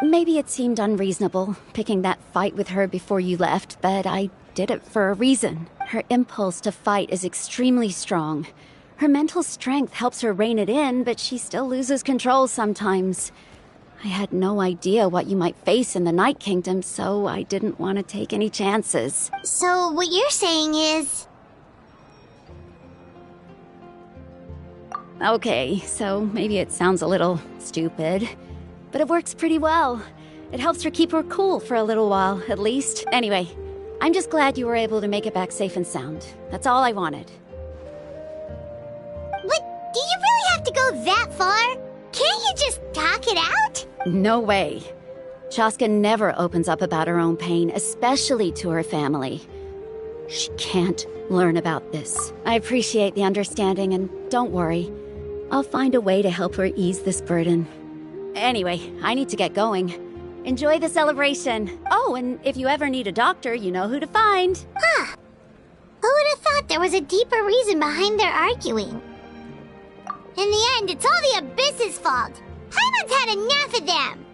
Maybe it seemed unreasonable, picking that fight with her before you left, but I did it for a reason. Her impulse to fight is extremely strong. Her mental strength helps her rein it in, but she still loses control sometimes. I had no idea what you might face in the Night Kingdom, so I didn't want to take any chances. So what you're saying is... Okay, so maybe it sounds a little stupid, but it works pretty well. It helps her keep her cool for a little while, at least. Anyway, I'm just glad you were able to make it back safe and sound. That's all I wanted. But do you really have to go that far? Can't you just talk it out? No way. Chaska never opens up about her own pain, especially to her family. She can't learn about this. I appreciate the understanding, and don't worry. I'll find a way to help her ease this burden. Anyway, I need to get going. Enjoy the celebration. Oh, and if you ever need a doctor, you know who to find. Huh. Who would have thought there was a deeper reason behind their arguing? In the end, it's all the Abyss's fault. Paimon's had enough of them.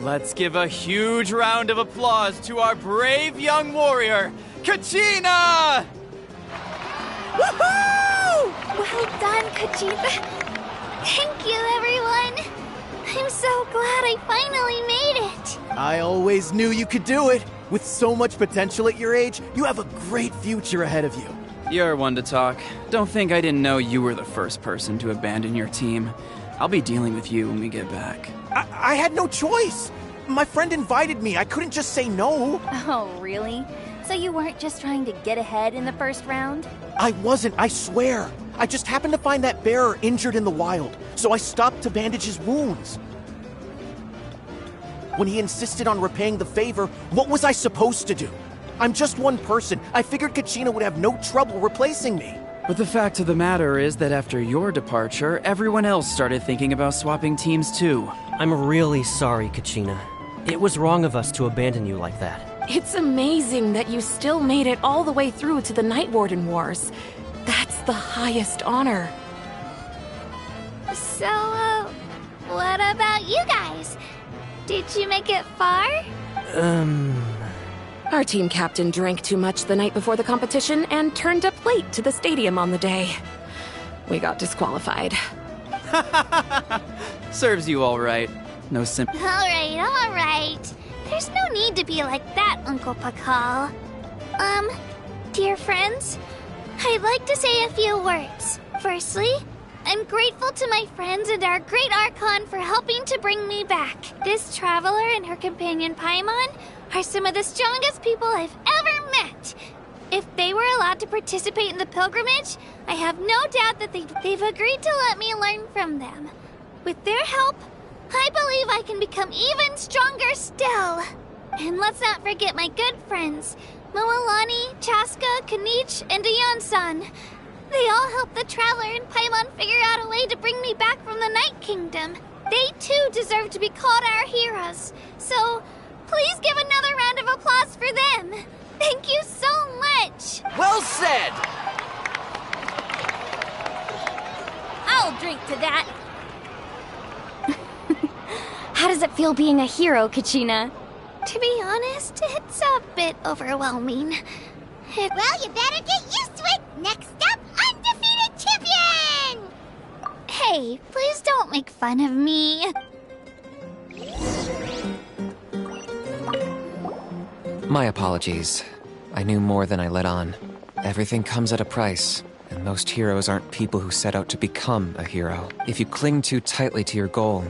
Let's give a huge round of applause to our brave young warrior, Kachina! Woohoo! Well done, Kachina. Thank you, everyone. I'm so glad I finally made it. I always knew you could do it. With so much potential at your age, you have a great future ahead of you. You're one to talk. Don't think I didn't know you were the first person to abandon your team. I'll be dealing with you when we get back. I had no choice. My friend invited me. I couldn't just say no. Oh, really? So you weren't just trying to get ahead in the first round? I wasn't, I swear. I just happened to find that bearer injured in the wild, so I stopped to bandage his wounds. When he insisted on repaying the favor, what was I supposed to do? I'm just one person. I figured Kachina would have no trouble replacing me. But the fact of the matter is that after your departure, everyone else started thinking about swapping teams too. I'm really sorry, Kachina. It was wrong of us to abandon you like that. It's amazing that you still made it all the way through to the Night Warden Wars. That's the highest honor. So, what about you guys? Did you make it far? Our team captain drank too much the night before the competition and turned up late to the stadium on the day. We got disqualified. Serves you all right. No sympathy. All right. There's no need to be like that, Uncle Pakal. Dear friends, I'd like to say a few words. Firstly, I'm grateful to my friends and our great Archon for helping to bring me back. This traveler and her companion Paimon are some of the strongest people I've ever met. If they were allowed to participate in the pilgrimage, I have no doubt that they've agreed to let me learn from them. With their help, I believe I can become even stronger still. And let's not forget my good friends, Moalani, Chaska, Kanich, and Dion-san. They all helped the Traveler and Paimon figure out a way to bring me back from the Night Kingdom. They too deserve to be called our heroes. So, please give another round of applause for them. Thank you so much. Well said! I'll drink to that. How does it feel being a hero, Kachina? To be honest, it's a bit overwhelming. Well, you better get used to it. Next up, undefeated champion! Hey, please don't make fun of me. My apologies. I knew more than I let on. Everything comes at a price, and most heroes aren't people who set out to become a hero. If you cling too tightly to your goal,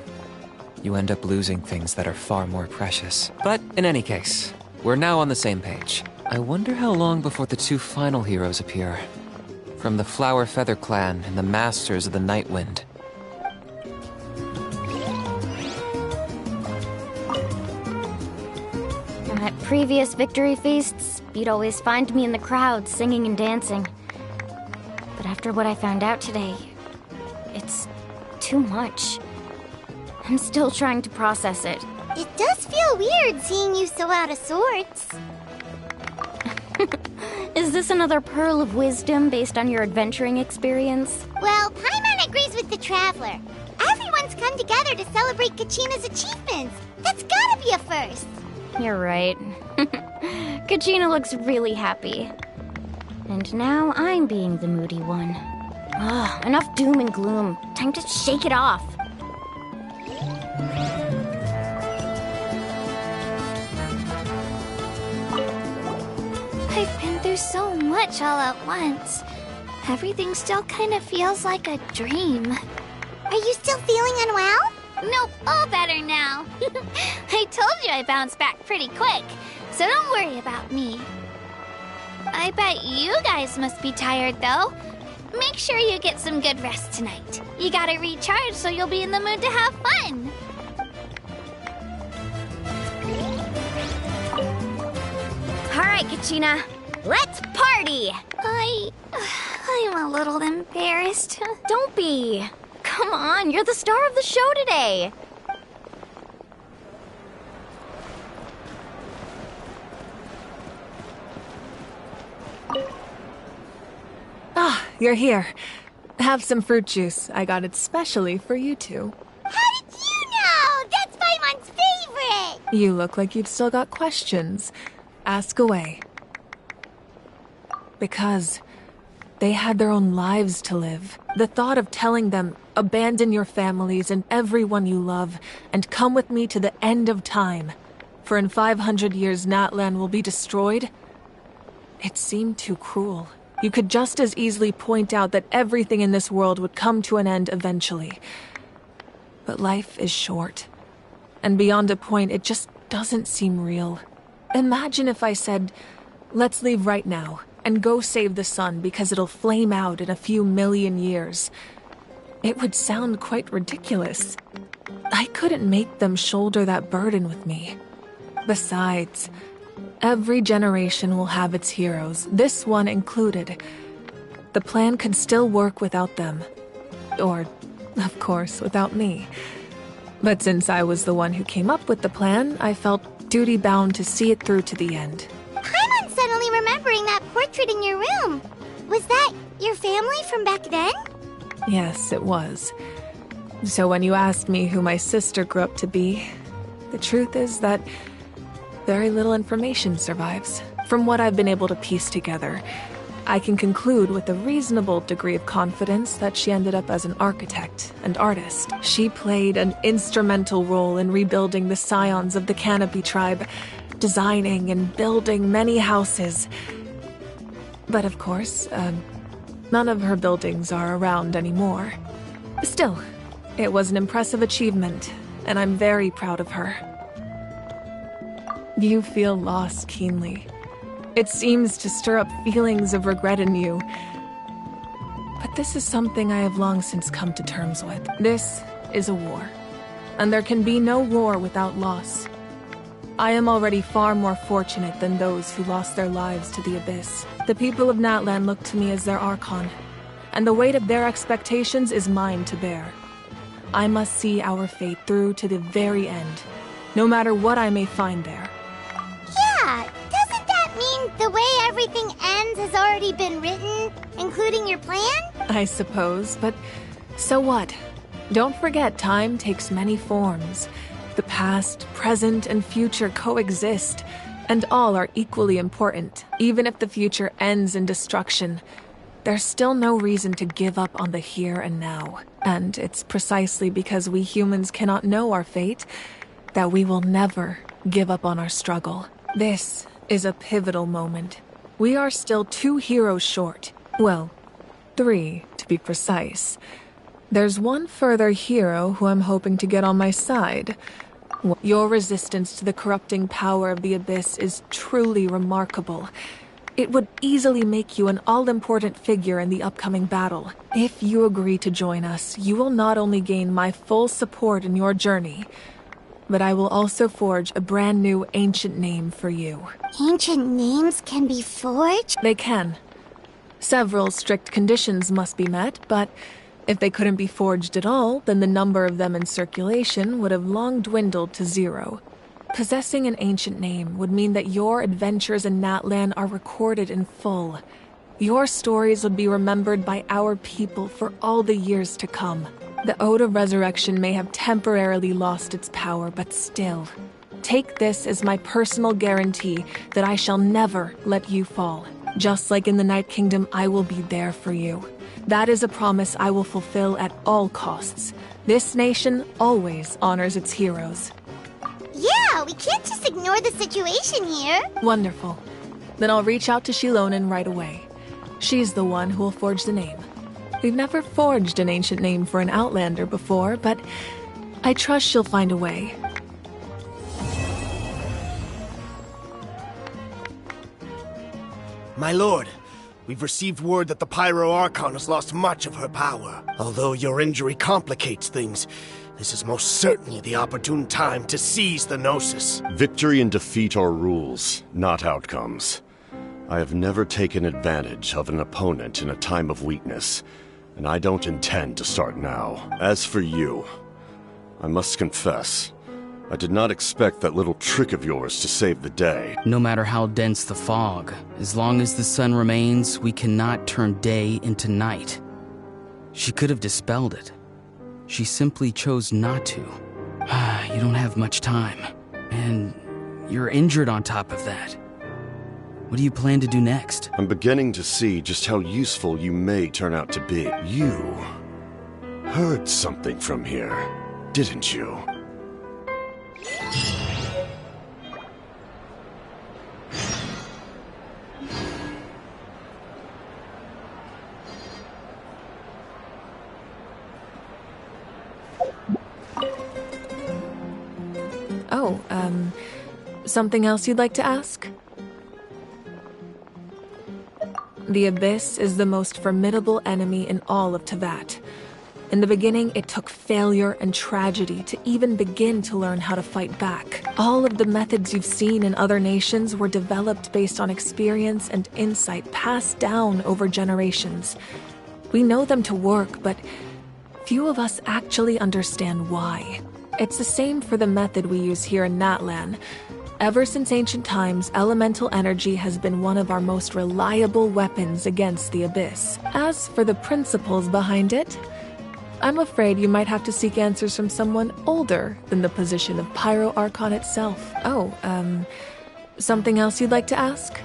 you end up losing things that are far more precious. But in any case, we're now on the same page. I wonder how long before the two final heroes appear. From the Flower Feather Clan and the Masters of the Night Wind. At previous victory feasts, you'd always find me in the crowd singing and dancing. But after what I found out today, it's too much. I'm still trying to process it. It does feel weird seeing you so out of sorts. Is this another pearl of wisdom based on your adventuring experience? Well, Paimon agrees with the Traveler. Everyone's come together to celebrate Kachina's achievements. That's gotta be a first. You're right. Kachina looks really happy. And now I'm being the moody one. Ugh, enough doom and gloom. Time to shake it off. I've been through so much all at once. Everything still kind of feels like a dream. Are you still feeling unwell? Nope, all better now. I told you I bounced back pretty quick, so don't worry about me. I bet you guys must be tired, though. Make sure you get some good rest tonight. You gotta recharge so you'll be in the mood to have fun. All right, Kachina, let's party! I'm a little embarrassed. Don't be. Come on, you're the star of the show today. Ah, you're here. Have some fruit juice. I got it specially for you two. How did you know? That's Paimon's favorite! You look like you've still got questions. Ask away. Because they had their own lives to live. The thought of telling them, abandon your families and everyone you love, and come with me to the end of time, for in 500 years Natlan will be destroyed, it seemed too cruel. You could just as easily point out that everything in this world would come to an end eventually. But life is short. And beyond a point, it just doesn't seem real. Imagine if I said, let's leave right now, and go save the sun because it'll flame out in a few million years. It would sound quite ridiculous. I couldn't make them shoulder that burden with me. Besides, every generation will have its heroes, this one included. The plan could still work without them. Or, of course, without me. But since I was the one who came up with the plan, I felt duty-bound to see it through to the end. Paimon's suddenly remembering that portrait in your room. Was that your family from back then? Yes, it was. So when you asked me who my sister grew up to be, the truth is that very little information survives. From what I've been able to piece together, I can conclude with a reasonable degree of confidence that she ended up as an architect and artist. She played an instrumental role in rebuilding the scions of the Canopy tribe, designing and building many houses. But of course, none of her buildings are around anymore. Still, it was an impressive achievement, and I'm very proud of her. You feel loss keenly. It seems to stir up feelings of regret in you. But this is something I have long since come to terms with. This is a war, and there can be no war without loss. I am already far more fortunate than those who lost their lives to the Abyss. The people of Natlan look to me as their Archon, and the weight of their expectations is mine to bear. I must see our fate through to the very end, no matter what I may find there. Yeah, doesn't that mean the way everything ends has already been written, including your plan? I suppose, but so what? Don't forget, time takes many forms. The past, present, and future coexist, and all are equally important. Even if the future ends in destruction, there's still no reason to give up on the here and now. And it's precisely because we humans cannot know our fate that we will never give up on our struggle. This is a pivotal moment. We are still 2 heroes short. Well, 3 to be precise. There's one further hero who I'm hoping to get on my side. Your resistance to the corrupting power of the Abyss is truly remarkable. It would easily make you an all-important figure in the upcoming battle. If you agree to join us, you will not only gain my full support in your journey, but I will also forge a brand new ancient name for you. Ancient names can be forged? They can. Several strict conditions must be met, but if they couldn't be forged at all, then the number of them in circulation would have long dwindled to 0. Possessing an ancient name would mean that your adventures in Natlan are recorded in full. Your stories would be remembered by our people for all the years to come. The Ode of Resurrection may have temporarily lost its power, but still, take this as my personal guarantee that I shall never let you fall. Just like in the Night Kingdom, I will be there for you. That is a promise I will fulfill at all costs. This nation always honors its heroes. Yeah, we can't just ignore the situation here. Wonderful. Then I'll reach out to Shilonen right away. She's the one who will forge the name. We've never forged an ancient name for an Outlander before, but I trust she'll find a way. My lord, we've received word that the Pyro Archon has lost much of her power. Although your injury complicates things, this is most certainly the opportune time to seize the Gnosis. Victory and defeat are rules, not outcomes. I have never taken advantage of an opponent in a time of weakness, and I don't intend to start now. As for you, I must confess, I did not expect that little trick of yours to save the day. No matter how dense the fog, as long as the sun remains, we cannot turn day into night. She could have dispelled it. She simply chose not to. You don't have much time, and you're injured on top of that. What do you plan to do next? I'm beginning to see just how useful you may turn out to be. You heard something from here, didn't you? Oh, something else you'd like to ask? The Abyss is the most formidable enemy in all of Teyvat. In the beginning, it took failure and tragedy to even begin to learn how to fight back. All of the methods you've seen in other nations were developed based on experience and insight passed down over generations. We know them to work, but few of us actually understand why. It's the same for the method we use here in Natlan. Ever since ancient times, elemental energy has been one of our most reliable weapons against the Abyss. As for the principles behind it, I'm afraid you might have to seek answers from someone older than the position of Pyro Archon itself. Oh, something else you'd like to ask?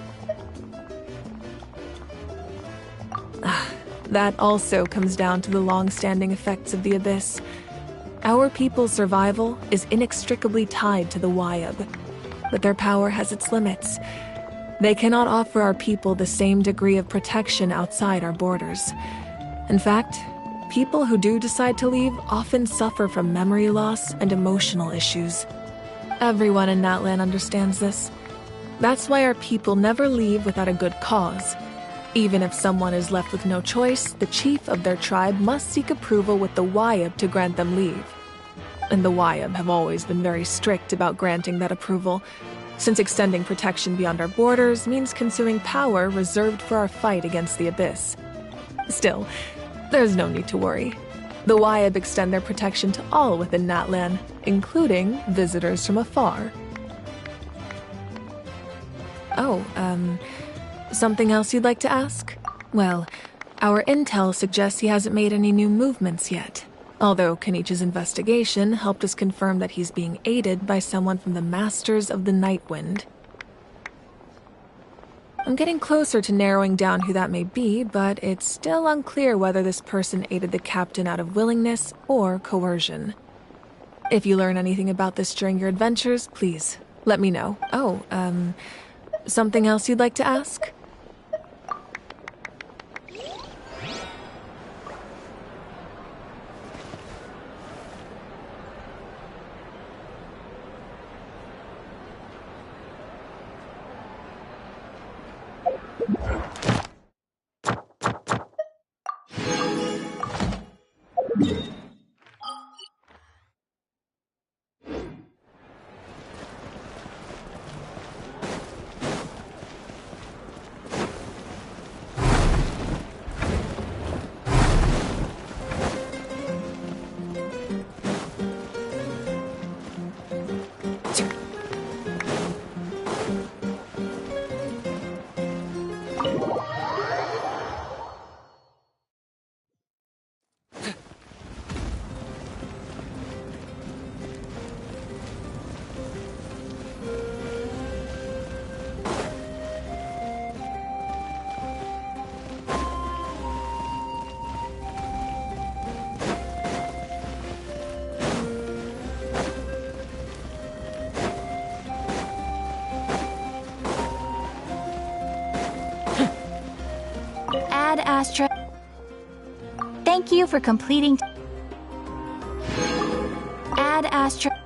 That also comes down to the long-standing effects of the Abyss. Our people's survival is inextricably tied to the Wyab, but their power has its limits. They cannot offer our people the same degree of protection outside our borders. In fact, people who do decide to leave often suffer from memory loss and emotional issues. Everyone in Natlan understands this. That's why our people never leave without a good cause. Even if someone is left with no choice, the chief of their tribe must seek approval with the Wayab to grant them leave. And the Wayab have always been very strict about granting that approval, since extending protection beyond our borders means consuming power reserved for our fight against the Abyss. Still, there's no need to worry. The Wayab extend their protection to all within Natlan, including visitors from afar. Oh, something else you'd like to ask? Well, our intel suggests he hasn't made any new movements yet. Although Kenichi's investigation helped us confirm that he's being aided by someone from the Masters of the Nightwind. I'm getting closer to narrowing down who that may be, but it's still unclear whether this person aided the captain out of willingness or coercion. If you learn anything about this during your adventures, please let me know. Oh, something else you'd like to ask? Ad Astra. Thank you for completing. Ad Astra.